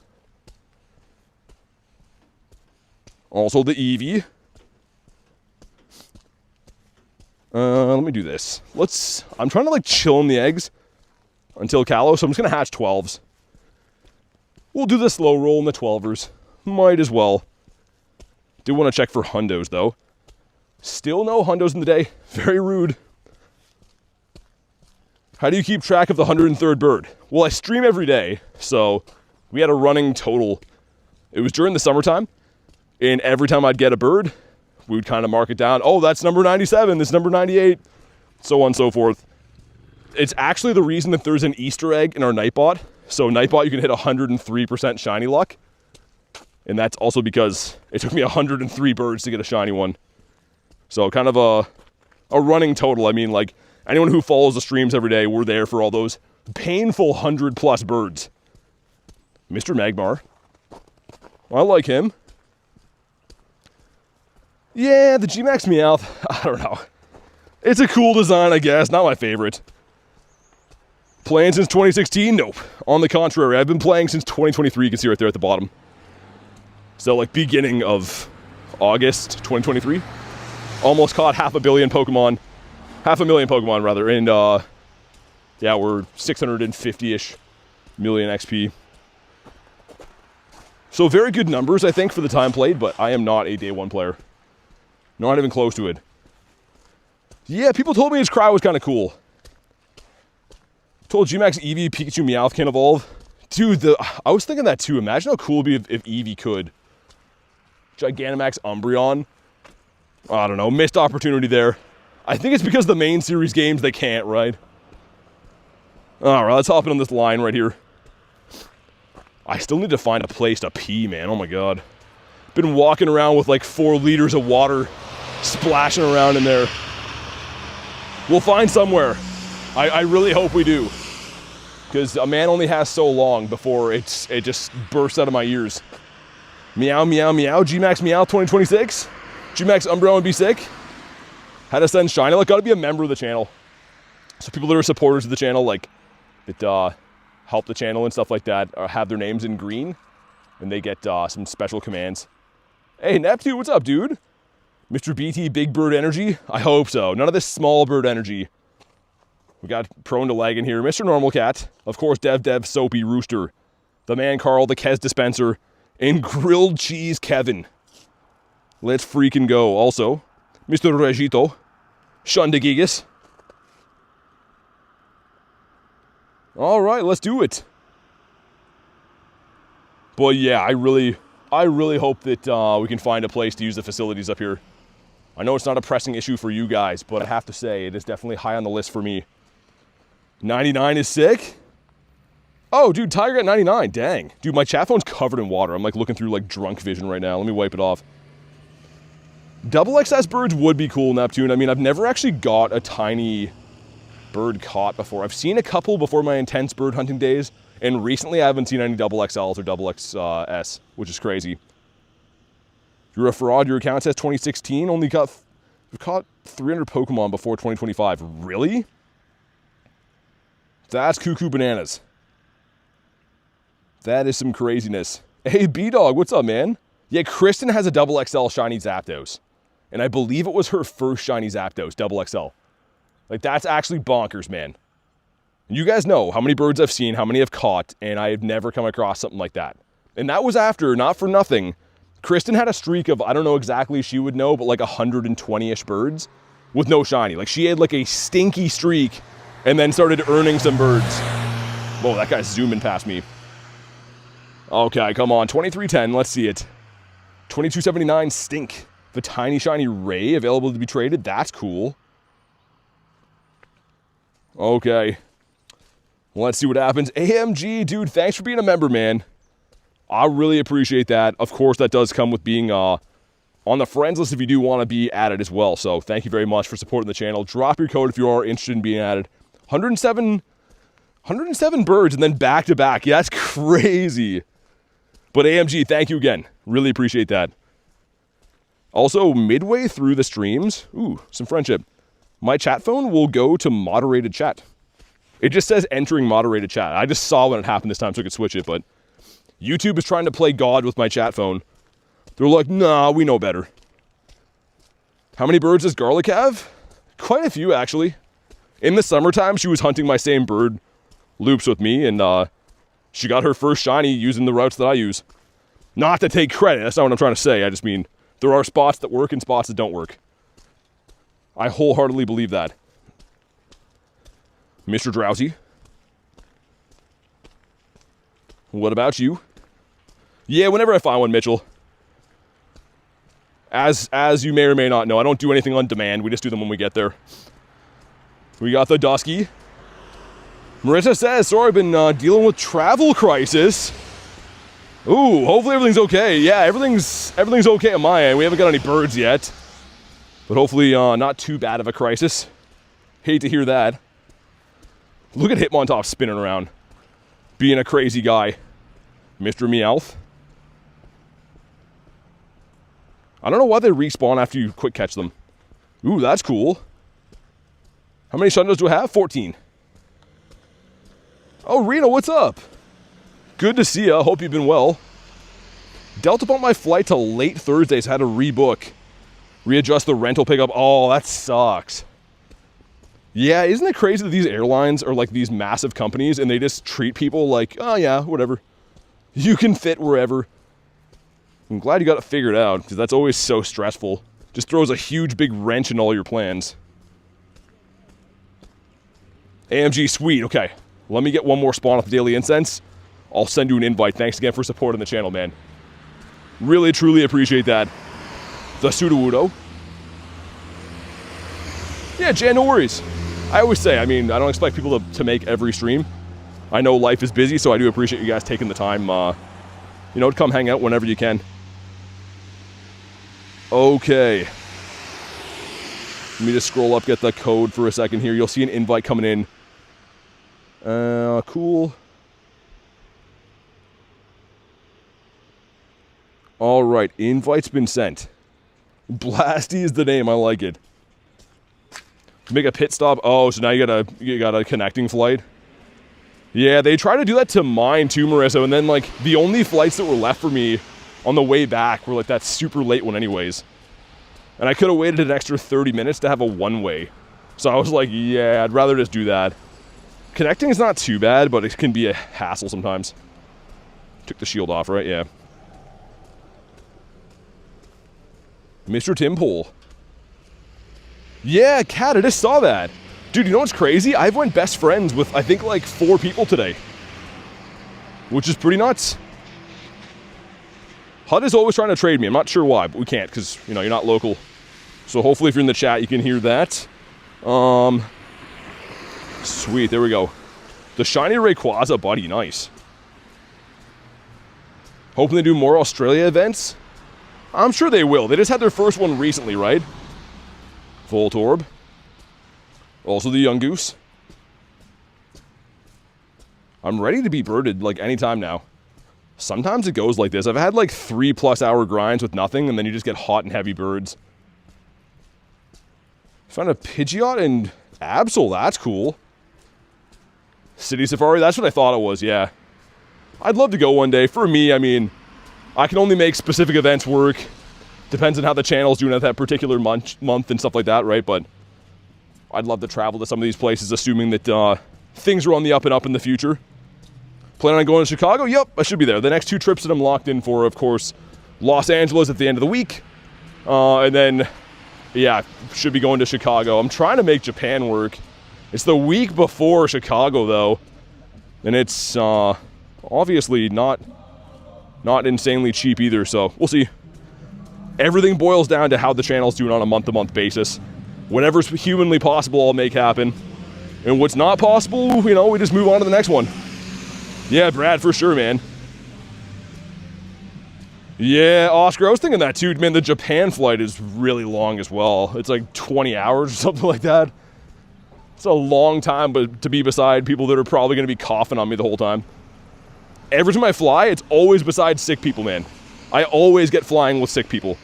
Also the Eevee. Let me do this. I'm trying to like chill in the eggs until Kalos, so I'm just going to hatch 12s. We'll do the slow roll in the 12ers. Might as well. Do want to check for hundos, though. Still no hundos in the day. Very rude. How do you keep track of the 103rd bird? Well, I stream every day, so we had a running total. It was during the summertime, and every time I'd get a bird, we would kind of mark it down. Oh, that's number 97. This is number 98. So on and so forth. It's actually the reason that there's an Easter egg in our Nightbot. So Nightbot, you can hit 103% shiny luck. And that's also because it took me 103 birds to get a shiny one. So kind of a running total. I mean, like, anyone who follows the streams every day, we're there for all those painful 100+ birds. Mr. Magmar. I like him. Yeah, the G-Max Meowth, I don't know. It's a cool design, I guess. Not my favorite. Playing since 2016? Nope. On the contrary, I've been playing since 2023. You can see right there at the bottom. So, like, beginning of August 2023. Almost caught half a million Pokemon, rather. And, yeah, we're 650-ish million XP. So, very good numbers, I think, for the time played, but I am not a day one player. Not even close to it. Yeah, people told me his cry was kind of cool. Told G-Max Eevee, Pikachu, Meowth can evolve. Dude, I was thinking that too. Imagine how cool it would be if Eevee could. Gigantamax Umbreon. I don't know, missed opportunity there. I think it's because the main series games, they can't, right? Alright, let's hop in on this line right here. I still need to find a place to pee, man. Oh my god. Been walking around with like 4 liters of water splashing around in there. We'll find somewhere. I really hope we do. Because a man only has so long before it just bursts out of my ears. Meow, meow, meow. G-Max Meow 2026. G-Max Umbreon would be sick. How to send Shiny. Like, gotta be a member of the channel. So people that are supporters of the channel, like, that help the channel and stuff like that, have their names in green. And they get some special commands. Hey, Neptune, what's up, dude? Mr. BT, Big Bird Energy? I hope so. None of this small bird energy. We got prone to lag in here. Mr. Normal Cat. Of course, Dev, Soapy, Rooster. The Man Carl, the Kez Dispenser, and Grilled Cheese Kevin. Let's freaking go. Also, Mr. Regito. Shundagigas. All right, let's do it. But yeah, I really hope that we can find a place to use the facilities up here. I know it's not a pressing issue for you guys, but I have to say, it is definitely high on the list for me. 99 is sick? Oh, dude, Tiger got 99. Dang. Dude, my chat phone's covered in water. I'm like looking through like drunk vision right now. Let me wipe it off. Double XS birds would be cool, Neptune. I mean, I've never actually got a tiny bird caught before. I've seen a couple before my intense bird hunting days, and recently I haven't seen any double XLs or double XS, which is crazy. You're a fraud. Your account says 2016. Only caught 300 Pokemon before 2025. Really? That's cuckoo bananas. That is some craziness. Hey, B-Dog, what's up, man? Yeah, Kristen has a double XL Shiny Zapdos. And I believe it was her first Shiny Zapdos, double XL. Like, that's actually bonkers, man. You guys know how many birds I've seen, how many I've caught, and I have never come across something like that. And that was after, not for nothing, Kristen had a streak of, I don't know exactly, she would know, but like 120-ish birds with no shiny. Like, she had like a stinky streak and then started earning some birds. Whoa, that guy's zooming past me. Okay, come on, 2310, let's see it. 2279 Stink. The tiny shiny Ray available to be traded, that's cool. Okay. Let's see what happens. AMG, dude, thanks for being a member, man. I really appreciate that. Of course, that does come with being on the friends list if you do want to be added as well. So thank you very much for supporting the channel. Drop your code if you are interested in being added. 107 birds and then back to back. Yeah, that's crazy. But AMG, thank you again. Really appreciate that. Also, midway through the streams, ooh, some friendship. My chat phone will go to moderated chat. It just says entering moderated chat. I just saw when it happened this time, so I could switch it, but YouTube is trying to play God with my chat phone. They're like, nah, we know better. How many birds does Garlic have? Quite a few, actually. In the summertime, she was hunting my same bird loops with me, and she got her first shiny using the routes that I use. Not to take credit, that's not what I'm trying to say. I just mean, there are spots that work and spots that don't work. I wholeheartedly believe that. Mr. Drowsy. What about you? Yeah, whenever I find one, Mitchell. As you may or may not know, I don't do anything on demand. We just do them when we get there. We got the Dusky. Marissa says, sorry, I've been dealing with travel crisis. Ooh, hopefully everything's okay. Yeah, everything's okay on my end. We haven't got any birds yet. But hopefully not too bad of a crisis. Hate to hear that. Look at Hitmontop spinning around. Being a crazy guy. Mr. Meowth. I don't know why they respawn after you quick catch them. Ooh, that's cool. How many Shundos do I have? 14. Oh, Reno, what's up? Good to see ya. Hope you've been well. Delta bumped my flight to late Thursday, so I had to rebook. Readjust the rental pickup. Oh, that sucks. Yeah, isn't it crazy that these airlines are like these massive companies and they just treat people like, oh yeah, whatever. You can fit wherever. I'm glad you got it figured out, because that's always so stressful. Just throws a huge big wrench in all your plans. AMG, sweet. Okay, let me get one more spawn off the Daily Incense. I'll send you an invite. Thanks again for supporting the channel, man. Really, truly appreciate that. The Sudowoodo. Yeah, Jan, no worries. I always say, I mean, I don't expect people to make every stream. I know life is busy, so I do appreciate you guys taking the time, you know, to come hang out whenever you can. Okay. Let me just scroll up, get the code for a second here. You'll see an invite coming in. Cool. All right, invite's been sent. Blasty is the name, I like it. Make a pit stop. Oh, so now you got a connecting flight. Yeah, they tried to do that to mine too, Marissa, and then like the only flights that were left for me on the way back were like that super late one anyways. And I could have waited an extra 30 minutes to have a one-way. So I was like, yeah, I'd rather just do that. Connecting is not too bad, but it can be a hassle sometimes. Took the shield off, right? Yeah. Mr. Timpole. Yeah, Cat, I just saw that. Dude, you know what's crazy? I've went best friends with, I think, like 4 people today. Which is pretty nuts. HUD is always trying to trade me. I'm not sure why, but we can't because, you know, you're not local. So hopefully if you're in the chat, you can hear that. Sweet, there we go. The Shiny Rayquaza, buddy, nice. Hoping they do more Australia events. I'm sure they will. They just had their first one recently, right? Voltorb. Also the Yungoos. I'm ready to be birded like anytime now. Sometimes it goes like this. I've had like 3+ hour grinds with nothing, and then you just get hot and heavy birds. Found a Pidgeot and Absol. That's cool. City Safari. That's what I thought it was, yeah. I'd love to go one day. For me, I mean, I can only make specific events work. Depends on how the channel's doing at that particular month and stuff like that, right? But I'd love to travel to some of these places, assuming that things are on the up and up in the future. Planning on going to Chicago? Yep, I should be there. The next 2 trips that I'm locked in for, of course, Los Angeles at the end of the week. And then, yeah, should be going to Chicago. I'm trying to make Japan work. It's the week before Chicago, though. And it's obviously not insanely cheap either, so we'll see. Everything boils down to how the channel's doing on a month-to-month basis. Whatever's humanly possible, I'll make happen. And what's not possible, you know, we just move on to the next one. Yeah, Brad, for sure, man. Yeah, Oscar, I was thinking that too. Man, the Japan flight is really long as well. It's like 20 hours or something like that. It's a long time but to be beside people that are probably going to be coughing on me the whole time. Every time I fly, it's always beside sick people, man. I always get flying with sick people.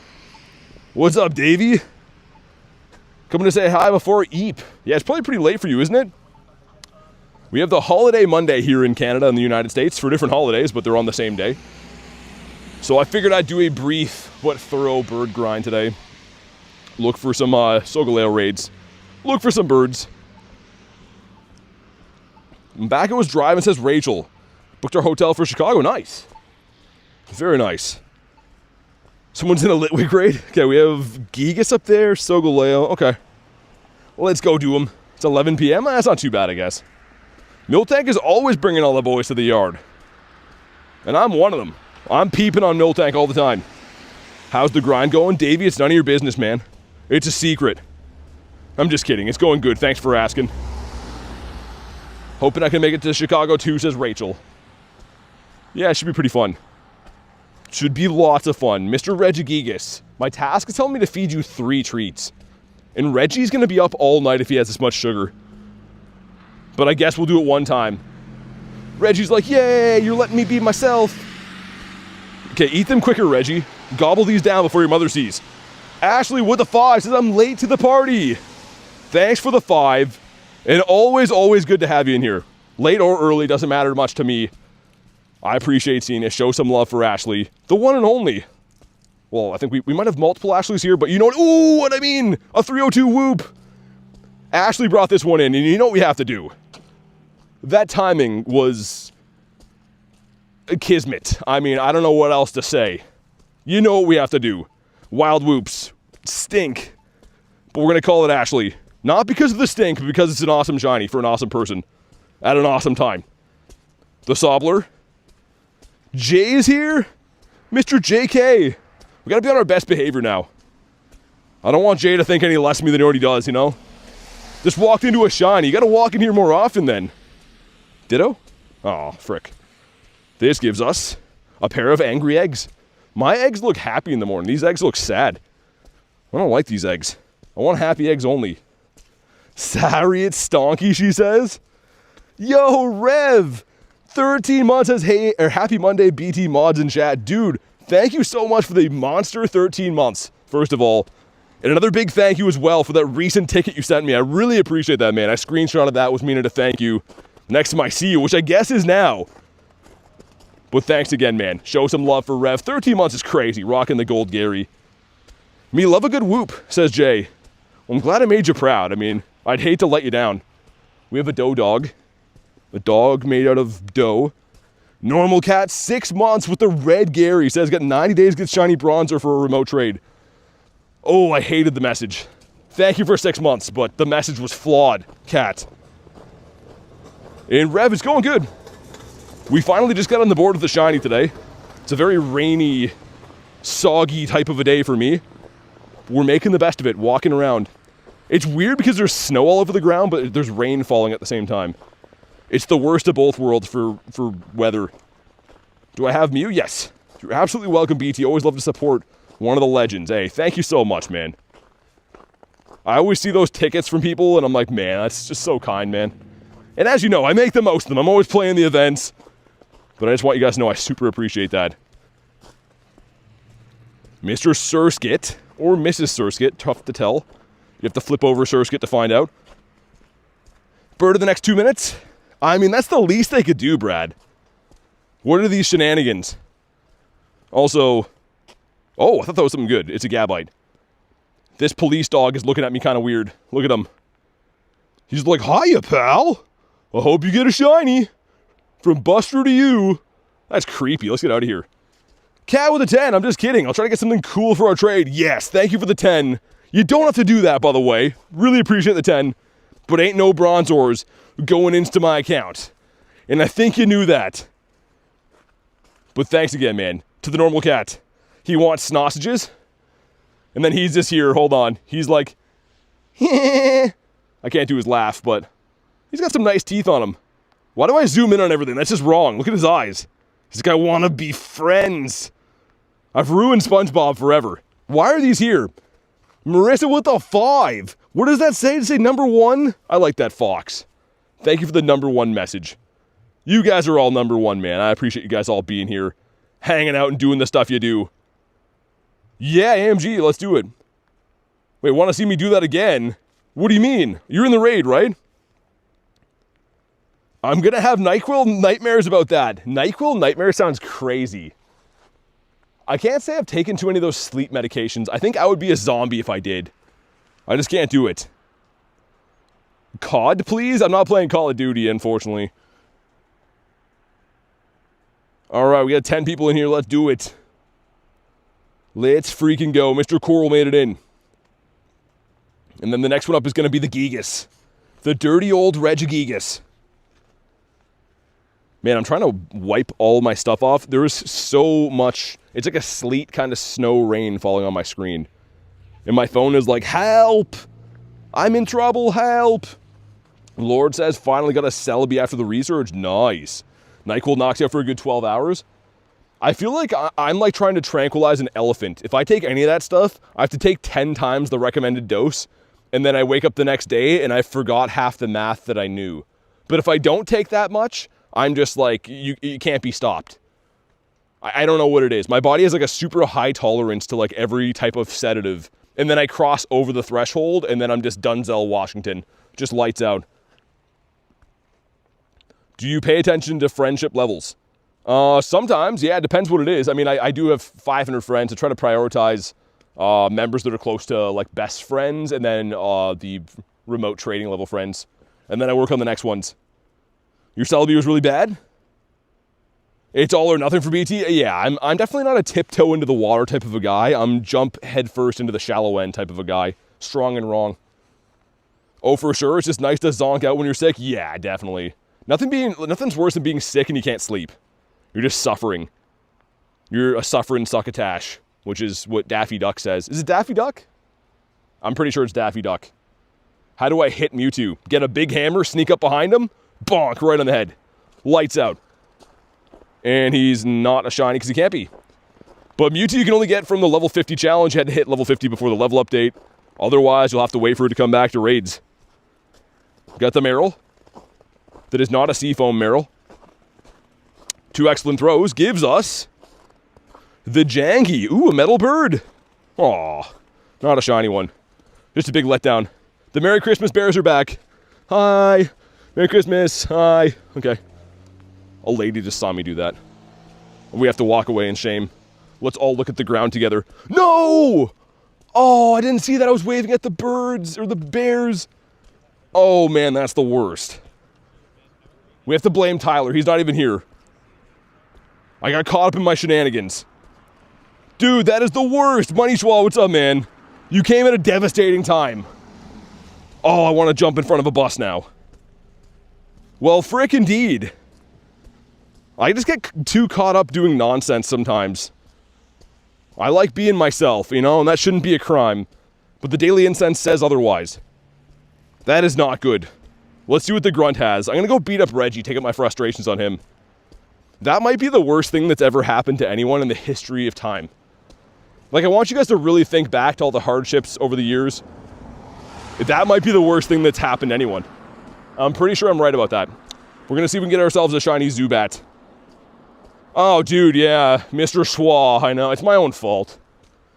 What's up, Davey? Coming to say hi before Eep. Yeah, it's probably pretty late for you, isn't it? We have the holiday Monday here in Canada and the United States for different holidays, but they're on the same day. So I figured I'd do a brief but thorough bird grind today. Look for some Solgaleo raids. Look for some birds. Mbacco's driving, says Rachel. Booked our hotel for Chicago. Nice. Very nice. Someone's in a Litwick raid. Okay, we have Gigas up there, Solgaleo. Okay. Well, let's go do them. It's 11 p.m. That's not too bad, I guess. Miltank is always bringing all the boys to the yard. And I'm one of them. I'm peeping on Miltank all the time. How's the grind going? Davey, it's none of your business, man. It's a secret. I'm just kidding. It's going good. Thanks for asking. Hoping I can make it to Chicago too, says Rachel. Yeah, it should be pretty fun. Should be lots of fun. Mr. Regigigas, my task is telling me to feed you 3 treats. And Reggie's going to be up all night if he has this much sugar. But I guess we'll do it one time. Reggie's like, yay, you're letting me be myself. Okay, eat them quicker, Reggie. Gobble these down before your mother sees. Ashley with the 5 says, I'm late to the party. Thanks for the 5. And always, always good to have you in here. Late or early, doesn't matter much to me. I appreciate seeing it. Show some love for Ashley. The one and only. Well, I think we might have multiple Ashleys here, but you know what? Ooh, what I mean. A 302 whoop. Ashley brought this one in, and you know what we have to do. That timing was kismet. I mean, I don't know what else to say. You know what we have to do. Wild whoops. Stink. But we're going to call it Ashley. Not because of the stink, but because it's an awesome shiny for an awesome person. At an awesome time. The Sobler. Jay is here. Mr. JK. We got to be on our best behavior now. I don't want Jay to think any less of me than he already does, you know? Just walked into a shiny. You got to walk in here more often then. Ditto? Oh, frick. This gives us a pair of angry eggs. My eggs look happy in the morning. These eggs look sad. I don't like these eggs. I want happy eggs only. Sorry, it's stonky, she says. Yo, Rev! 13 months says, hey, or happy Monday, BT mods in chat. Dude, thank you so much for the monster 13 months, first of all. And another big thank you as well for that recent ticket you sent me. I really appreciate that, man. I screenshotted that with meaning to thank you next to my see you, which I guess is now. But thanks again, man. Show some love for Rev. 13 months is crazy. Rocking the gold Gary. Me love a good whoop, says Jay. Well, I'm glad I made you proud. I mean, I'd hate to let you down. We have a dough dog. A dog made out of dough. Normal cat, 6 months with the red Gary. Says got 90 days, gets shiny bronzer for a remote trade. Oh, I hated the message. Thank you for 6 months, but the message was flawed, cat. And Rev is going good. We finally just got on the board with the shiny today. It's a very rainy, soggy type of a day for me. We're making the best of it, walking around. It's weird because there's snow all over the ground, but there's rain falling at the same time. It's the worst of both worlds for weather. Do I have Mew? Yes. You're absolutely welcome, BT. Always love to support one of the legends. Hey, thank you so much, man. I always see those tickets from people, and I'm like, man, that's just so kind, man. And as you know, I make the most of them. I'm always playing the events. But I just want you guys to know I super appreciate that. Mr. Surskit, or Mrs. Surskit, tough to tell. You have to flip over Surskit to find out. Bird of the next 2 minutes? I mean, that's the least they could do, Brad. What are these shenanigans? Also, oh, I thought that was something good. It's a Gabite. This police dog is looking at me kind of weird. Look at him. He's like, hiya, pal. I hope you get a shiny. From Buster to you. That's creepy. Let's get out of here. Cat with a 10. I'm just kidding. I'll try to get something cool for our trade. Yes, thank you for the 10. You don't have to do that, by the way. Really appreciate the 10. But ain't no Bronzors going into my account. And I think you knew that. But thanks again, man. To the normal cat. He wants sausages. And then he's just here. Hold on. He's like, I can't do his laugh, but he's got some nice teeth on him. Why do I zoom in on everything? That's just wrong. Look at his eyes. He's like, I want to be friends. I've ruined SpongeBob forever. Why are these here? Marissa with a 5. What does that say? Does it say number 1? I like that, Fox. Thank you for the number 1 message. You guys are all number 1, man. I appreciate you guys all being here, hanging out and doing the stuff you do. Yeah, AMG, let's do it. Wait, want to see me do that again? What do you mean? You're in the raid, right? I'm going to have NyQuil nightmares about that. NyQuil nightmare sounds crazy. I can't say I've taken too many of those sleep medications. I think I would be a zombie if I did. I just can't do it. COD, please? I'm not playing Call of Duty, unfortunately. Alright, we got 10 people in here. Let's do it. Let's freaking go. Mr. Coral made it in. And then the next one up is going to be the Gigas. The dirty old Regigigas. Man, I'm trying to wipe all my stuff off. There is so much. It's like a sleet kind of snow rain falling on my screen. And my phone is like, help! I'm in trouble, help! Lord says, finally got a Celebi after the research. Nice. NyQuil knocks you out for a good 12 hours. I feel like I'm like trying to tranquilize an elephant. If I take any of that stuff, I have to take 10 times the recommended dose. And then I wake up the next day and I forgot half the math that I knew. But if I don't take that much, I'm just like, you can't be stopped. I don't know what it is. My body has like a super high tolerance to like every type of sedative. And then I cross over the threshold, and then I'm just Denzel Washington. Just lights out. Do you pay attention to friendship levels? Sometimes, yeah, it depends what it is. I mean, I do have 500 friends. I try to prioritize members that are close to like best friends, and then the remote trading level friends. And then I work on the next ones. Your Celebi was really bad? It's all or nothing for BT? Yeah, I'm definitely not a tiptoe into the water type of a guy. I'm jump headfirst into the shallow end type of a guy. Strong and wrong. Oh, for sure, it's just nice to zonk out when you're sick? Yeah, definitely. Nothing's worse than being sick and you can't sleep. You're just suffering. You're a suffering succotash, which is what Daffy Duck says. Is it Daffy Duck? I'm pretty sure it's Daffy Duck. How do I hit Mewtwo? Get a big hammer, sneak up behind him, bonk, right on the head. Lights out. And he's not a shiny because he can't be. But Mewtwo you can only get from the level 50 challenge. You had to hit level 50 before the level update. Otherwise, you'll have to wait for it to come back to raids. Got the Marill. That is not a Seafoam Marill. 2 excellent throws gives us the Janky. Ooh, a Metal Bird. Aw, not a shiny one. Just a big letdown. The Merry Christmas Bears are back. Hi. Merry Christmas. Hi. Okay. A lady just saw me do that. We have to walk away in shame. Let's all look at the ground together. No! Oh, I didn't see that. I was waving at the birds or the bears. Oh, man, that's the worst. We have to blame Tyler. He's not even here. I got caught up in my shenanigans. Dude, that is the worst. Money Schwa, what's up, man? You came at a devastating time. Oh, I want to jump in front of a bus now. Well, frick indeed. I just get too caught up doing nonsense sometimes. I like being myself, you know, and that shouldn't be a crime. But the Daily Incense says otherwise. That is not good. Let's see what the Grunt has. I'm going to go beat up Reggie, take out my frustrations on him. That might be the worst thing that's ever happened to anyone in the history of time. Like, I want you guys to really think back to all the hardships over the years. That might be the worst thing that's happened to anyone. I'm pretty sure I'm right about that. We're going to see if we can get ourselves a shiny Zubat. Oh, dude, yeah. Mr. Schwa, I know. It's my own fault.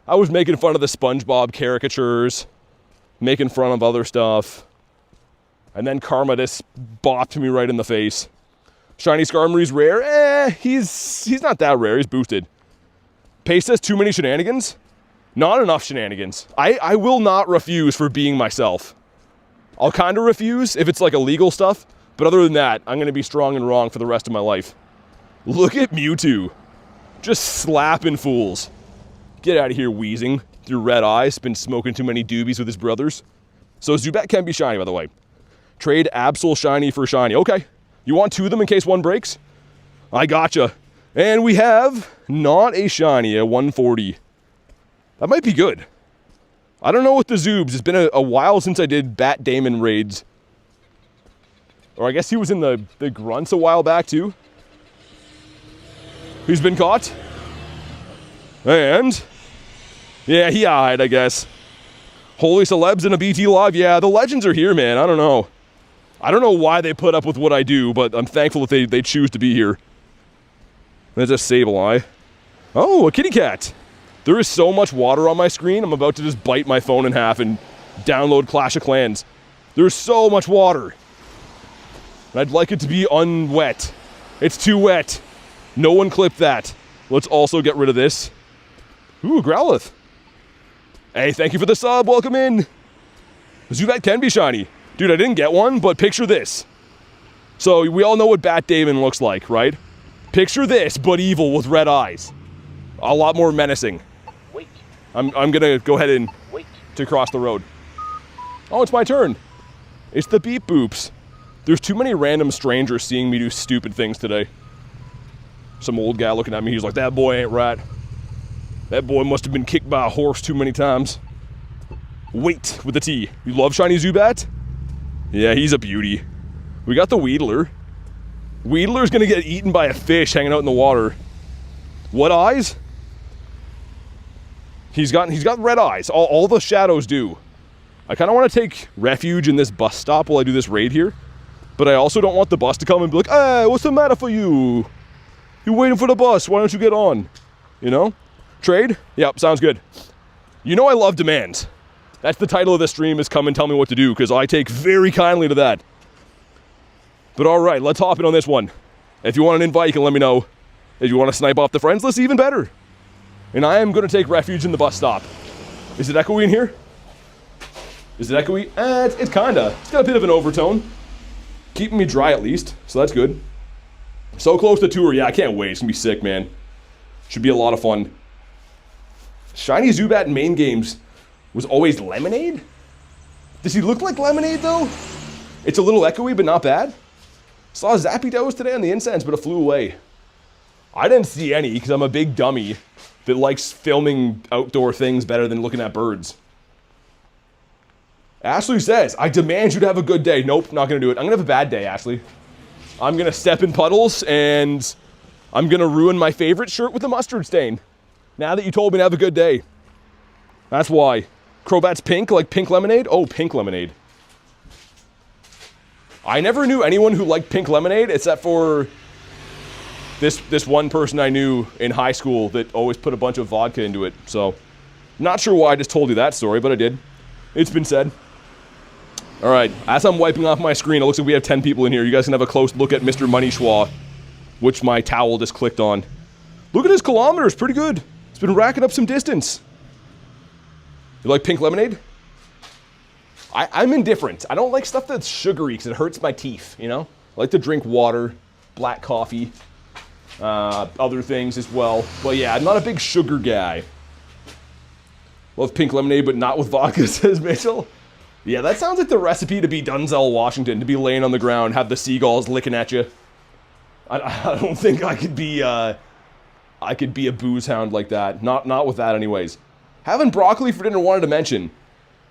I was making fun of the SpongeBob caricatures. Making fun of other stuff. And then Karma just bopped me right in the face. Shiny Skarmory's rare? He's not that rare. He's boosted. Pace says too many shenanigans? Not enough shenanigans. I will not refuse for being myself. I'll kind of refuse if it's like illegal stuff. But other than that, I'm going to be strong and wrong for the rest of my life. Look at Mewtwo. Just slapping fools. Get out of here, wheezing. Through red eyes. Been smoking too many doobies with his brothers. So Zubat can be shiny, by the way. Trade Absol shiny for shiny. Okay. You want 2 of them in case one breaks? I gotcha. And we have not a shiny, a 140. That might be good. I don't know what the Zoobs. It's been a while since I did Bat Damon raids. Or I guess he was in the Grunts a while back too. Who's been caught? And yeah, he eyed, I guess. Holy celebs in a BT live. Yeah, the legends are here, man. I don't know. I don't know why they put up with what I do, but I'm thankful that they choose to be here. There's a Sableye. Oh, a kitty cat. There is so much water on my screen, I'm about to just bite my phone in half and download Clash of Clans. There's so much water. And I'd like it to be unwet. It's too wet. No one clip that. Let's also get rid of this. Ooh, Growlithe. Hey, thank you for the sub. Welcome in. Zubat can be shiny. Dude, I didn't get one, but picture this. So we all know what Bat Damon looks like, right? Picture this, but evil with red eyes. A lot more menacing. Wait. I'm gonna go ahead and Wait. To cross the road. Oh, it's my turn. It's the beep boops. There's too many random strangers seeing me do stupid things today. Some old guy looking at me, he's like, that boy ain't right. That boy must have been kicked by a horse too many times. Wait, with a T. You love shiny Zubat? Yeah, he's a beauty. We got the Weedler. Weedler's gonna get eaten by a fish hanging out in the water. What eyes? He's got red eyes. All the shadows do. I kind of want to take refuge in this bus stop while I do this raid here. But I also don't want the bus to come and be like, hey, what's the matter for you? You're waiting for the bus. Why don't you get on? You know? Trade? Yep, sounds good. You know I love demands. That's the title of this stream, is come and tell me what to do, because I take very kindly to that. But alright, let's hop in on this one. If you want an invite, you can let me know. If you want to snipe off the friends list, even better. And I am going to take refuge in the bus stop. Is it echoey in here? Is it echoey? It's kinda. It's got a bit of an overtone. Keeping me dry at least, so that's good. So close to tour, yeah, I can't wait. It's gonna be sick, man. Should be a lot of fun. Shiny Zubat in main games was always Lemonade? Does he look like Lemonade, though? It's a little echoey, but not bad. Saw Zapdos today on the incense, but it flew away. I didn't see any, because I'm a big dummy that likes filming outdoor things better than looking at birds. Ashley says, I demand you to have a good day. Nope, not gonna do it. I'm gonna have a bad day, Ashley. I'm gonna step in puddles, and I'm gonna ruin my favorite shirt with a mustard stain. Now that you told me to have a good day. That's why. Crobat's pink, like pink lemonade? Oh, pink lemonade. I never knew anyone who liked pink lemonade, except for this one person I knew in high school that always put a bunch of vodka into it. So, not sure why I just told you that story, but I did. It's been said. Alright, as I'm wiping off my screen, it looks like we have 10 people in here. You guys can have a close look at Mr. Money Schwa, which my towel just clicked on. Look at his kilometers, pretty good. It's been racking up some distance. You like pink lemonade? I'm indifferent. I don't like stuff that's sugary because it hurts my teeth, you know? I like to drink water, black coffee, other things as well. But yeah, I'm not a big sugar guy. Love pink lemonade, but not with vodka, says Mitchell. Yeah, that sounds like the recipe to be Denzel Washington, to be laying on the ground, have the seagulls licking at you. I don't think I could be a booze hound like that. Not with that anyways. Having broccoli for dinner, wanted to mention.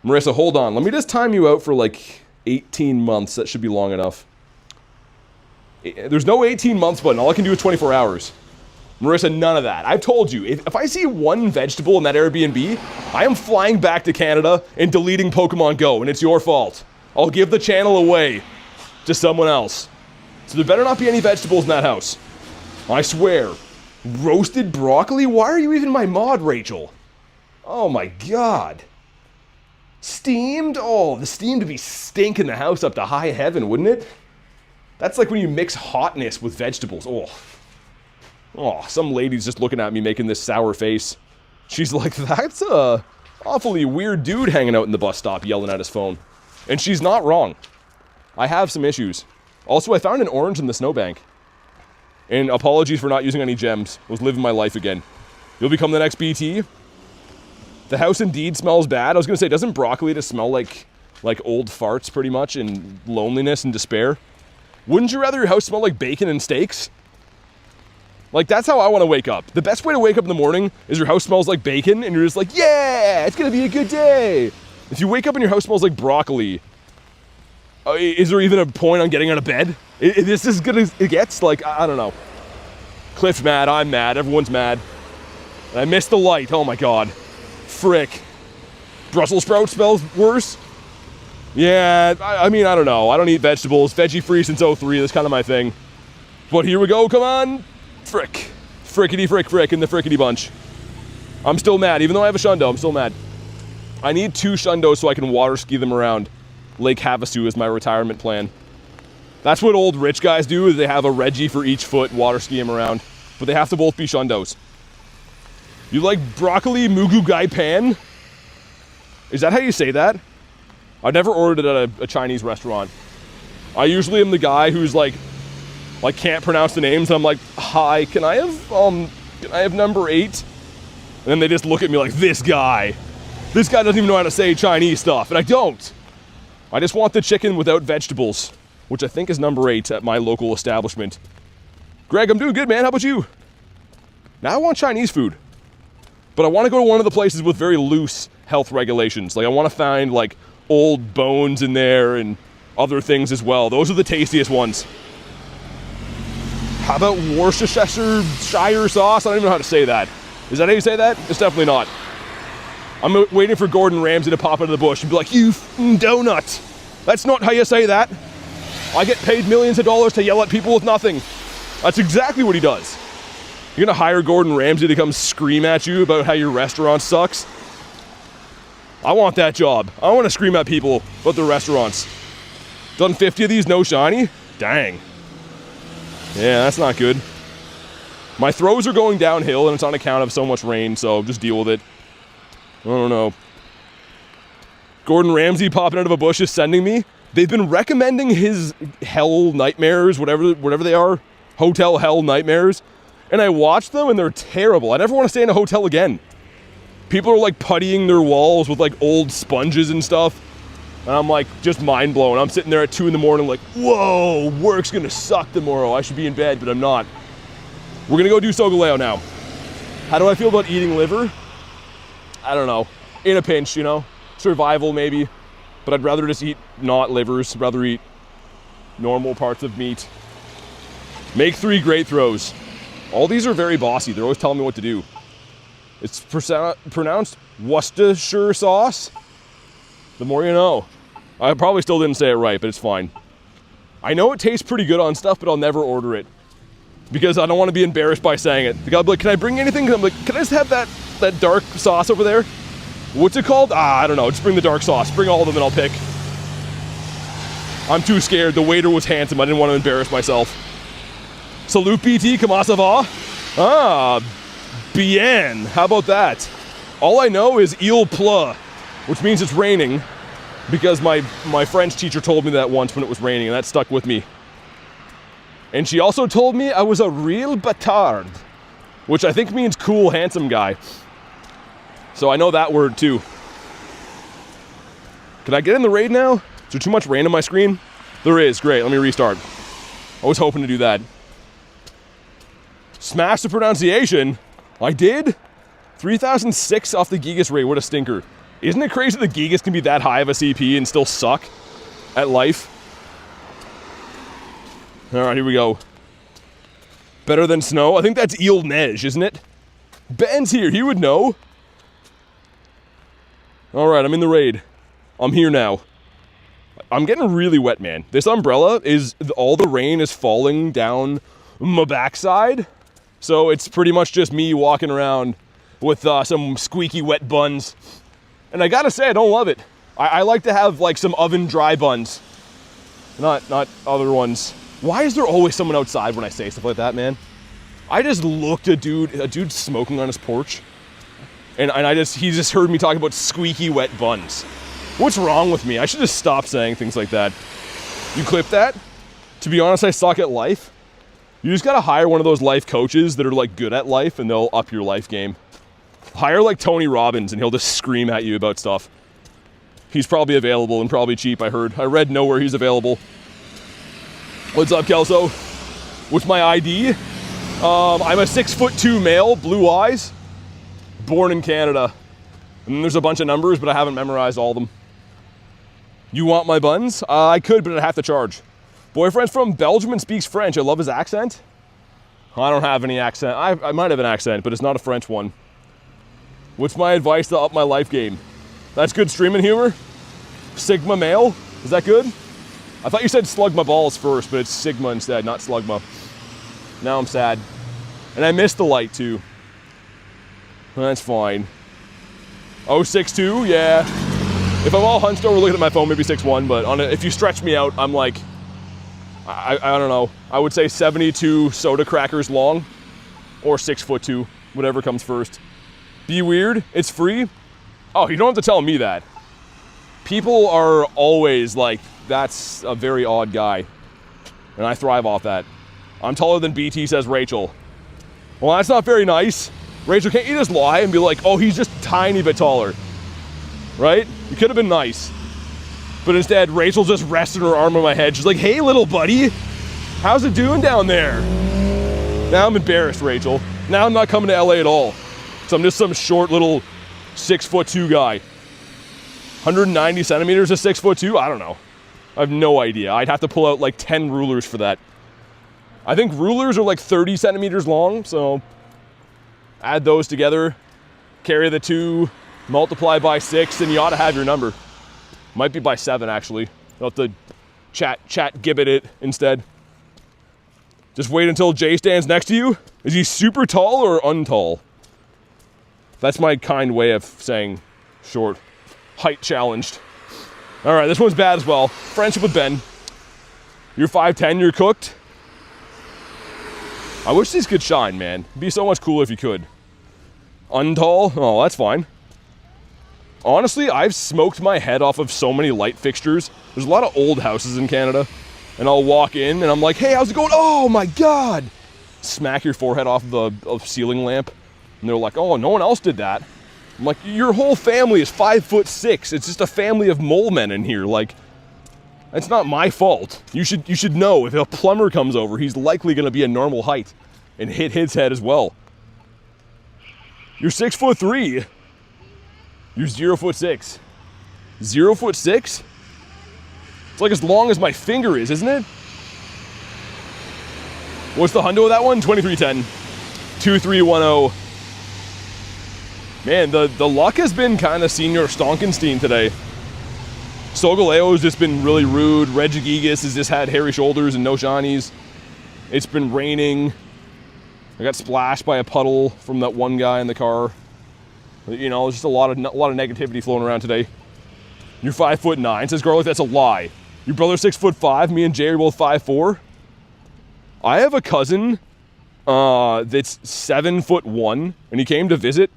Marissa, hold on. Let me just time you out for like 18 months. That should be long enough. There's no 18 months button. All I can do is 24 hours. Marissa, none of that. I've told you, if I see one vegetable in that Airbnb, I am flying back to Canada and deleting Pokémon GO, and it's your fault. I'll give the channel away to someone else. So there better not be any vegetables in that house. I swear. Roasted broccoli? Why are you even my mod, Rachel? Oh my god. Steamed? Oh, the steamed would be stinking the house up to high heaven, wouldn't it? That's like when you mix hotness with vegetables. Oh, some lady's just looking at me making this sour face. She's like, that's a awfully weird dude hanging out in the bus stop yelling at his phone. And she's not wrong. I have some issues. Also, I found an orange in the snowbank. And apologies for not using any gems. I was living my life again. You'll become the next BT. The house indeed smells bad. I was gonna say, doesn't broccoli just smell like old farts pretty much, and loneliness and despair? Wouldn't you rather your house smell like bacon and steaks? Like, that's how I want to wake up. The best way to wake up in the morning is your house smells like bacon, and you're just like, yeah, it's gonna be a good day. If you wake up and your house smells like broccoli, is there even a point on getting out of bed? This is good as it gets? Like, I don't know. Cliff's mad, I'm mad, everyone's mad. And I missed the light, oh my god. Frick. Brussels sprout smells worse? Yeah, I mean, I don't know. I don't eat vegetables. Veggie free since 03, that's kind of my thing. But here we go, come on. Frick. Frickety frick frick in the frickety bunch. I'm still mad, even though I have a Shundo, I'm still mad. I need 2 Shundos so I can water ski them around. Lake Havasu is my retirement plan. That's what old rich guys do, is they have a Reggie for each foot, water ski them around. But they have to both be Shundos. You like broccoli mugu gai pan? Is that how you say that? I've never ordered it at a Chinese restaurant. I usually am the guy who's like can't pronounce the names, and I'm like, hi, can I have number 8? And then they just look at me like, this guy doesn't even know how to say Chinese stuff, and I don't. I just want the chicken without vegetables, which I think is number 8 at my local establishment. Greg, I'm doing good, man. How about you? Now I want Chinese food. But I want to go to one of the places with very loose health regulations. Like, I want to find, like, old bones in there and other things as well. Those are the tastiest ones. How about Worcestershire sauce? I don't even know how to say that. Is that how you say that? It's definitely not. I'm waiting for Gordon Ramsay to pop out of the bush and be like, you donut. That's not how you say that. I get paid millions of dollars to yell at people with nothing. That's exactly what he does. You're gonna hire Gordon Ramsay to come scream at you about how your restaurant sucks? I want that job. I want to scream at people about their restaurants. Done 50 of these, no shiny? Dang. Yeah, that's not good. My throws are going downhill, and it's on account of so much rain, so just deal with it. I don't know. Gordon Ramsay popping out of a bush is sending me. They've been recommending his hell nightmares, whatever they are. Hotel hell nightmares. And I watched them, and they're terrible. I never want to stay in a hotel again. People are like puttying their walls with like old sponges and stuff. And I'm like, just mind blown. I'm sitting there at 2 in the morning like, whoa, work's gonna suck tomorrow. I should be in bed, but I'm not. We're gonna go do Solgaleo now. How do I feel about eating liver? I don't know. In a pinch, you know? Survival maybe. But I'd rather just eat not livers, rather eat normal parts of meat. Make 3 great throws. All these are very bossy. They're always telling me what to do. It's pronounced Worcestershire sauce. The more you know. I probably still didn't say it right, but it's fine. I know it tastes pretty good on stuff, but I'll never order it. Because I don't want to be embarrassed by saying it. The guy will be like, can I bring anything? I'm like, can I just have that dark sauce over there? What's it called? I don't know. Just bring the dark sauce. Bring all of them and I'll pick. I'm too scared. The waiter was handsome. I didn't want to embarrass myself. Salut BT, comment ça va? Bien. How about that? All I know is il pleut, which means it's raining, because my French teacher told me that once when it was raining, and that stuck with me. And she also told me I was a real bâtard, which I think means cool, handsome guy. So I know that word too. Can I get in the raid now? Is there too much rain on my screen? There is. Great. Let me restart. I was hoping to do that. Smash the pronunciation. I did. 3006 off the Gigas rate. What a stinker. Isn't it crazy that Gigas can be that high of a CP and still suck at life? Alright, here we go. Better than snow? I think that's Il Neige, isn't it? Ben's here. He would know. Alright, I'm in the raid. I'm here now. I'm getting really wet, man. This umbrella is... all the rain is falling down my backside. So it's pretty much just me walking around with some squeaky wet buns. And I gotta say, I don't love it. I like to have like some oven dry buns. Not other ones. Why is there always someone outside when I say stuff like that, man? I just looked at a dude smoking on his porch. And he just heard me talking about squeaky wet buns. What's wrong with me? I should just stop saying things like that. You clip that? To be honest, I suck at life. You just gotta hire one of those life coaches that are like good at life and they'll up your life game. Hire like Tony Robbins and he'll just scream at you about stuff. He's probably available and probably cheap, I heard. I read nowhere he's available. What's up, Kelso? What's my ID? I'm a 6'2" male, blue eyes, born in Canada. And there's a bunch of numbers, but I haven't memorized all of them. You want my buns? I could, but I'd have to charge. Boyfriend's from Belgium and speaks French. I love his accent. I don't have any accent. I might have an accent, but it's not a French one. What's my advice to up my life game? That's good streaming humor? Sigma male? Is that good? I thought you said slug my balls first, but it's Sigma instead, not slugma. Now I'm sad. And I missed the light too. That's fine. Oh, 6'2", yeah. If I'm all hunched over looking at my phone, maybe 6'1", but if you stretch me out, I'm like, I don't know. I would say 72 soda crackers long, or 6'2", whatever comes first. Be weird, it's free. Oh, you don't have to tell me that. People are always like, that's a very odd guy. And I thrive off that. I'm taller than BT, says Rachel. Well, that's not very nice. Rachel, can't you just lie and be like, oh, he's just a tiny bit taller? Right? You could have been nice. But instead, Rachel just rested her arm on my head. She's like, hey, little buddy, how's it doing down there? Now I'm embarrassed, Rachel. Now I'm not coming to LA at all. So I'm just some short little 6'2" guy. 190 centimeters to 6'2"? I don't know. I have no idea. I'd have to pull out like 10 rulers for that. I think rulers are like 30 centimeters long, so add those together, carry the 2, multiply by 6, and you ought to have your number. Might be by 7, actually. You'll have to chat gibbet it instead. Just wait until Jay stands next to you. Is he super tall or untall? That's my kind way of saying short. Height challenged. All right, this one's bad as well. Friendship with Ben. You're 5'10", you're cooked. I wish these could shine, man. It'd be so much cooler if you could. Untall? Oh, that's fine. Honestly, I've smoked my head off of so many light fixtures. There's a lot of old houses in Canada. And I'll walk in and I'm like, hey, how's it going? Oh my God. Smack your forehead off the ceiling lamp. And they're like, oh, no one else did that. I'm like, your whole family is 5'6". It's just a family of mole men in here. Like, it's not my fault. You should know if a plumber comes over, he's likely going to be a normal height and hit his head as well. You're 6'3". You're 0'6". 0'6"? It's like as long as my finger is, isn't it? What's the hundo of that one? 2310. 2310. Man, the luck has been kind of Senior Stonkenstein today. Solgaleo has just been really rude. Regigigas has just had hairy shoulders and no shinies. It's been raining. I got splashed by a puddle from that one guy in the car. You know, there's just a lot of negativity flowing around today. You're 5'9", says Garlic. That's a lie. Your brother's 6'5". Me and Jay are both 5'4". I have a cousin that's 7'1", and he came to visit,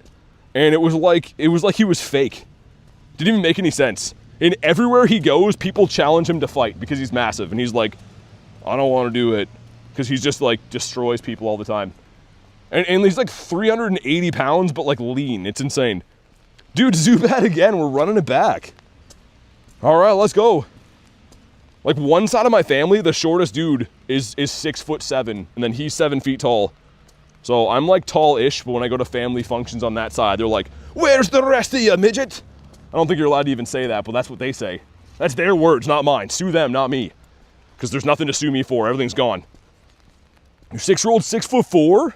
and it was like he was fake. Didn't even make any sense. And everywhere he goes, people challenge him to fight because he's massive, and he's like, I don't want to do it, because he's just like destroys people all the time. And he's like 380 pounds, but like lean. It's insane. Dude, Zubat again. We're running it back. All right, let's go. Like one side of my family, the shortest dude is 6'7", and then he's 7 feet tall. So I'm like tall-ish, but when I go to family functions on that side, they're like, where's the rest of you, midget? I don't think you're allowed to even say that, but that's what they say. That's their words, not mine. Sue them, not me. Because there's nothing to sue me for. Everything's gone. Your 6-year-old 6'4"?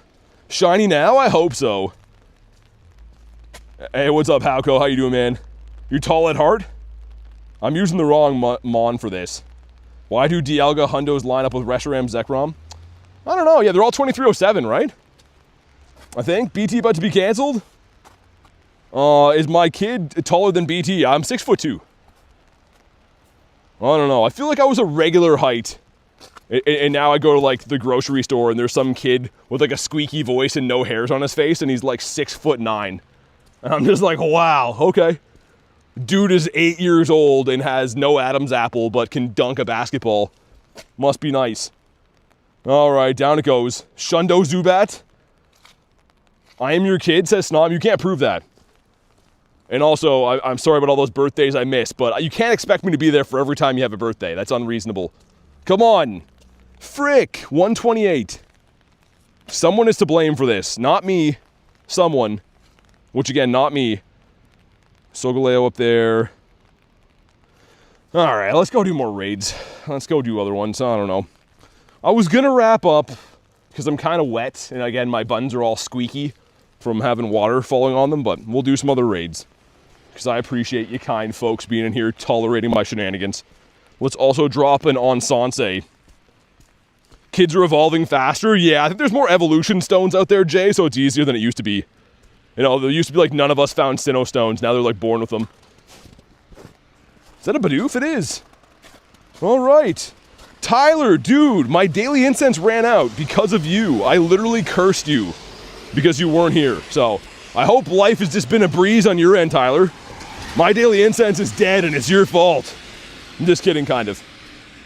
Shiny now? I hope so. Hey, what's up, Hauko? How you doing, man? You tall at heart? I'm using the wrong mon for this. Why do Dialga Hundos line up with Reshiram Zekrom? I don't know. Yeah, they're all 2307, right? I think. BT about to be canceled? Is my kid taller than BT? I'm 6'2". I don't know. I feel like I was a regular height. And now I go to like the grocery store and there's some kid with like a squeaky voice and no hairs on his face and he's like 6'9". And I'm just like, wow, okay. Dude is 8 years old and has no Adam's apple but can dunk a basketball. Must be nice. All right, down it goes. Shundo Zubat. I am your kid, says Snom. You can't prove that. And also, I'm sorry about all those birthdays I missed, but you can't expect me to be there for every time you have a birthday. That's unreasonable. Come on. Frick, 128. Someone is to blame for this. Not me. Someone. Which again, not me. Solgaleo up there. Alright, let's go do more raids. Let's go do other ones. I don't know. I was gonna wrap up because I'm kind of wet. And again, my buns are all squeaky from having water falling on them. But we'll do some other raids. Because I appreciate you kind folks being in here tolerating my shenanigans. Let's also drop an Ensanse. Kids are evolving faster. Yeah, I think there's more evolution stones out there, Jay, so it's easier than it used to be. You know, there used to be like none of us found Sinnoh stones. Now they're like born with them. Is that a Bidoof? It is. All right. Tyler, dude, my daily incense ran out because of you. I literally cursed you because you weren't here. So I hope life has just been a breeze on your end, Tyler. My daily incense is dead and it's your fault. I'm just kidding, kind of.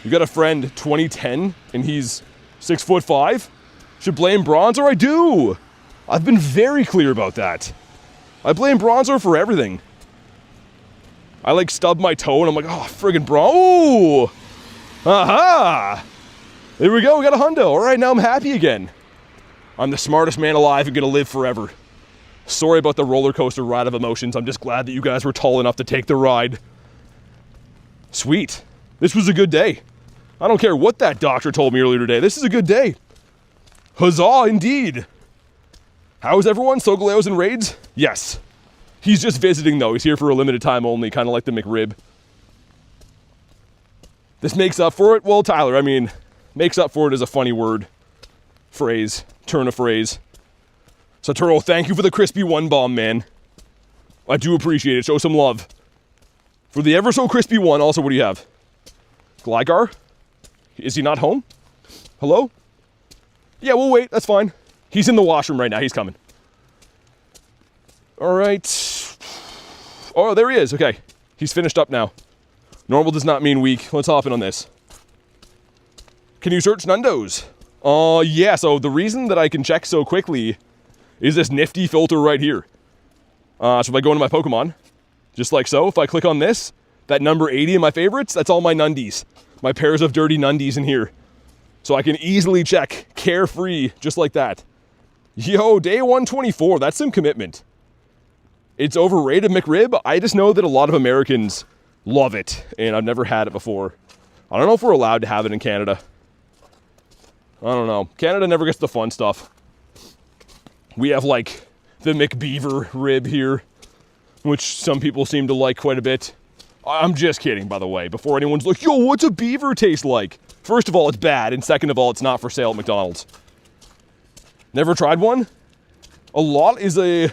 You got a friend, 2010, and he's 6'5"? Should blame Bronzor? I do! I've been very clear about that. I blame Bronzor for everything. I like stubbed my toe and I'm like, oh, friggin' Oh! Aha! There we go, we got a hundo. Alright, now I'm happy again. I'm the smartest man alive and gonna live forever. Sorry about the roller coaster ride of emotions. I'm just glad that you guys were tall enough to take the ride. Sweet. This was a good day. I don't care what that doctor told me earlier today. This is a good day. Huzzah, indeed. How is everyone? Solgaleo's in raids? Yes. He's just visiting, though. He's here for a limited time only, kind of like the McRib. This makes up for it? Well, Tyler, I mean, makes up for it is a funny word. phrase, turn of phrase. Satoru, thank you for the crispy one bomb, man. I do appreciate it. Show some love. For the ever so crispy one, also, what do you have? Gligar? Is he not home? Hello? Yeah, we'll wait. That's fine. He's in the washroom right now. He's coming. All right. Oh, there he is. Okay. He's finished up now. Normal does not mean weak. Let's hop in on this. Can you search Nundos? Yeah, so the reason that I can check so quickly is this nifty filter right here. So if I go into my Pokemon, just like so, if I click on this, that number 80 in my favorites, that's all my Nundies. My pairs of dirty Nundies in here. So I can easily check carefree, just like that. Yo, day 124, that's some commitment. It's overrated, McRib. I just know that a lot of Americans love it, and I've never had it before. I don't know if we're allowed to have it in Canada. I don't know. Canada never gets the fun stuff. We have, like, the McBeaver rib here, which some people seem to like quite a bit. I'm just kidding, by the way, before anyone's like, yo, what's a beaver taste like? First of all, it's bad, and second of all, it's not for sale at McDonald's. Never tried one? A lot is a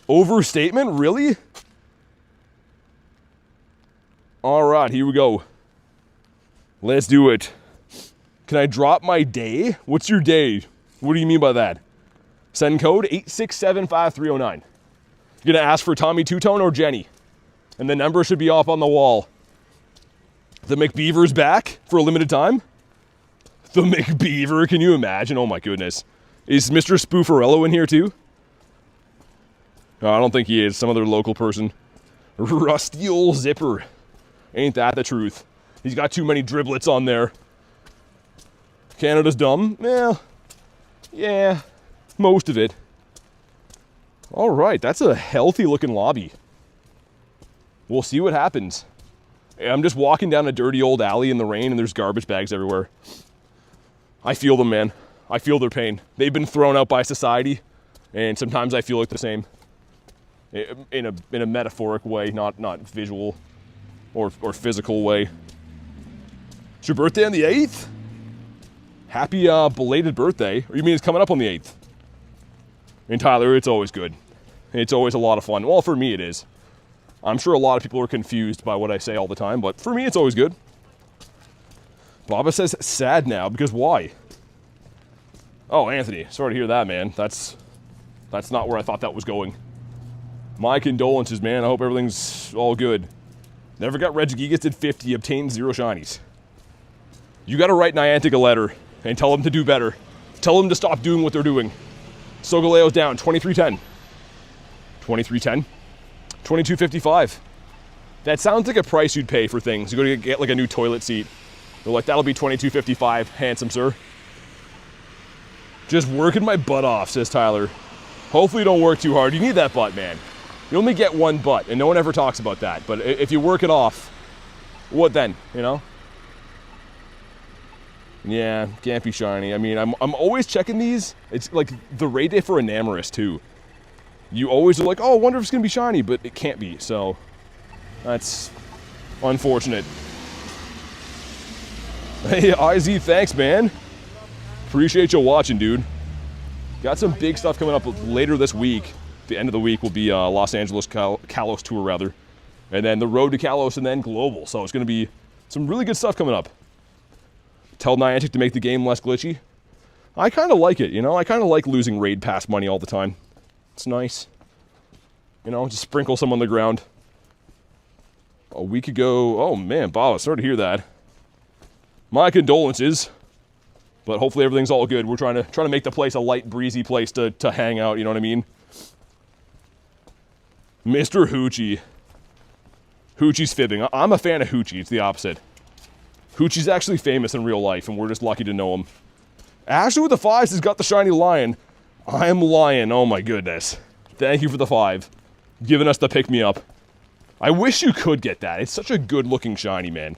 overstatement, really? All right, here we go. Let's do it. Can I drop my day? What's your day? What do you mean by that? Send code 8675309. You're gonna ask for Tommy Two-Tone or Jenny. And the number should be up on the wall. The McBeaver's back for a limited time. The McBeaver, can you imagine? Oh my goodness. Is Mr. Spoofarello in here too? No, I don't think he is. Some other local person. Rusty old zipper. Ain't that the truth? He's got too many driblets on there. Canada's dumb? Well, yeah, most of it. All right, that's a healthy looking lobby. We'll see what happens. I'm just walking down a dirty old alley in the rain and there's garbage bags everywhere. I feel them, man. I feel their pain. They've been thrown out by society, and sometimes I feel like the same. In a metaphoric way, not visual or physical way. It's your birthday on the 8th? Happy belated birthday. Or you mean it's coming up on the 8th? And Tyler, it's always good. It's always a lot of fun. Well, for me it is. I'm sure a lot of people are confused by what I say all the time, but for me it's always good. Baba says sad now, because why? Oh, Anthony, sorry to hear that, man. That's not where I thought that was going. My condolences, man. I hope everything's all good. Never got Regigigas, did 50, obtained 0 shinies. You gotta write Niantic a letter and tell them to do better. Tell them to stop doing what they're doing. Solgaleo's down, 2310. 2310? 2255. That sounds like a price you'd pay for things. You go to get like a new toilet seat. They're like, that'll be 2255, handsome sir. Just working my butt off, says Tyler. Hopefully you don't work too hard. You need that butt, man. You only get one butt, and no one ever talks about that. But if you work it off, what then, you know? Yeah, can't be shiny. I mean, I'm always checking these. It's like the raid day for Enamorous, too. You always are like, oh, I wonder if it's going to be shiny, but it can't be. So, that's unfortunate. Hey, IZ, thanks, man. Appreciate you watching, dude. Got some big stuff coming up later this week. The end of the week will be Los Angeles Kalos tour, rather. And then the road to Kalos and then global. So it's going to be some really good stuff coming up. Tell Niantic to make the game less glitchy. I kind of like it, you know? I kind of like losing raid pass money all the time. It's nice. You know, just sprinkle some on the ground. A week ago, oh man, Bob, sorry to hear that. My condolences. But hopefully everything's all good. We're trying to make the place a light, breezy place to hang out, you know what I mean? Mr. Hoochie. Hoochie's fibbing. I'm a fan of Hoochie. It's the opposite. Hoochie's actually famous in real life, and we're just lucky to know him. Ashley with the 5s has got the shiny lion. I'm lying. Oh my goodness. Thank you for the 5. Giving us the pick-me-up. I wish you could get that. It's such a good-looking shiny, man.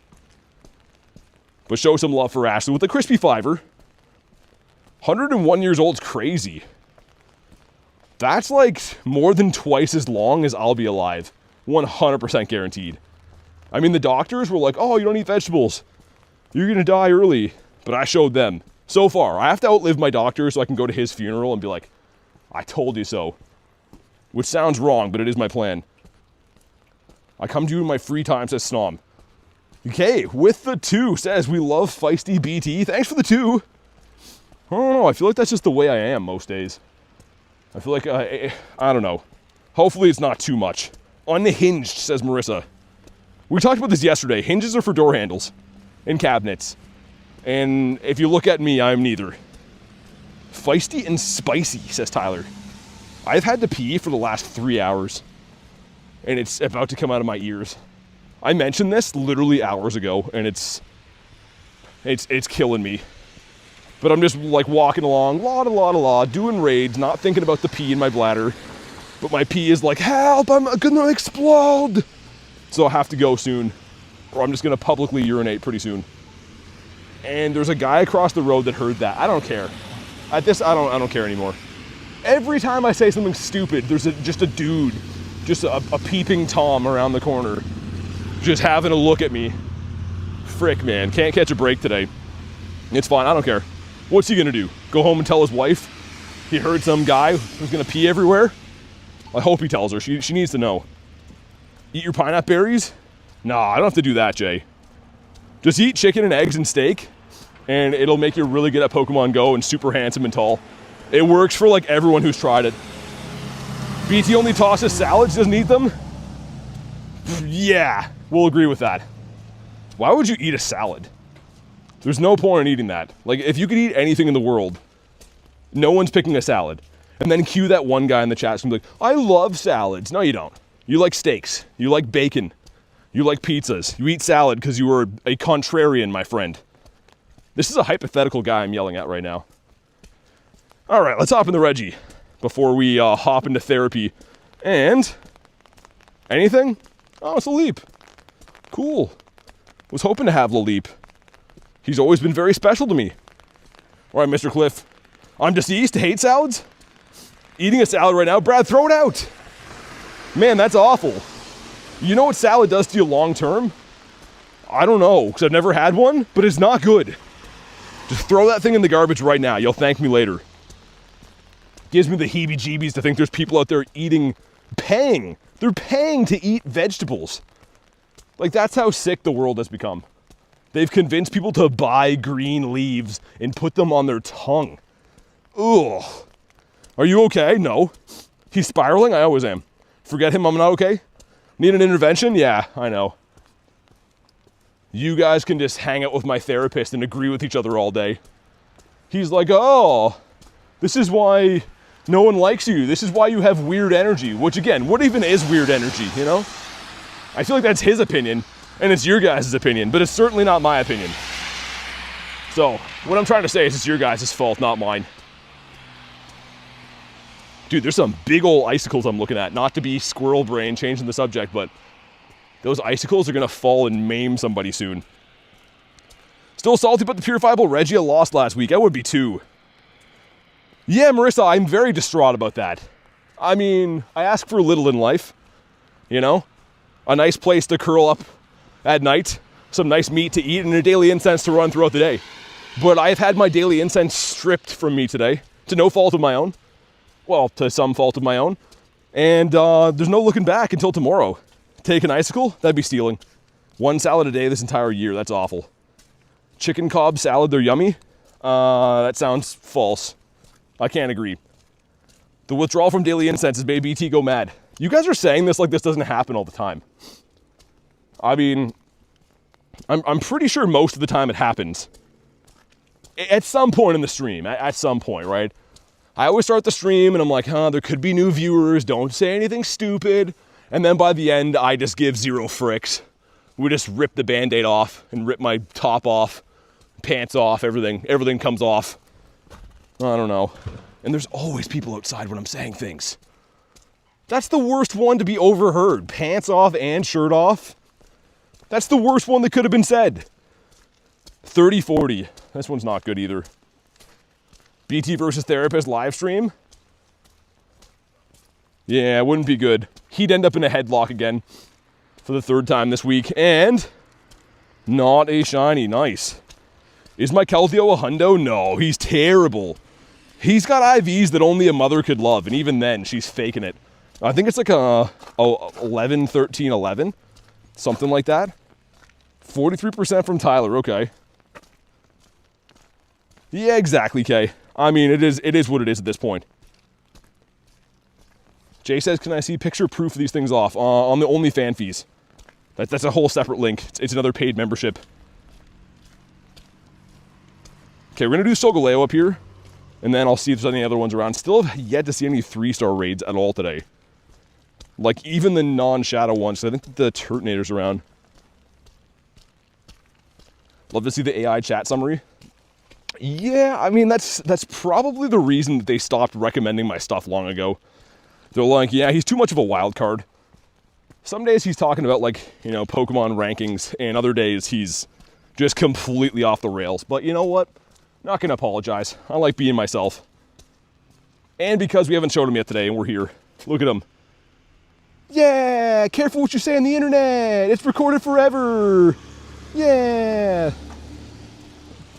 But show some love for Ashley with a crispy 5er. 101 years old is crazy. That's like more than twice as long as I'll be alive. 100% guaranteed. I mean, the doctors were like, oh, you don't eat vegetables. You're going to die early. But I showed them So far. I have to outlive my doctor so I can go to his funeral and be like, I told you so. Which sounds wrong, but it is my plan. I come to you in my free time, says Snom. Okay, with the 2, says we love feisty BT. Thanks for the 2. I don't know, I feel like that's just the way I am most days. I feel like, I don't know. Hopefully it's not too much. Unhinged, says Marissa. We talked about this yesterday. Hinges are for door handles and cabinets. And if you look at me, I'm neither. Feisty and spicy, says Tyler. I've had to pee for the last 3 hours. And it's about to come out of my ears. I mentioned this literally hours ago, and it's killing me. But I'm just like walking along, la, doing raids, not thinking about the pee in my bladder. But my pee is like, help, I'm gonna explode. So I'll have to go soon, or I'm just gonna publicly urinate pretty soon. And there's a guy across the road that heard that. I don't care. At this, I don't care anymore. Every time I say something stupid, there's just a dude, just a peeping Tom around the corner, just having a look at me. Frick, man, can't catch a break today. It's fine, I don't care. What's he gonna do? Go home and tell his wife he heard some guy who's gonna pee everywhere? I hope he tells her. She needs to know. Eat your pineapple berries? Nah, I don't have to do that, Jay. Just eat chicken and eggs and steak, and it'll make you really good at Pokemon GO and super handsome and tall. It works for like everyone who's tried it. BT only tosses salads, doesn't eat them? Yeah, we'll agree with that. Why would you eat a salad? There's no point in eating that. Like, if you could eat anything in the world, no one's picking a salad. And then cue that one guy in the chat who's like, I love salads. No, you don't. You like steaks. You like bacon. You like pizzas. You eat salad because you were a contrarian, my friend. This is a hypothetical guy I'm yelling at right now. All right, let's hop in the Reggie before we hop into therapy. And anything? Oh, it's a leap. Cool. Was hoping to have Leap. He's always been very special to me. All right, Mr. Cliff. I'm deceased. Hate salads? Eating a salad right now. Brad, throw it out. Man, that's awful. You know what salad does to you long term? I don't know, because I've never had one, but it's not good. Just throw that thing in the garbage right now. You'll thank me later. Gives me the heebie-jeebies to think there's people out there paying. They're paying to eat vegetables. Like, that's how sick the world has become. They've convinced people to buy green leaves and put them on their tongue. Ugh. Are you okay? No. He's spiraling? I always am. Forget him, I'm not okay? Need an intervention? Yeah, I know. You guys can just hang out with my therapist and agree with each other all day. He's like, oh, this is why no one likes you. This is why you have weird energy. Which, again, what even is weird energy, you know? I feel like that's his opinion, and it's your guys' opinion, but it's certainly not my opinion. So, what I'm trying to say is it's your guys' fault, not mine. Dude, there's some big old icicles I'm looking at. Not to be squirrel brain, changing the subject, but those icicles are gonna fall and maim somebody soon. Still salty about the purifiable Regia lost last week. I would be too. Yeah, Marissa, I'm very distraught about that. I mean, I ask for little in life, you know? A nice place to curl up at night, some nice meat to eat, and a daily incense to run throughout the day. But I've had my daily incense stripped from me today, to no fault of my own. Well, to some fault of my own. And there's no looking back until tomorrow. Take an icicle? That'd be stealing. One salad a day this entire year. That's awful. Chicken Cobb salad, they're yummy? That sounds false. I can't agree. The withdrawal from daily incense has made BT go mad. You guys are saying this like this doesn't happen all the time. I mean, I'm pretty sure most of the time it happens. At some point in the stream, at some point, right? I always start the stream and I'm like, there could be new viewers, don't say anything stupid. And then by the end, I just give zero fricks. We just rip the Band-Aid off and rip my top off, pants off, everything comes off. I don't know. And there's always people outside when I'm saying things. That's the worst one to be overheard. Pants off and shirt off. That's the worst one that could have been said. 30-40. This one's not good either. BT versus therapist live stream. Yeah, it wouldn't be good. He'd end up in a headlock again for the third time this week. And not a shiny. Nice. Is my Keldeo a hundo? No, he's terrible. He's got IVs that only a mother could love, and even then, she's faking it. I think it's like a 11, 13, 11. Something like that. 43% from Tyler, okay. Yeah, exactly, Kay. I mean, it is what it is at this point. Jay says, can I see picture proof of these things off? On the OnlyFans fees. That's a whole separate link. It's another paid membership. Okay, we're going to do Solgaleo up here. And then I'll see if there's any other ones around. Still have yet to see any 3-star raids at all today. Like, even the non-shadow ones. So I think the Turtonator's around. Love to see the AI chat summary. Yeah, I mean, that's probably the reason that they stopped recommending my stuff long ago. They're like, yeah, he's too much of a wild card. Some days he's talking about, like, you know, Pokemon rankings, and other days he's just completely off the rails. But you know what? Not going to apologize. I like being myself. And because we haven't showed him yet today, and we're here. Look at him. Yeah, careful what you say on the internet. It's recorded forever. Yeah.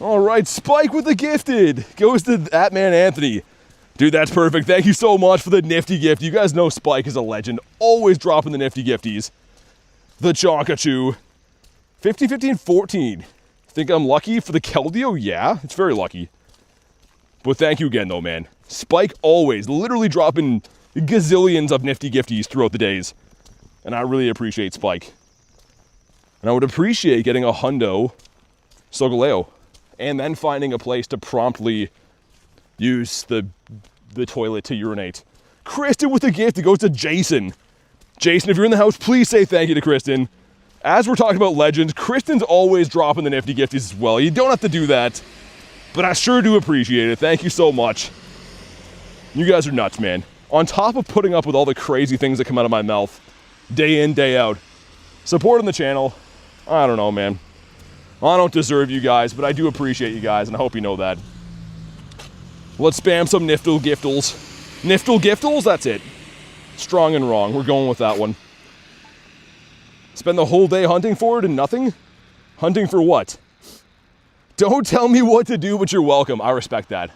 All right, Spike with the gifted. Goes to that man, Anthony. Dude, that's perfect. Thank you so much for the nifty gift. You guys know Spike is a legend. Always dropping the nifty gifties. The Chonkachu. 50, 15, 14. Think I'm lucky for the Keldeo? Yeah, it's very lucky. But thank you again, though, man. Spike always, literally dropping gazillions of nifty gifties throughout the days. And I really appreciate Spike. And I would appreciate getting a hundo Solgaleo. And then finding a place to promptly use the toilet to urinate. Kristen with a gift. It goes to Jason. Jason, if you're in the house, please say thank you to Kristen. As we're talking about legends, Kristen's always dropping the nifty gifties as well. You don't have to do that, but I sure do appreciate it. Thank you so much. You guys are nuts, man. On top of putting up with all the crazy things that come out of my mouth, day in, day out. Supporting the channel, I don't know, man. I don't deserve you guys, but I do appreciate you guys, and I hope you know that. Let's spam some Niftle Giftles. Niftle Giftles? That's it. Strong and wrong. We're going with that one. Spend the whole day hunting for it and nothing? Hunting for what? Don't tell me what to do, but you're welcome. I respect that.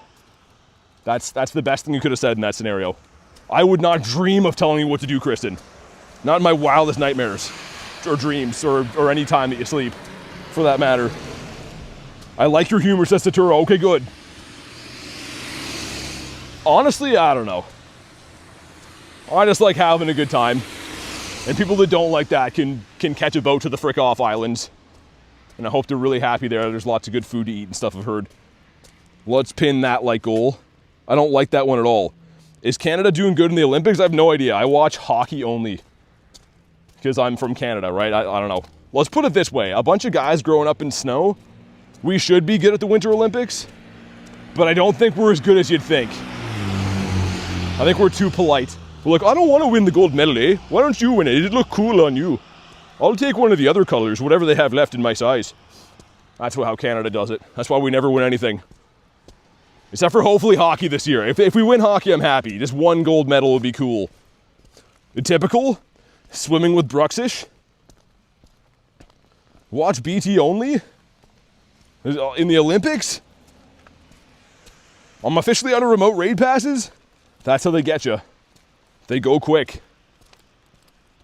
That's the best thing you could have said in that scenario. I would not dream of telling you what to do, Kristen. Not in my wildest nightmares. Or dreams, or any time that you sleep, for that matter. I like your humor, says Satura. Okay, good. Honestly, I don't know. I just like having a good time. And people that don't like that can catch a boat to the frick off islands. And I hope they're really happy there. There's lots of good food to eat and stuff, I've heard. Let's pin that like goal. I don't like that one at all. Is Canada doing good in the Olympics? I have no idea. I watch hockey only. Because I'm from Canada, right? I don't know. Let's put it this way. A bunch of guys growing up in snow, we should be good at the Winter Olympics. But I don't think we're as good as you'd think. I think we're too polite. We're like, I don't want to win the gold medal, eh? Why don't you win it? It'd look cool on you. I'll take one of the other colors, whatever they have left in my size. That's how Canada does it. That's why we never win anything. Except for hopefully hockey this year. If we win hockey, I'm happy. Just one gold medal would be cool. The typical? Swimming with Bruxish? Watch BT only? In the Olympics? I'm officially on a remote raid passes? That's how they get you. They go quick.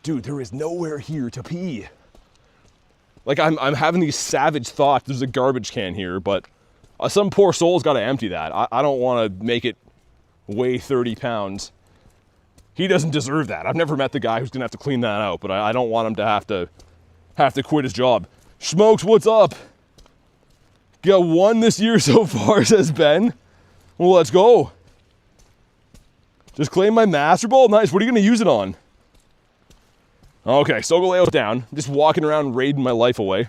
Dude, there is nowhere here to pee. Like, I'm having these savage thoughts. There's a garbage can here, but some poor soul's got to empty that. I don't want to make it weigh 30 pounds. He doesn't deserve that. I've never met the guy who's going to have to clean that out, but I don't want him to have to quit his job. Smokes, what's up? Got one this year so far, says Ben. Well, let's go. Just claim my Master Ball? Nice. What are you going to use it on? Okay, Solgaleo's down. Just walking around raiding my life away.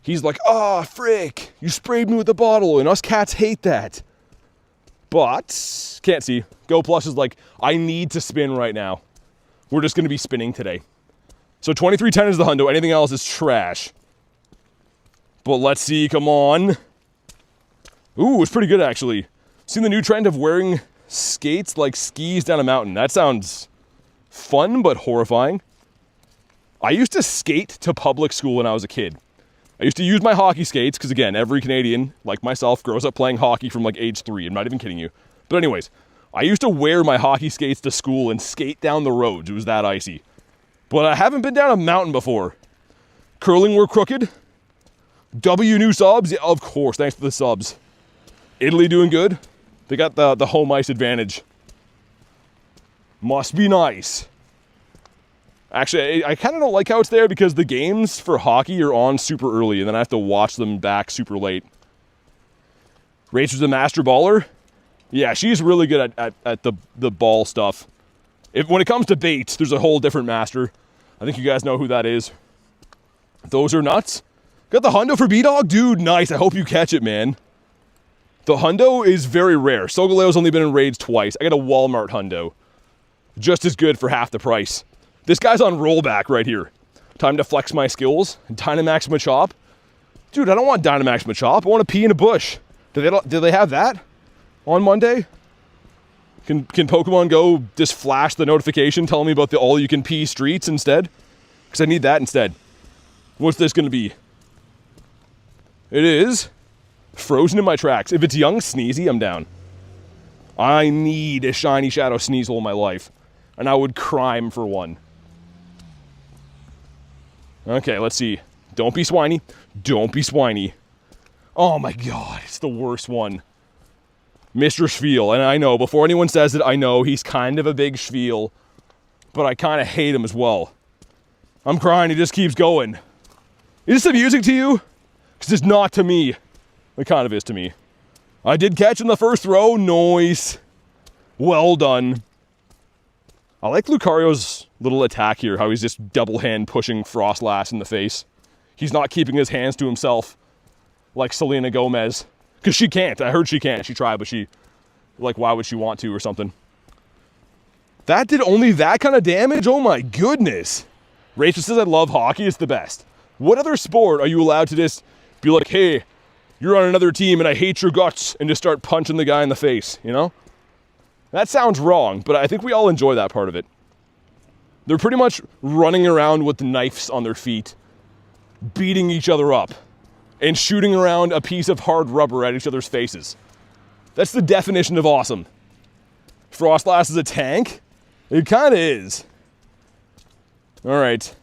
He's like, ah, frick. You sprayed me with a bottle, and us cats hate that. But, can't see. Go Plus is like, I need to spin right now. We're just going to be spinning today. So 2310 is the hundo. Anything else is trash. But let's see. Come on. Ooh, it's pretty good, actually. Seen the new trend of wearing skates like skis down a mountain. That sounds fun, but horrifying. I used to skate to public school when I was a kid. I used to use my hockey skates, because again, every Canadian, like myself, grows up playing hockey from like age 3. I'm not even kidding you. But anyways, I used to wear my hockey skates to school and skate down the roads. It was that icy. But I haven't been down a mountain before. Curling were crooked. W new subs? Yeah, of course, thanks for the subs. Italy doing good. They got the home ice advantage. Must be nice. Actually, I kind of don't like how it's there because the games for hockey are on super early and then I have to watch them back super late. Rachel's a master baller. Yeah, she's really good at the ball stuff. When it comes to baits, there's a whole different master. I think you guys know who that is. Those are nuts. Got the hundo for B-Dog? Dude, nice. I hope you catch it, man. The hundo is very rare. Solgaleo's only been in raids twice. I got a Walmart hundo. Just as good for half the price. This guy's on rollback right here. Time to flex my skills. Dynamax Machop. Dude, I don't want Dynamax Machop. I want to pee in a bush. Do they have that on Monday? Can Pokemon GO just flash the notification telling me about the all-you-can-pee streets instead? Because I need that instead. What's this going to be? It is frozen in my tracks. If it's young Sneezy, I'm down. I need a shiny Shadow Sneasel in my life. And I would crime for one. Okay, let's see. Don't be swiny. Don't be swiny. Oh my god, it's the worst one. Mr. Schviel. And I know, before anyone says it, I know he's kind of a big Schviel. But I kind of hate him as well. I'm crying, he just keeps going. Is this amusing to you? Because it's not to me. It kind of is to me. I did catch in the first throw. Nice. Well done. I like Lucario's little attack here, how he's just double hand pushing Frostlass in the face. He's not keeping his hands to himself like Selena Gomez. Because she can't. I heard she can't. She tried, but like, why would she want to or something? That did only that kind of damage? Oh my goodness. Rachel says I love hockey. It's the best. What other sport are you allowed to just be like, hey, you're on another team and I hate your guts, and just start punching the guy in the face, you know? That sounds wrong, but I think we all enjoy that part of it. They're pretty much running around with knives on their feet, beating each other up, and shooting around a piece of hard rubber at each other's faces. That's the definition of awesome. Frostlass is a tank? It kind of is. All right.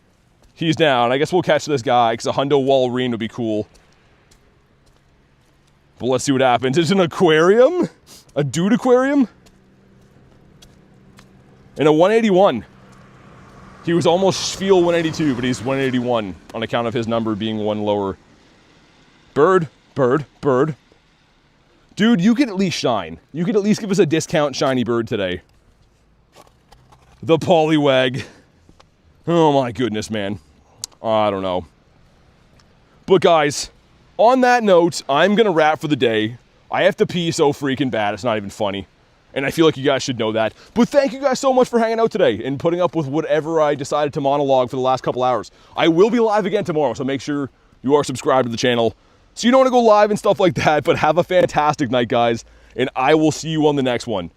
He's down. I guess we'll catch this guy, because a Hundo Walrein would be cool. But let's see what happens. It's an aquarium? A dude aquarium? And a 181. He was almost Spiel 182, but he's 181 on account of his number being one lower. Bird, bird, bird. Dude, you could at least shine. You could at least give us a discount shiny bird today. The Poliwag. Oh my goodness, man. I don't know. But guys, on that note, I'm going to wrap for the day. I have to pee so freaking bad, it's not even funny. And I feel like you guys should know that. But thank you guys so much for hanging out today and putting up with whatever I decided to monologue for the last couple hours. I will be live again tomorrow, so make sure you are subscribed to the channel so you don't want to go live and stuff like that. But have a fantastic night, guys, and I will see you on the next one.